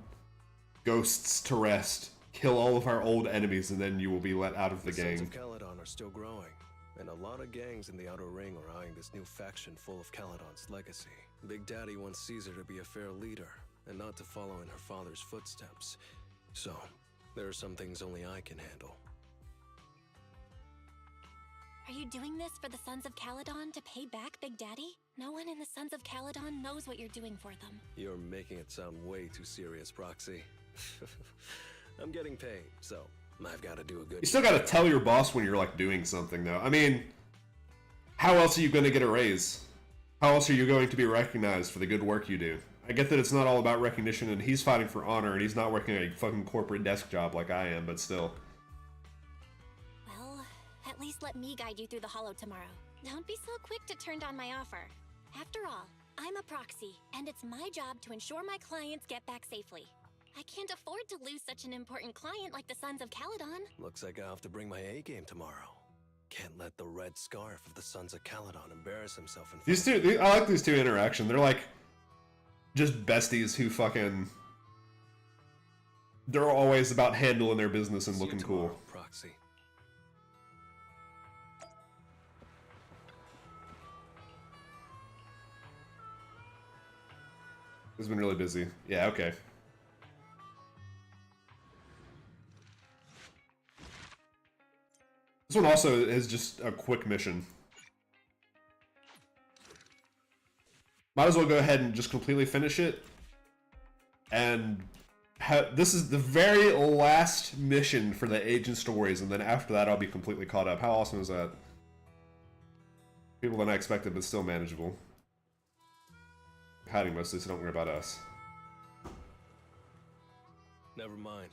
ghosts to rest, kill all of our old enemies, and then you will be let out of the gang. Sons of Caledon are still growing, and a lot of gangs in the Outer Ring are eyeing this new faction full of Caledon's legacy. Big Daddy wants Caesar to be a fair leader, and not to follow in her father's footsteps. So, there are some things only I can handle. Are you doing this for the Sons of Caledon to pay back Big Daddy? No one in the Sons of Caledon knows what you're doing for them. You're making it sound way too serious, Proxy. I'm getting paid, so I've got to do a good You still gotta tell your boss when you're like doing something though. I mean, how else are you gonna get a raise? How else are you going to be recognized for the good work you do? I get that it's not all about recognition and he's fighting for honor and he's not working a fucking corporate desk job like I am, but still. Well, at least let me guide you through the hollow tomorrow. Don't be so quick to turn down my offer. After all, I'm a proxy, and it's my job to ensure my clients get back safely. I can't afford to lose such an important client like the Sons of Caledon. Looks like I have to bring my A game tomorrow. Can't let the red scarf of the Sons of Caledon embarrass himself in These two, I like these two interaction. They're like just besties who fucking. They're always about handling their business and looking cool. Proxy. It's been really busy. Yeah, okay. This one also is just a quick mission. Might as well go ahead and just completely finish it. And This is the very last mission for the Agent Stories, and then after that I'll be completely caught up. How awesome is that? People than I expected, but still manageable. Hiding mostly, so don't worry about us. Never mind.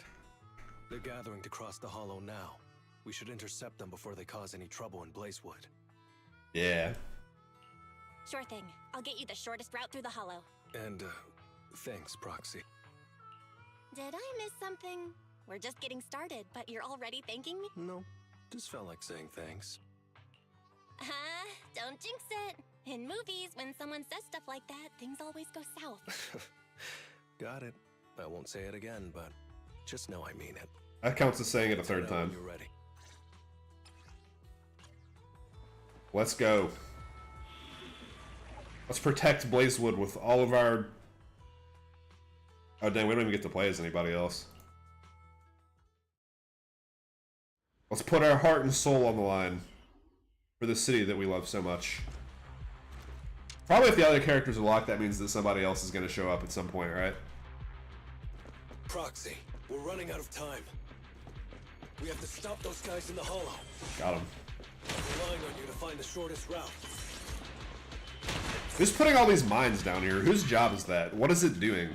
They're gathering to cross the Hollow now. We should intercept them before they cause any trouble in Blazewood. Yeah. Sure thing. I'll get you the shortest route through the Hollow. And, thanks, Proxy. Did I miss something? We're just getting started, but you're already thanking me? No, just felt like saying thanks. Don't jinx it. In movies, when someone says stuff like that, things always go south. Got it. I won't say it again, but just know I mean it. That counts as saying it a third Let me know time. when you're ready. Let's go. Let's protect Blazewood with all of our... Oh dang, we don't even get to play as anybody else. Let's put our heart and soul on the line for the city that we love so much. Probably if the other characters are locked, that means that somebody else is going to show up at some point, right? Proxy, we're running out of time. We have to stop those guys in the Hollow. Got him. I'm relying on you to find the shortest route. Who's putting all these mines down here? Whose job is that? What is it doing?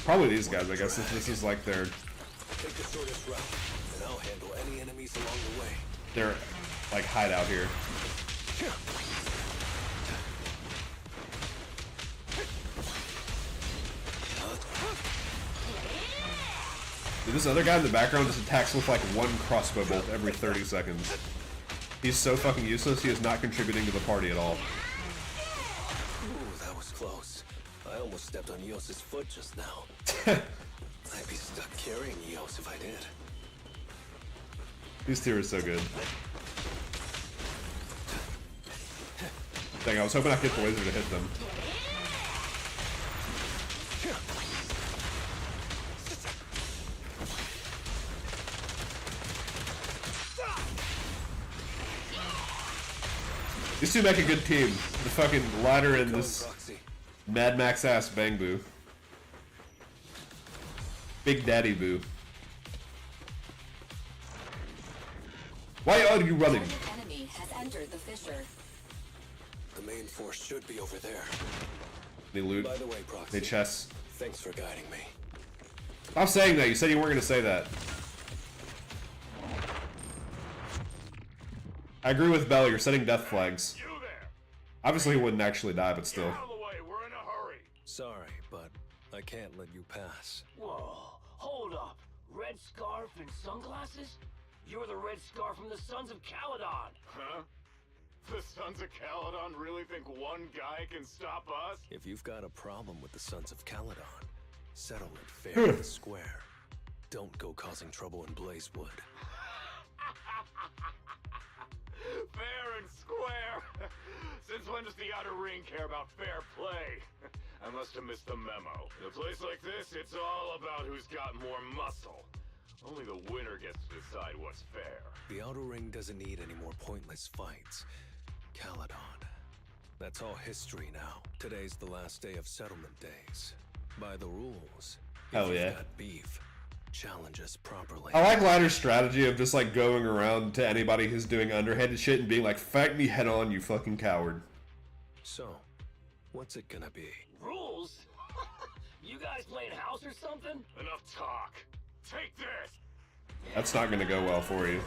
Probably these guys, I guess, if this is like their... Take the shortest route, and I'll handle any enemies along the way. their, like, hideout here. Dude, this other guy in the background just attacks with like one crossbow bolt every 30 seconds. He's so fucking useless, he is not contributing to the party at all. Ooh, that was close. I almost stepped on Eos's foot just now. I'd be stuck carrying Eos if I did. These two are so good. Dang, I was hoping I could get the laser to hit them. These two make a good team. The fucking ladder and this Mad Max ass Bang Boo. Big Daddy Boo. Why are you running? An enemy has entered the fissure. The main force should be over there. They loot. By the way, Proxy, They chests. thanks for guiding me. Stop saying that. You said you weren't going to say that. I agree with Bell. You're setting death flags. Obviously, he wouldn't actually die, but still. Sorry, but I can't let you pass. Whoa, hold up. Red scarf and sunglasses? You're the Red Scarf from the Sons of Caledon. Huh? The Sons of Caledon really think one guy can stop us? If you've got a problem with the Sons of Caledon, settle it fair and square. Don't go causing trouble in Blazewood. Fair and square? Since when does the Outer Ring care about fair play? I must have missed the memo. In a place like this, it's all about who's got more muscle. Only the winner gets to decide what's fair. The Outer Ring doesn't need any more pointless fights. Caledon. That's all history now. Today's the last day of settlement days. By the rules, Hell if yeah. you've got beef, challenge us properly. I like Ladder's strategy of just like going around to anybody who's doing underhanded shit and being like, fight me head on, you fucking coward. So, what's it gonna be? Rules? You guys playing house or something? Enough talk. Take this! That's not gonna go well for you.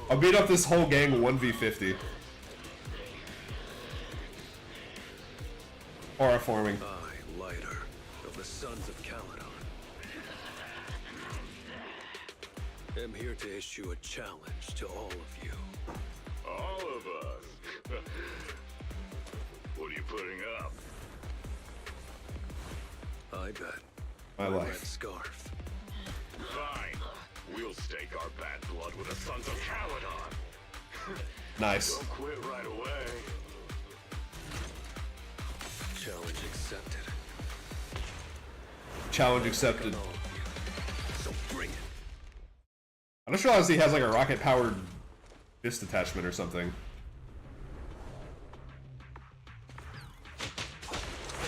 I'll beat up this whole gang 1v50. Horrorforming. I, Lighter, of the Sons of Caledon, am here to issue a challenge to all of you. All of us? What are you putting up? I bet. My the life. Red Scarf. Fine. We'll stake our bad blood with the Sons of Caledon. Nice. Don't quit right away. Challenge accepted. Challenge accepted. So bring it. I just realized he has like a rocket-powered fist attachment or something.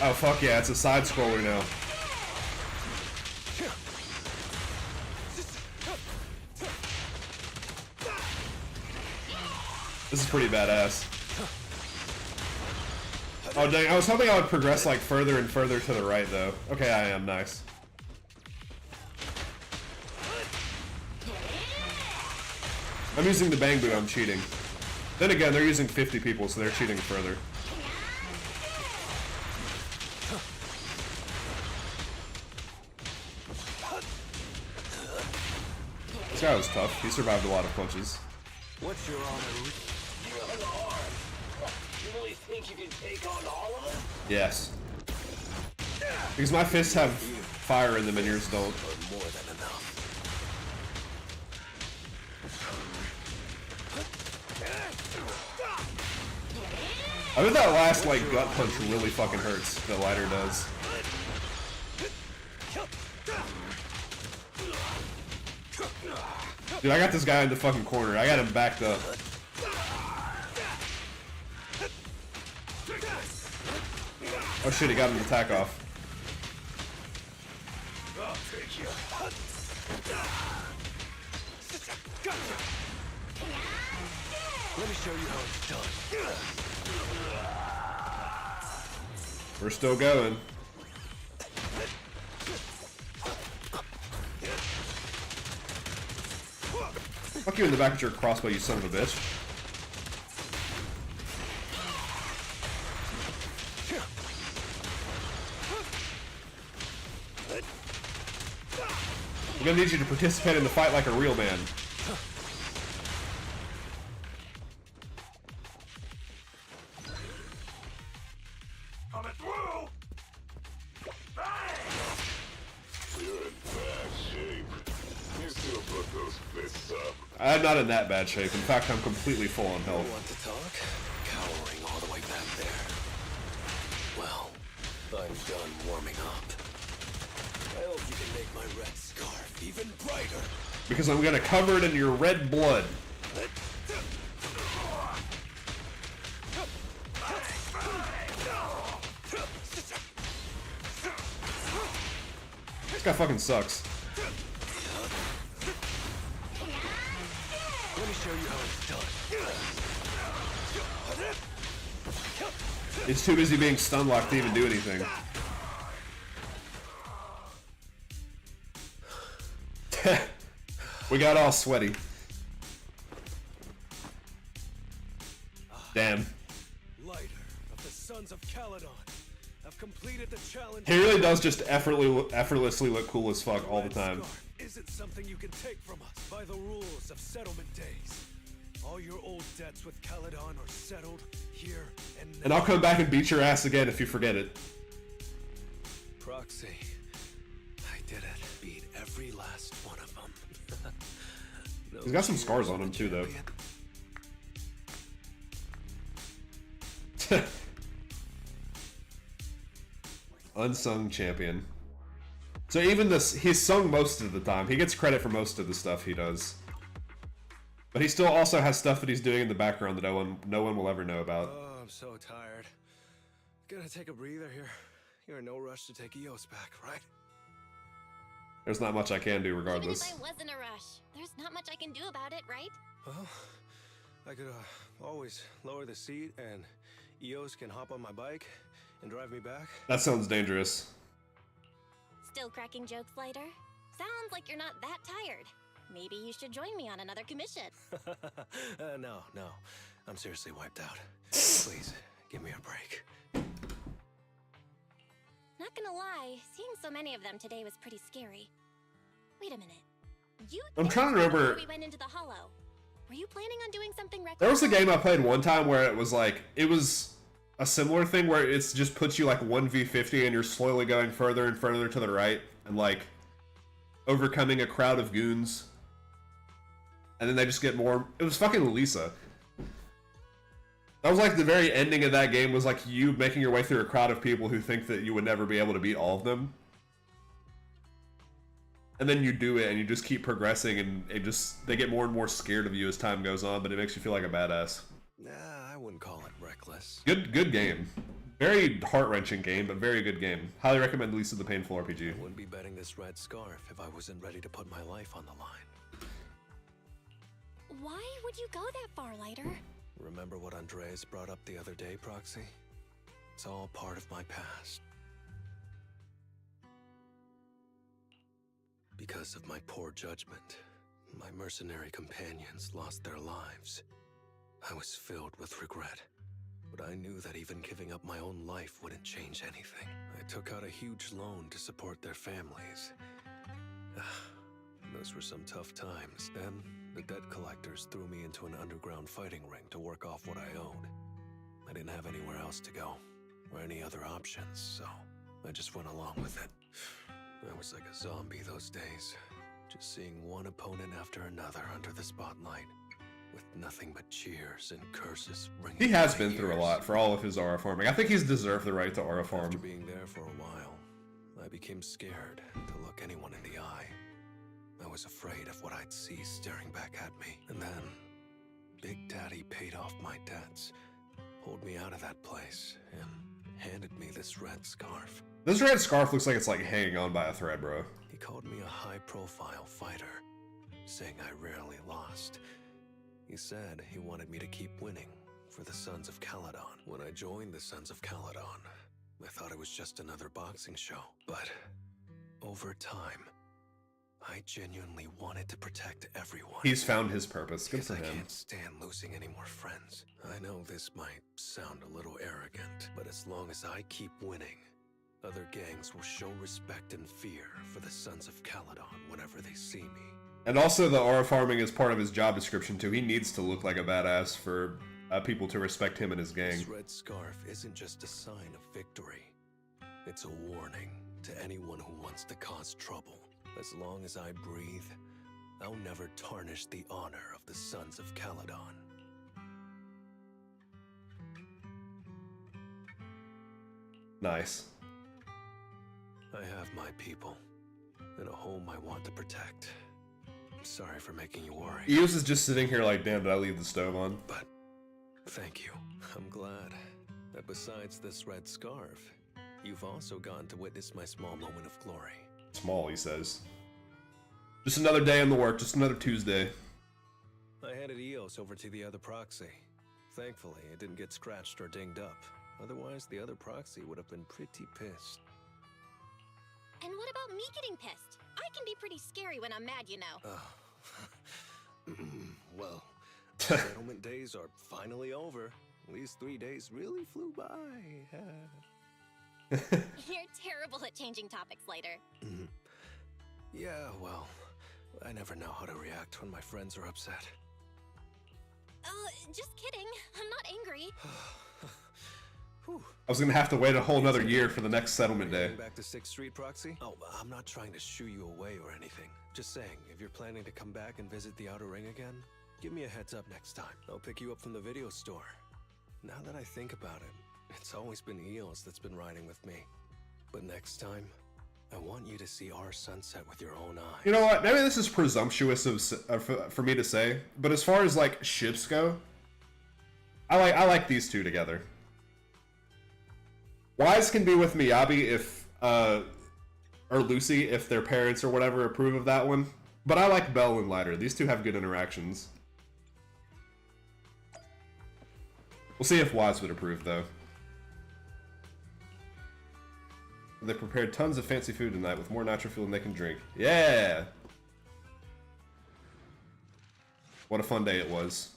Oh fuck yeah, it's a side scroller now. This is pretty badass. Oh dang, I was hoping I would progress like further and further to the right though. Okay, I am, nice. I'm using the Bang Boo, I'm cheating. Then again, they're using 50 people, so they're cheating further. This guy was tough. He survived a lot of punches. What's your honor? You have an arm. You really think you can take on all of us? Yes. Because my fists have fire in them and yours don't. More than enough. I bet that last like gut punch really fucking hurts. The lighter does. Dude, I got this guy in the fucking corner. I got him backed up. Oh shit, he got an attack off. I'll take you. Let me show you how it's done. We're still going. Fuck you in the back with your crossbow, you son of a bitch. I'm gonna need you to participate in the fight like a real man. Coming through! Bang! You're in bad shape. You still put those fists up. I'm not in that bad shape. In fact, I'm completely full on health. Want to talk? Cowering all the way back there. Well, I'm done warming up. I hope you can make my red scarf even brighter. Because I'm gonna cover it in your red blood. This guy fucking sucks. Let me show you how it's done. He's too busy being stun locked to even do anything. We got all sweaty. Damn. Lighter of the Sons of Caledon. I've completed the challenge. He really does just effortlessly look cool as fuck all the time. Isn't something you can take from us by the rules of settlement days. All your old debts with Caledon are settled here and now. And I'll come back and beat your ass again if you forget it. Proxy. I did it. Beat every last one of them. No He's got some scars on him too, though. Unsung champion. So even this, he's sung most of the time. He gets credit for most of the stuff he does. But he still also has stuff that he's doing in the background that no one will ever know about. Oh, I'm so tired. Gonna take a breather here. You're in no rush to take Eos back, right? There's not much I can do regardless. Even if I was in a rush, there's not much I can do about it, right? Well, I could always lower the seat and Eos can hop on my bike and drive me back. That sounds dangerous. Still cracking jokes, Lighter? Sounds like you're not that tired. Maybe you should join me on another commission. No. I'm seriously wiped out. Please, give me a break. Not gonna lie, seeing so many of them today was pretty scary. Wait a minute. I'm trying to remember. Before we went into the Hollow, were you planning on doing something reckless? There was a game I played one time where it was a similar thing where it's just puts you like 1v50 and you're slowly going further and further to the right and like overcoming a crowd of goons. And then they just get more. It was fucking Lisa. That was like the very ending of that game was like you making your way through a crowd of people who think that you would never be able to beat all of them. And then you do it and you just keep progressing and they get more and more scared of you as time goes on, but it makes you feel like a badass. Nah, I wouldn't call it reckless. Good game. Very heart-wrenching game, but very good game. Highly recommend Lisa the Painful RPG. I wouldn't be betting this red scarf if I wasn't ready to put my life on the line. Why would you go that far, Lighter? Remember what Andreas brought up the other day, Proxy? It's all part of my past. Because of my poor judgment, my mercenary companions lost their lives. I was filled with regret, but I knew that even giving up my own life wouldn't change anything. I took out a huge loan to support their families. Those were some tough times. Then, the debt collectors threw me into an underground fighting ring to work off what I owed. I didn't have anywhere else to go, or any other options, so I just went along with it. I was like a zombie those days, just seeing one opponent after another under the spotlight, with nothing but cheers and curses ringing. He has in my been through a ears. lot for all of his aura farming. I think he's deserved the right to aura farm. After being there for a while, I became scared to look anyone in the eye. I was afraid of what I'd see staring back at me. And then, Big Daddy paid off my debts, pulled me out of that place, and handed me this red scarf. This red scarf looks like it's like hanging on by a thread, bro. He called me a high-profile fighter, saying I rarely lost. He said he wanted me to keep winning for the Sons of Caledon. When I joined the Sons of Caledon, I thought it was just another boxing show. But over time, I genuinely wanted to protect everyone. He's found his purpose. Good for I him. can't stand losing any more friends. I know this might sound a little arrogant, but as long as I keep winning, other gangs will show respect and fear for the Sons of Caledon whenever they see me. And also, the aura farming is part of his job description too. He needs to look like a badass for people to respect him and his gang. This red scarf isn't just a sign of victory. It's a warning to anyone who wants to cause trouble. As long as I breathe, I'll never tarnish the honor of the Sons of Caledon. Nice. I have my people, and a home I want to protect. I'm sorry for making you worry. Eos is just sitting here like, damn, did I leave the stove on? But thank you. I'm glad that besides this red scarf, you've also gotten to witness my small moment of glory. Small, he says. Just another day in the work, just another Tuesday. I handed Eos over to the other proxy. Thankfully, it didn't get scratched or dinged up. Otherwise, the other proxy would have been pretty pissed. And what about me getting pissed? I can be pretty scary when I'm mad, you know. Oh. Well, settlement days are finally over. These 3 days really flew by. You're terrible at changing topics, Lighter. Yeah, well, I never know how to react when my friends are upset. Just kidding. I'm not angry. I was gonna have to wait a whole nother year for the next settlement day. Back to 6th Street, Proxy? Oh, I'm not trying to shoo you away or anything. Just saying, if you're planning to come back and visit the Outer Ring again, give me a heads up next time. I'll pick you up from the video store. Now that I think about it, it's always been Eos that's been riding with me. But next time, I want you to see our sunset with your own eyes. You know what? Maybe this is presumptuous for me to say, but as far as like ships go, I like these two together. Wise can be with Miyabi if or Lucy if their parents or whatever approve of that one. But I like Bell and Lighter. These two have good interactions. We'll see if Wise would approve though. They prepared tons of fancy food tonight with more natural fuel than they can drink. Yeah! What a fun day it was.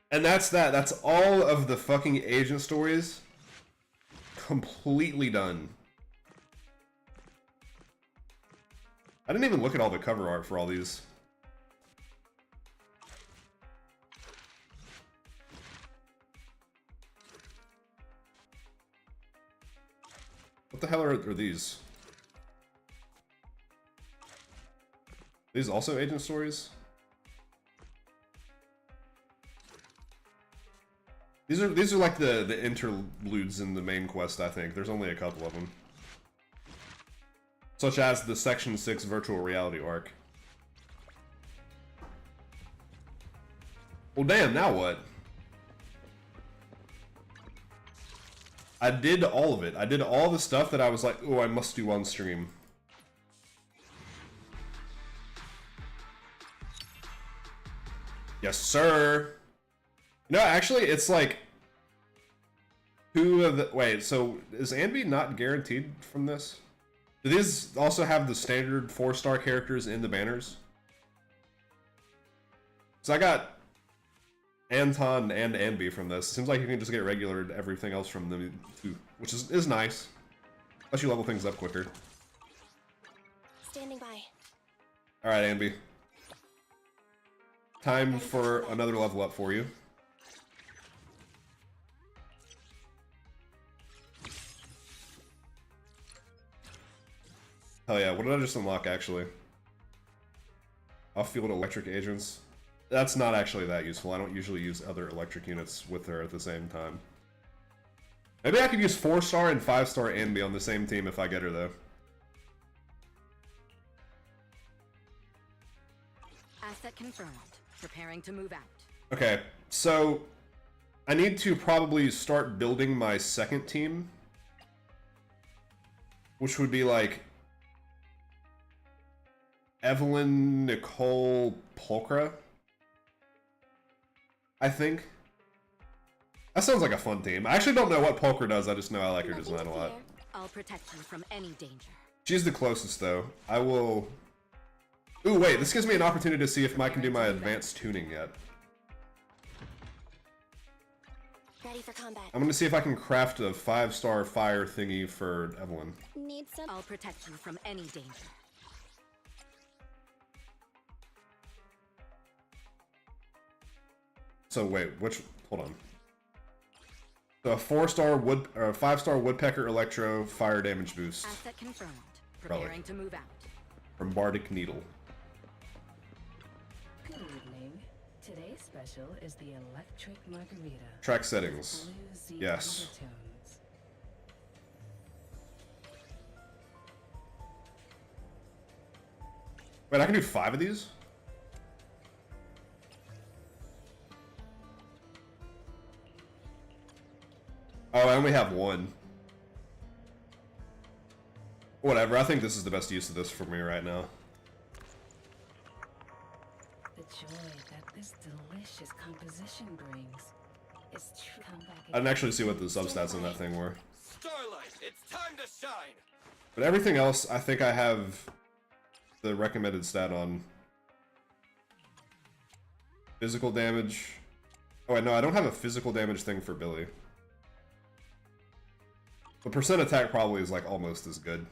And that's that. That's all of the fucking agent stories. Completely done. I didn't even look at all the cover art for all these. What the hell are these? These also agent stories? These are like the interludes in the main quest, I think. There's only a couple of them. Such as the Section 6 virtual reality arc. Well, damn, now what? I did all of it. I did all the stuff that I was like, oh, I must do on stream. Yes, sir. No, actually, it's like... Who of the... Wait, so is Anby not guaranteed from this? Do these also have the standard 4-star characters in the banners? So I got Anton and Anby from this. Seems like you can just get regular everything else from them too, which is nice. Unless you level things up quicker. Standing by. Alright, Anby. Time for another level up for you. Hell yeah, what did I just unlock actually? Off-field electric agents. That's not actually that useful. I don't usually use other electric units with her at the same time. Maybe I could use 4-star and 5-star Anby on the same team if I get her though. Asset confirmed. Preparing to move out. Okay, so I need to probably start building my second team. Which would be like Evelyn, Nicole, Pulchra, I think. That sounds like a fun team. I actually don't know what Pulchra does, I just know I like her design a lot. I'll protect you from any danger. She's the closest though. I will... Ooh, wait, this gives me an opportunity to see if I can do my advanced tuning yet. Ready for combat. I'm gonna see if I can craft a 5-star fire thingy for Evelyn. Need some? I'll protect you from any danger. So wait, which... Hold on. So a 4-star wood... or a 5-star woodpecker electro fire damage boost. Asset confirmed. Preparing to move out. From Bardic Needle. Good evening. Today's special is the electric margarita. Track settings. Bluesy Yes. undertones. Wait, I can do 5 of these? Oh, I only have 1. Whatever, I think this is the best use of this for me right now. The joy that this delicious composition brings is true. Come back I didn't actually see what the substats on that thing were. Starlight, it's time to shine. But everything else, I think I have the recommended stat on. Physical damage. Oh wait, no, I don't have a physical damage thing for Billy. But percent attack probably is like almost as good.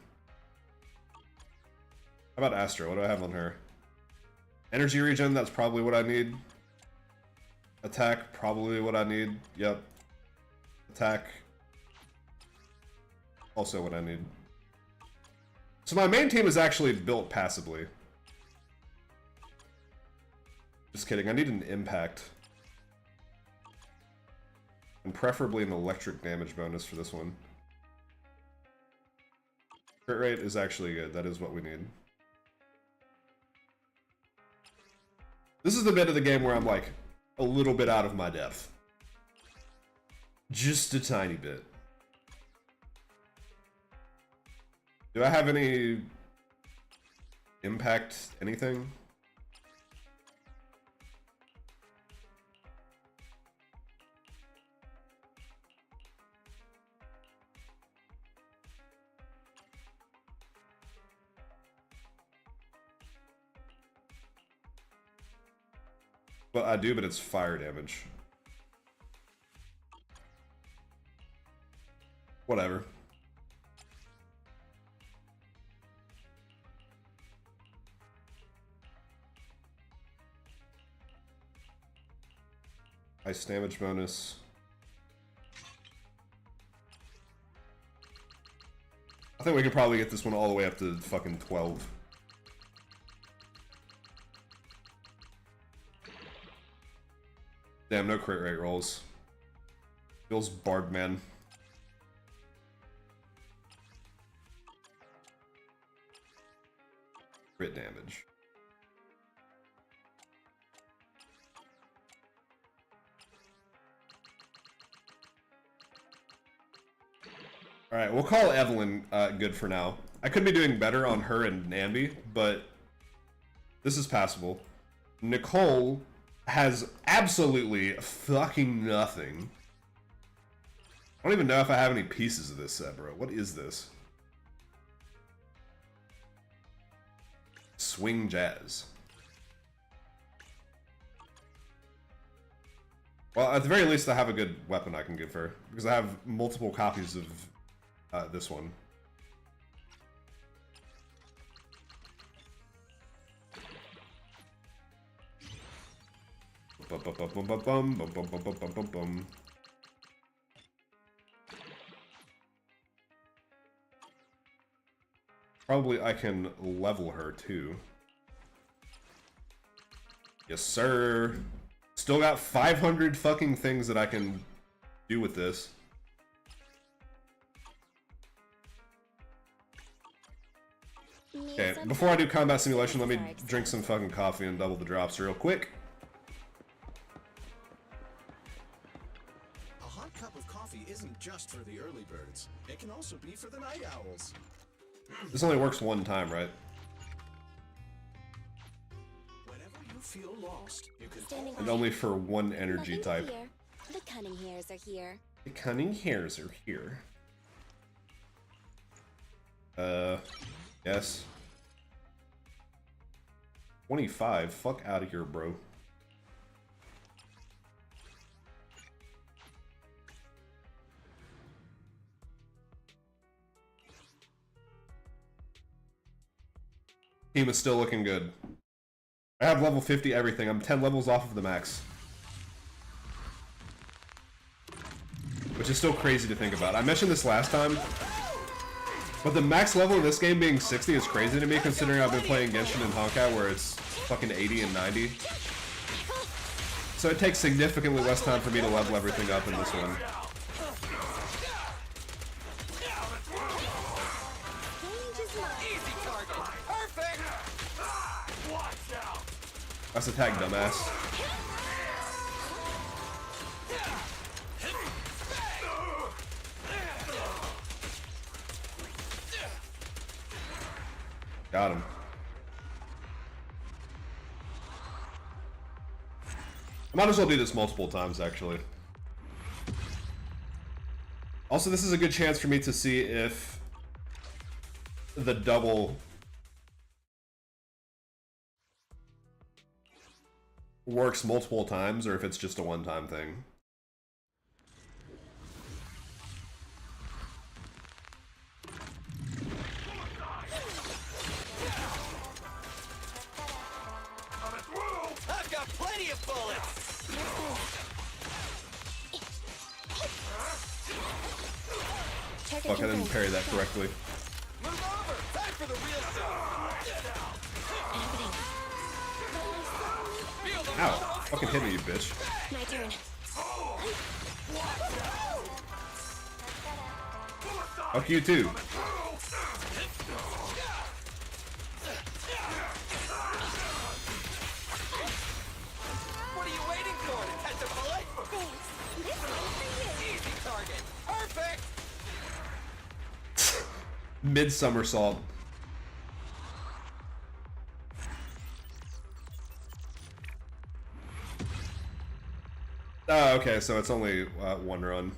How about Astra? What do I have on her? Energy regen, that's probably what I need. Attack, probably what I need. Yep. Attack. Also what I need. So my main team is actually built passively. Just kidding, I need an impact. And preferably an electric damage bonus for this one. Crit rate is actually good, that is what we need. This is the bit of the game where I'm like a little bit out of my depth. Just a tiny bit. Do I have any impact anything? Well, I do, but it's fire damage. Whatever. Ice damage bonus. I think we could probably get this one all the way up to fucking 12. Damn, no crit rate rolls. Bill's Bardman. Crit damage. Alright, we'll call Evelyn good for now. I could be doing better on her and Nambi, but this is passable. Nicole has absolutely fucking nothing. I don't even know if I have any pieces of this set, bro. What is this? Swing Jazz. Well, at the very least, I have a good weapon I can give her, because I have multiple copies of this one. Probably I can level her too. Yes, sir. Still got 500 fucking things that I can do with this. Okay, before I do combat simulation, let me drink some fucking coffee and double the drops real quick. A hot cup of coffee isn't just for the early birds. It can also be for the night owls. This only works one time, right? Whenever you feel lost, you can And only for one energy type. The cunning hairs are here. The cunning hairs are here. Yes. 25. Fuck out of here, bro. Team is still looking good. I have level 50 everything. I'm 10 levels off of the max. Which is still crazy to think about. I mentioned this last time, but the max level in this game being 60 is crazy to me, considering I've been playing Genshin and Honkai where it's fucking 80 and 90. So it takes significantly less time for me to level everything up in this one. Let's attack, dumbass. Got him. I might as well do this multiple times, actually. Also, this is a good chance for me to see if the double works multiple times, or if it's just a one-time thing. I've got plenty of bullets. Fuck, I didn't parry that correctly. Move over. Time for the real stuff. Ow! Fucking hit me, you bitch. My turn. Fuck you too. What are you waiting for? To catch a bullet? Thanks. This one's for you. Easy target. Perfect. Mid-somersault. Oh, okay, so it's only one run.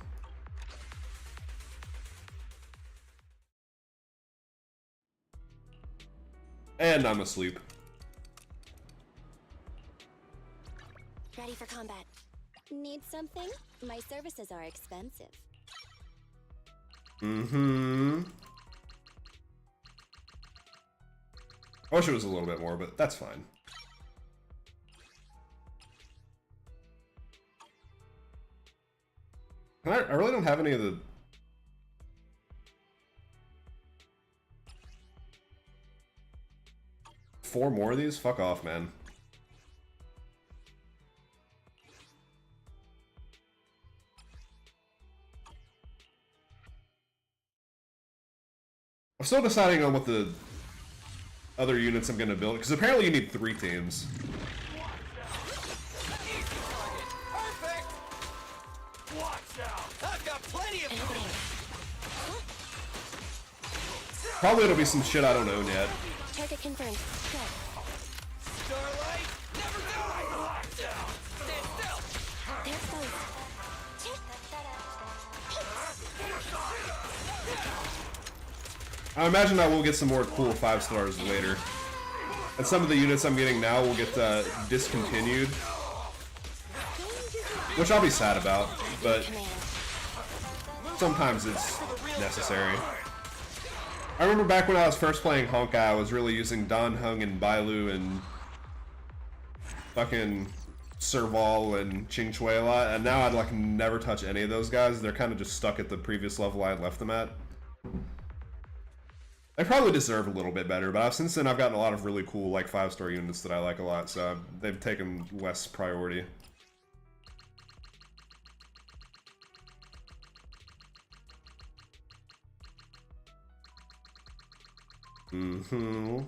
And I'm asleep. Ready for combat. Need something? My services are expensive. Mm-hmm. I wish it was a little bit more, but that's fine. I really don't have any of the... Four more of these? Fuck off, man. I'm still deciding on what the other units I'm gonna build, because apparently you need 3 teams. Watch out! I've got plenty of Probably it'll be some shit I don't own yet. Target confirmed. Good. Starlight, never die! Stand still! There's both. I imagine I will get some more cool 5 stars later. And some of the units I'm getting now will get discontinued. Which I'll be sad about, but sometimes it's necessary. I remember back when I was first playing Honkai, I was really using Dan Heng and Bailu and fucking Serval and Ching Chui a lot, and now I'd like never touch any of those guys. They're kind of just stuck at the previous level I had left them at. They probably deserve a little bit better, but since then I've gotten a lot of really cool like 5-star units that I like a lot, so they've taken less priority. Mm-hmm.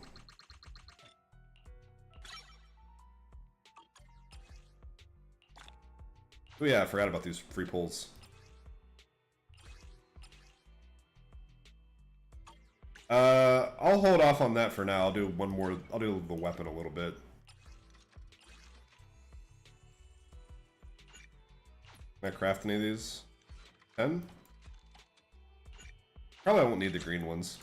Oh yeah, I forgot about these free pulls. I'll hold off on that for now. I'll do one more. I'll do the weapon a little bit. Can I craft any of these? 10? Probably I won't need the green ones.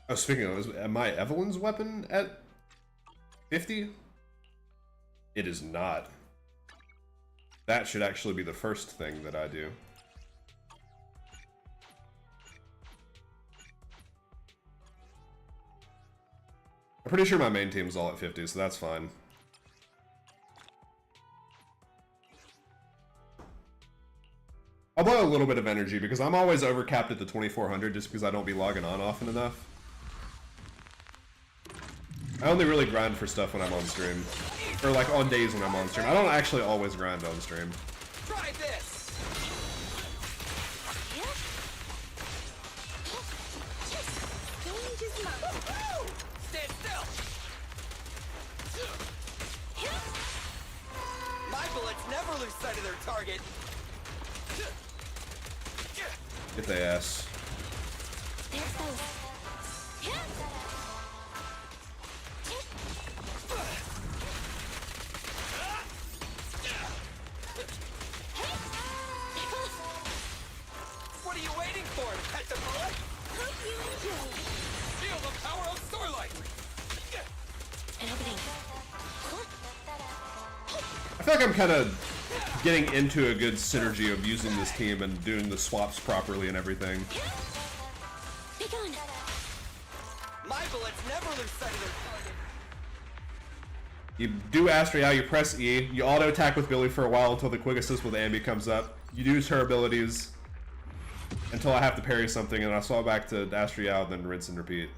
Oh, speaking of, am I Evelyn's weapon at 50? It is not. That should actually be the first thing that I do. I'm pretty sure my main team's all at 50, so that's fine. I'll blow a little bit of energy because I'm always overcapped at the 2400 just because I don't be logging on often enough. I only really grind for stuff when I'm on stream. Or like on days when I'm on stream. I don't actually always grind on stream. Try this! Stand still! My bullets never lose sight of their target! Get the ass. There's both. What are you waiting for? To catch a bullet? Hope you enjoy. Feel the power of Starlight! An opening. I feel like I'm kind of getting into a good synergy of using this team and doing the swaps properly and everything. Be gone. My bullets never lose sight of their target. You do Astria, you press E, you auto attack with Billy for a while until the quick assist with Ambi comes up. You use her abilities until I have to parry something, and I swap back to Astria, then rinse and repeat.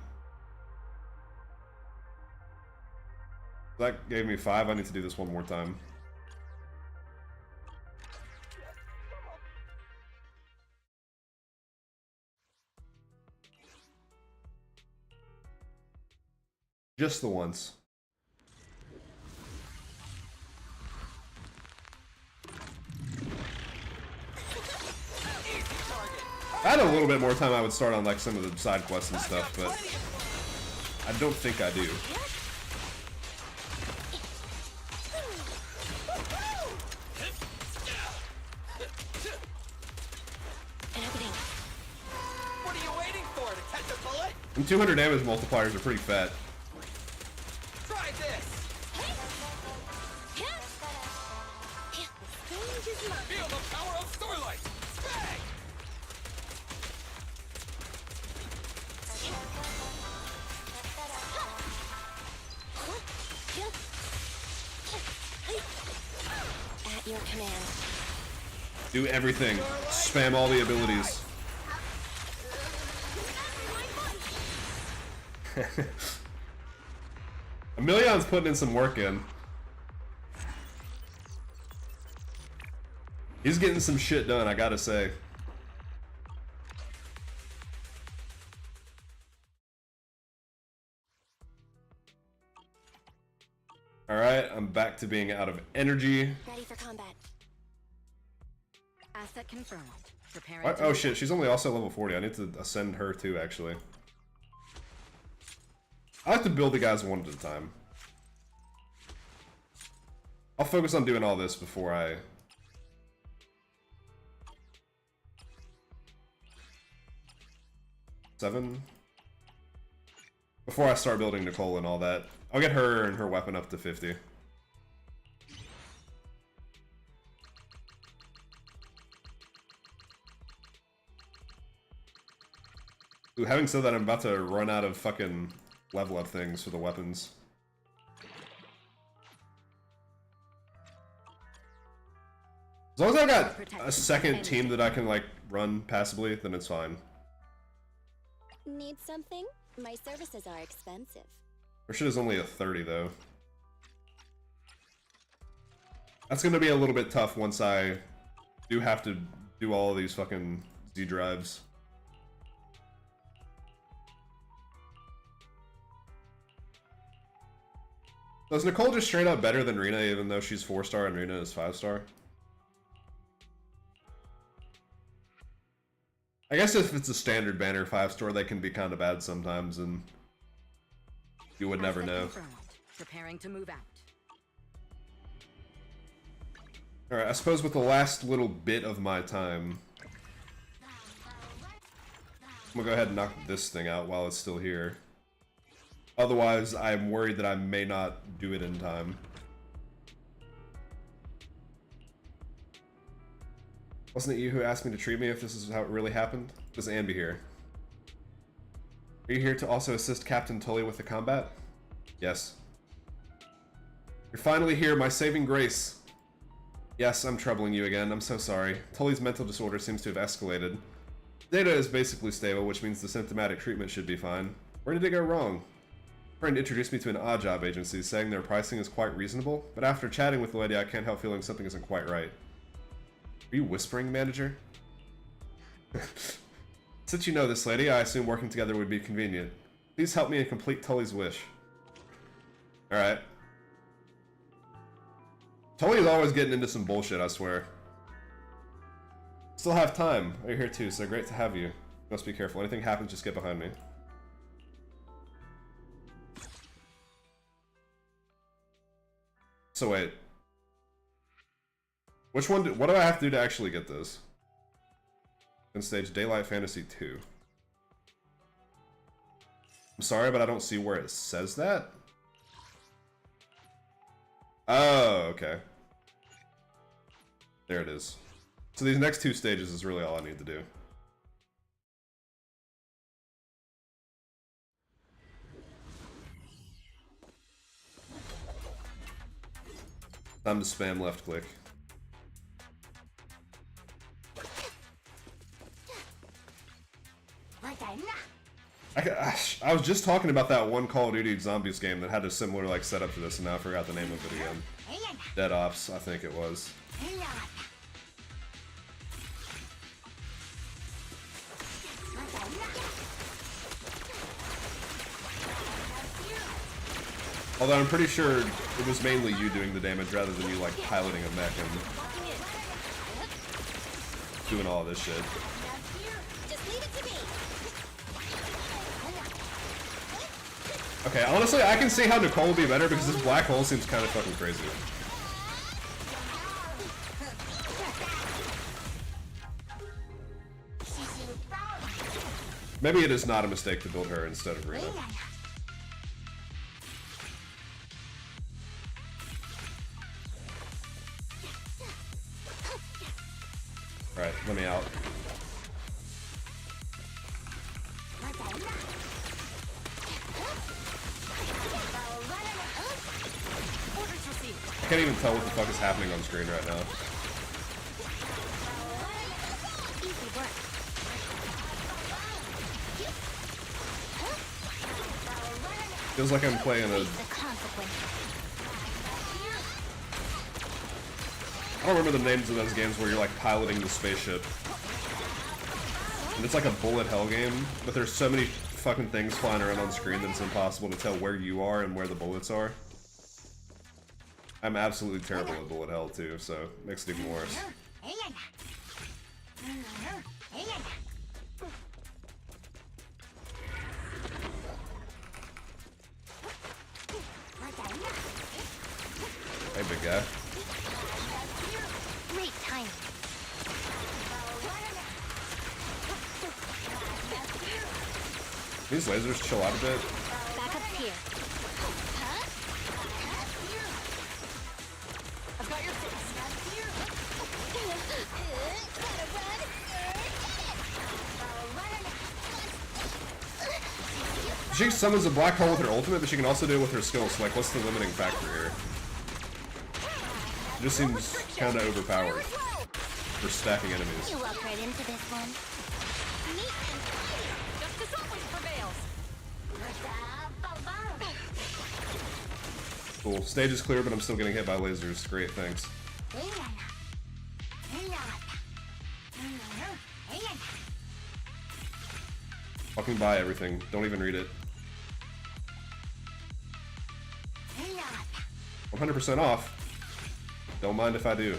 That gave me 5. I need to do this one more time. Just the once. If I had a little bit more time, I would start on like some of the side quests and stuff, but I don't think I do. What are you waiting for? To catch a bullet? And 200 damage multipliers are pretty fat. Try this! Feel the power of Starlight! Bang! At your command. Do everything. Spam all the abilities. Emilion's putting in some work in. He's getting some shit done, I gotta say. Alright, I'm back to being out of energy. Ready for combat. Asset confirmed. Preparing. What? Oh shit, she's only also level 40. I need to ascend her too, actually. I like to build the guys one at a time. I'll focus on doing all this before I... Seven? Before I start building Nicole and all that. I'll get her and her weapon up to 50. Ooh, having said that, I'm about to run out of fucking level up things for the weapons. As long as I've got a second team that I can, like, run passively, then it's fine. Need something? My services are expensive. Her shit is only a 30, though. That's gonna be a little bit tough once I do have to do all of these fucking Z drives. So is Nicole just straight up better than Rina, even though she's 4-star and Rina is 5-star? I guess if it's a standard banner 5-star, they can be kind of bad sometimes, and you would never know. Preparing to move out. Alright, I suppose with the last little bit of my time, I'm gonna go ahead and knock this thing out while it's still here. Otherwise, I'm worried that I may not do it in time. Wasn't it you who asked me to treat me if this is how it really happened? Does Anne be here? Are you here to also assist Captain Tully with the combat? Yes. You're finally here, my saving grace. Yes, I'm troubling you again. I'm so sorry. Tully's mental disorder seems to have escalated. Data is basically stable, which means the symptomatic treatment should be fine. Where did it go wrong? A friend introduced me to an odd job agency, saying their pricing is quite reasonable, but after chatting with the lady, I can't help feeling something isn't quite right. Are you whispering, manager? Since you know this lady, I assume working together would be convenient. Please help me and complete Tully's wish. Alright. Tully's always getting into some bullshit, I swear. Still have time. Oh, you're here too, so great to have you. Must be careful. Anything happens, just get behind me. So wait. Which one what do I have to do to actually get this? In stage Daylight Fantasy 2. I'm sorry, but I don't see where it says that. Oh, okay. There it is. So these next two stages is really all I need to do. Time to spam left click. I was just talking about that one Call of Duty Zombies game that had a similar like setup to this, and now I forgot the name of it again. Dead Ops, I think it was. Although I'm pretty sure it was mainly you doing the damage rather than you like piloting a mech and doing all this shit. Okay, honestly, I can see how Nicole would be better because this black hole seems kind of fucking crazy. Maybe it is not a mistake to build her instead of Rina. Alright, let me out. I can't even tell what the fuck is happening on screen right now. Feels like I'm playing a... I don't remember the names of those games where you're like piloting the spaceship. And it's like a bullet hell game, but there's so many fucking things flying around on screen that it's impossible to tell where you are and where the bullets are. I'm absolutely terrible at bullet hell too, so it makes it even worse. Hey, big guy. Great timing. These lasers chill out a bit. Back up here. I've got your She summons a black hole with her ultimate, but she can also do it with her skills. So, like, what's the limiting factor here? It just seems kind of overpowered for stacking enemies. You walk right into this one. Justice always prevails. Cool. Stage is clear, but I'm still getting hit by lasers. Great, thanks. Fucking buy everything. Don't even read it. 100% off. Don't mind if I do.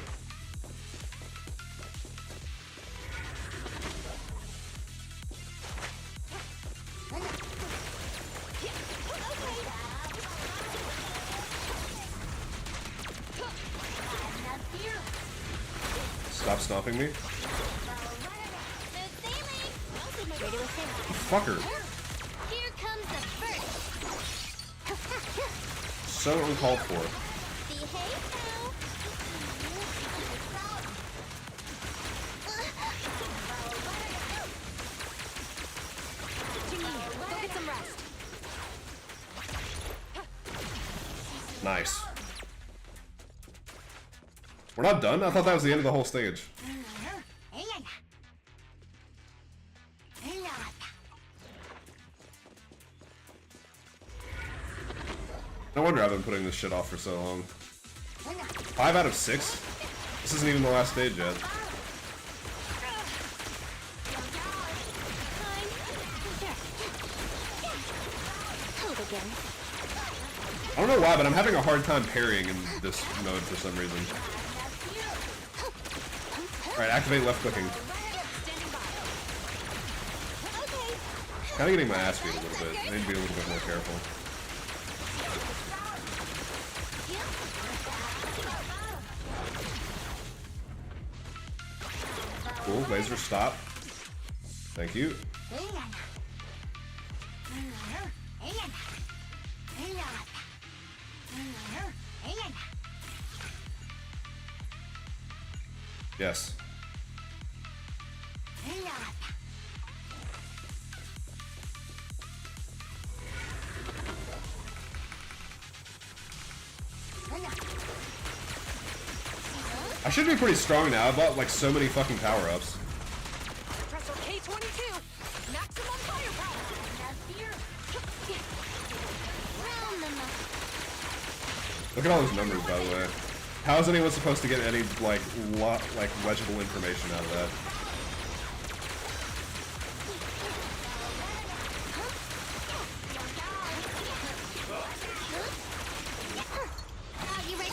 Stop stomping me. Fucker. Here comes the first. So uncalled for. Behave now. Go get some rest. Nice. We're not done? I thought that was the end of the whole stage. No wonder I've been putting this shit off for so long. 5 out of 6? This isn't even the last stage yet. I don't know why, but I'm having a hard time parrying in this mode for some reason. Alright, activate left clicking. Kinda getting my ass beat a little bit. I need to be a little bit more careful. Cool, laser stop. Thank you. Yes. I should be pretty strong now. I bought like so many fucking power-ups. Compressor K22. Maximum firepower. Look at all those numbers, by the way. How is anyone supposed to get any like legible information out of that?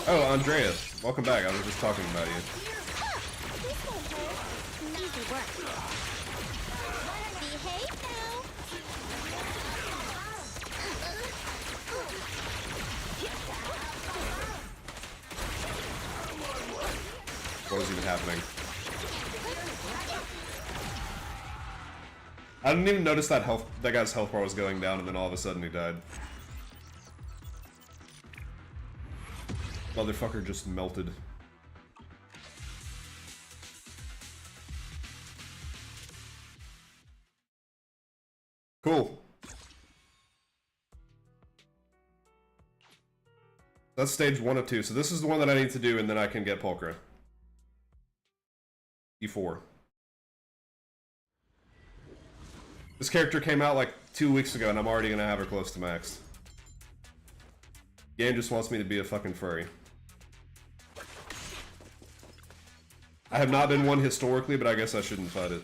Oh, Andreas, welcome back. I was just talking about you. Easy work. Behave now. What was even happening? I didn't even notice that guy's health bar was going down, and then all of a sudden he died. Motherfucker just melted. Cool. That's stage 1 of 2. So this is the one that I need to do, and then I can get Pulchra. E4. This character came out like 2 weeks ago, and I'm already gonna have her close to max. Game just wants me to be a fucking furry. I have not been one historically, but I guess I shouldn't fight it.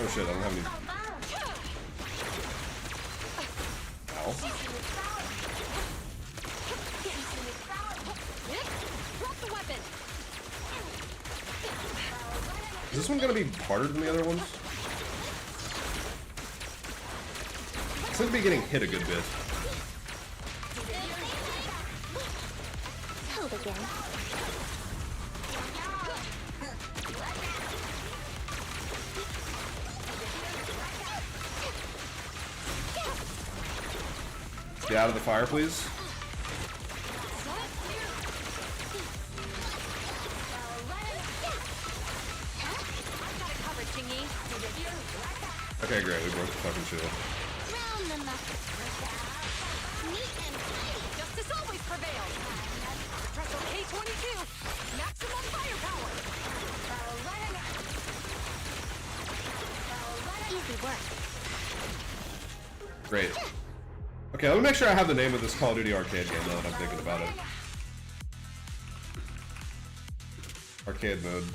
Oh shit, I don't have any. Ow. Drop the weapon. Is this one gonna be harder than the other ones? I seem to be getting hit a good bit. Hold again. Get out of the fire, please. Okay, great. We broke the fucking shield. Round them up. Neat and tidy. Justice always prevails. Presto K-22. Maximum firepower. Easy work. Great. Okay, let me make sure I have the name of this Call of Duty arcade game now that I'm thinking about it. Arcade mode.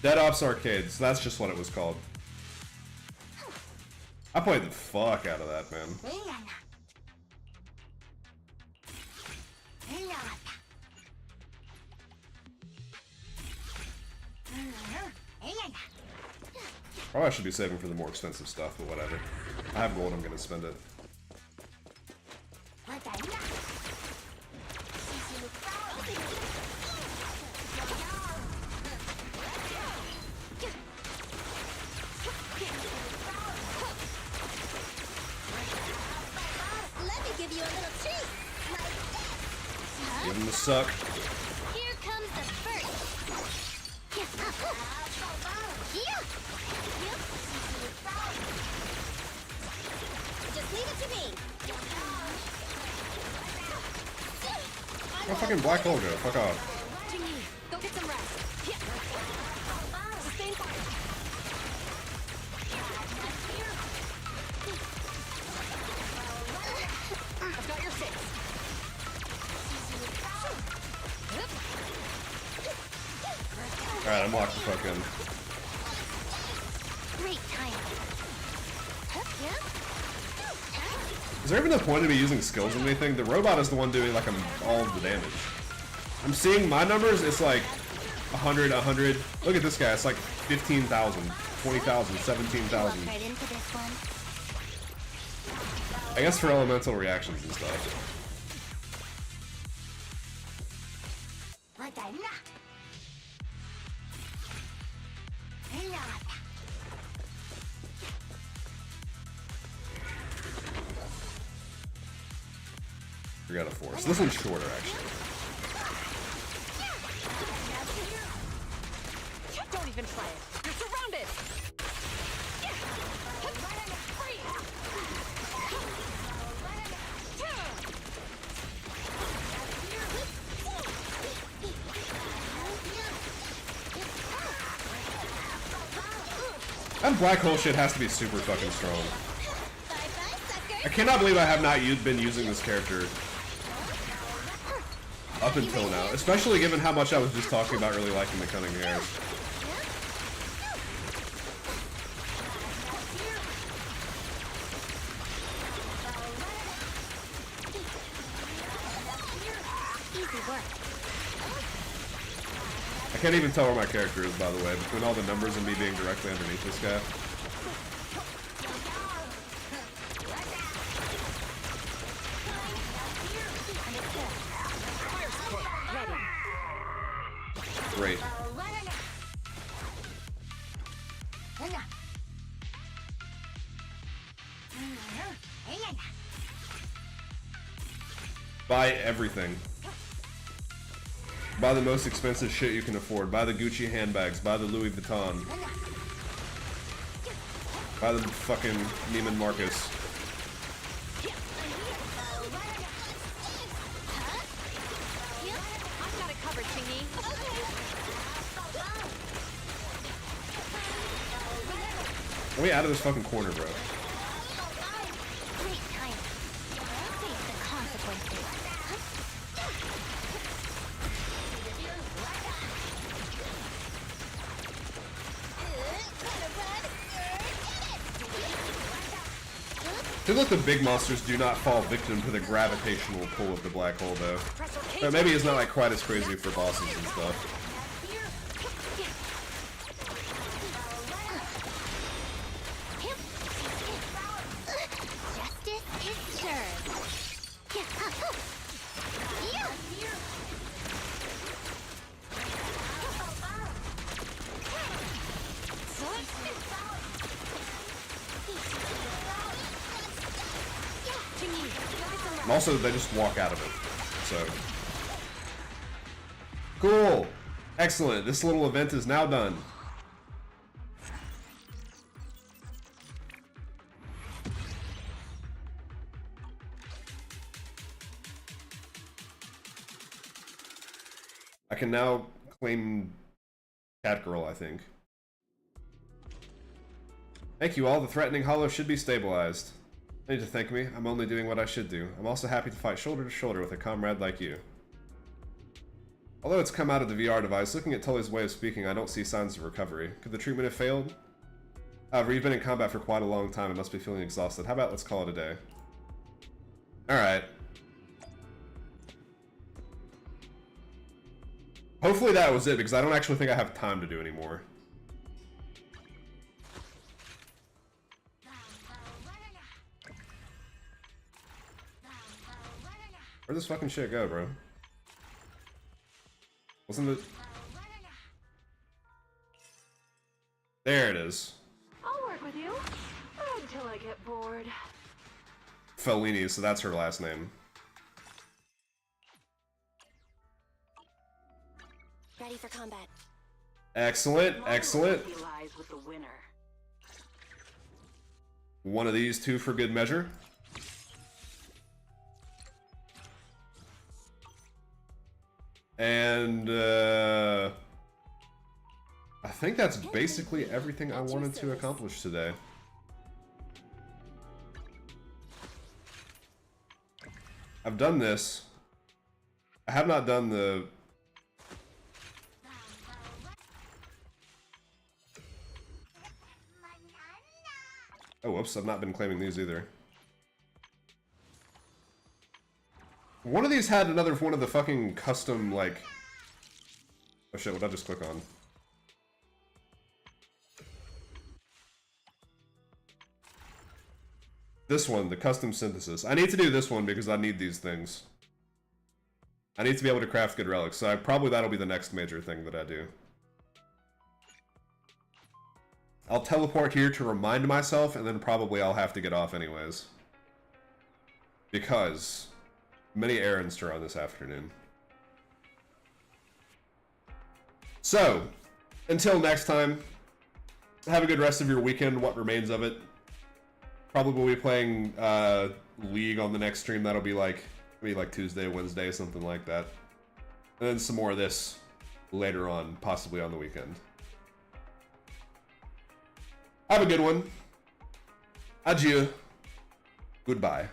Dead Ops Arcade, so that's just what it was called. I played the fuck out of that, man. Probably I should be saving for the more expensive stuff, but whatever. I have gold, I'm gonna spend it. Let me give you a little treat. Give him the suck. Here comes the first. Just leave it to me. Oh, fucking black hole go. Fuck off. Go get some rest. Sustain fire. I've got your six. Alright, I'm locked the fuck in. Great time. Is there even a point of me using skills or anything? The robot is the one doing like all of the damage. I'm seeing my numbers, it's like 100, 100. Look at this guy, it's like 15,000, 20,000, 17,000. Right into this one. I guess for elemental reactions and stuff. Forgot a force. This one's shorter, actually. Don't even try it. You're surrounded. That black hole shit has to be super fucking strong. I cannot believe I have not been using this character up until now, especially given how much I was just talking about really liking the Cunning Hairs. I can't even tell where my character is, by the way, between all the numbers and me being directly underneath this guy. Great. Buy everything. Buy the most expensive shit you can afford. Buy the Gucci handbags. Buy the Louis Vuitton. Buy the fucking Neiman Marcus. Get me out of this fucking corner, bro. Great time. Face the consequences. I feel like the big monsters do not fall victim to the gravitational pull of the black hole, though. But maybe it's not like quite as crazy for bosses and stuff. Justice is served. And also, they just walk out of it. So. Cool! Excellent. This little event is now done. I can now claim Catgirl, I think. Thank you all. The threatening hollow should be stabilized. No need to thank me. I'm only doing what I should do. I'm also happy to fight shoulder to shoulder with a comrade like you. Although it's come out of the VR device, looking at Tully's way of speaking, I don't see signs of recovery. Could the treatment have failed? However, you've been in combat for quite a long time and must be feeling exhausted. How about let's call it a day? Alright. Hopefully that was it, because I don't actually think I have time to do any more. Where'd this fucking shit go, bro? Wasn't it? There it is. I'll work with you until I get bored. Fellini, so that's her last name. Ready for combat. Excellent, excellent. Lies with the winner. One of these two for good measure. And I think that's basically everything I wanted to accomplish today. I've done this. I have not done the... Oh, whoops, I've not been claiming these either. One of these had another one of the fucking custom, like... Oh shit, what did I just click on? This one, the custom synthesis. I need to do this one because I need these things. I need to be able to craft good relics, so probably that'll be the next major thing that I do. I'll teleport here to remind myself, and then probably I'll have to get off anyways. Because... many errands to run this afternoon. So, until next time, have a good rest of your weekend, what remains of it. Probably will be playing League on the next stream. That'll be like Tuesday, Wednesday, something like that. And then some more of this later on, possibly on the weekend. Have a good one. Adieu. Goodbye.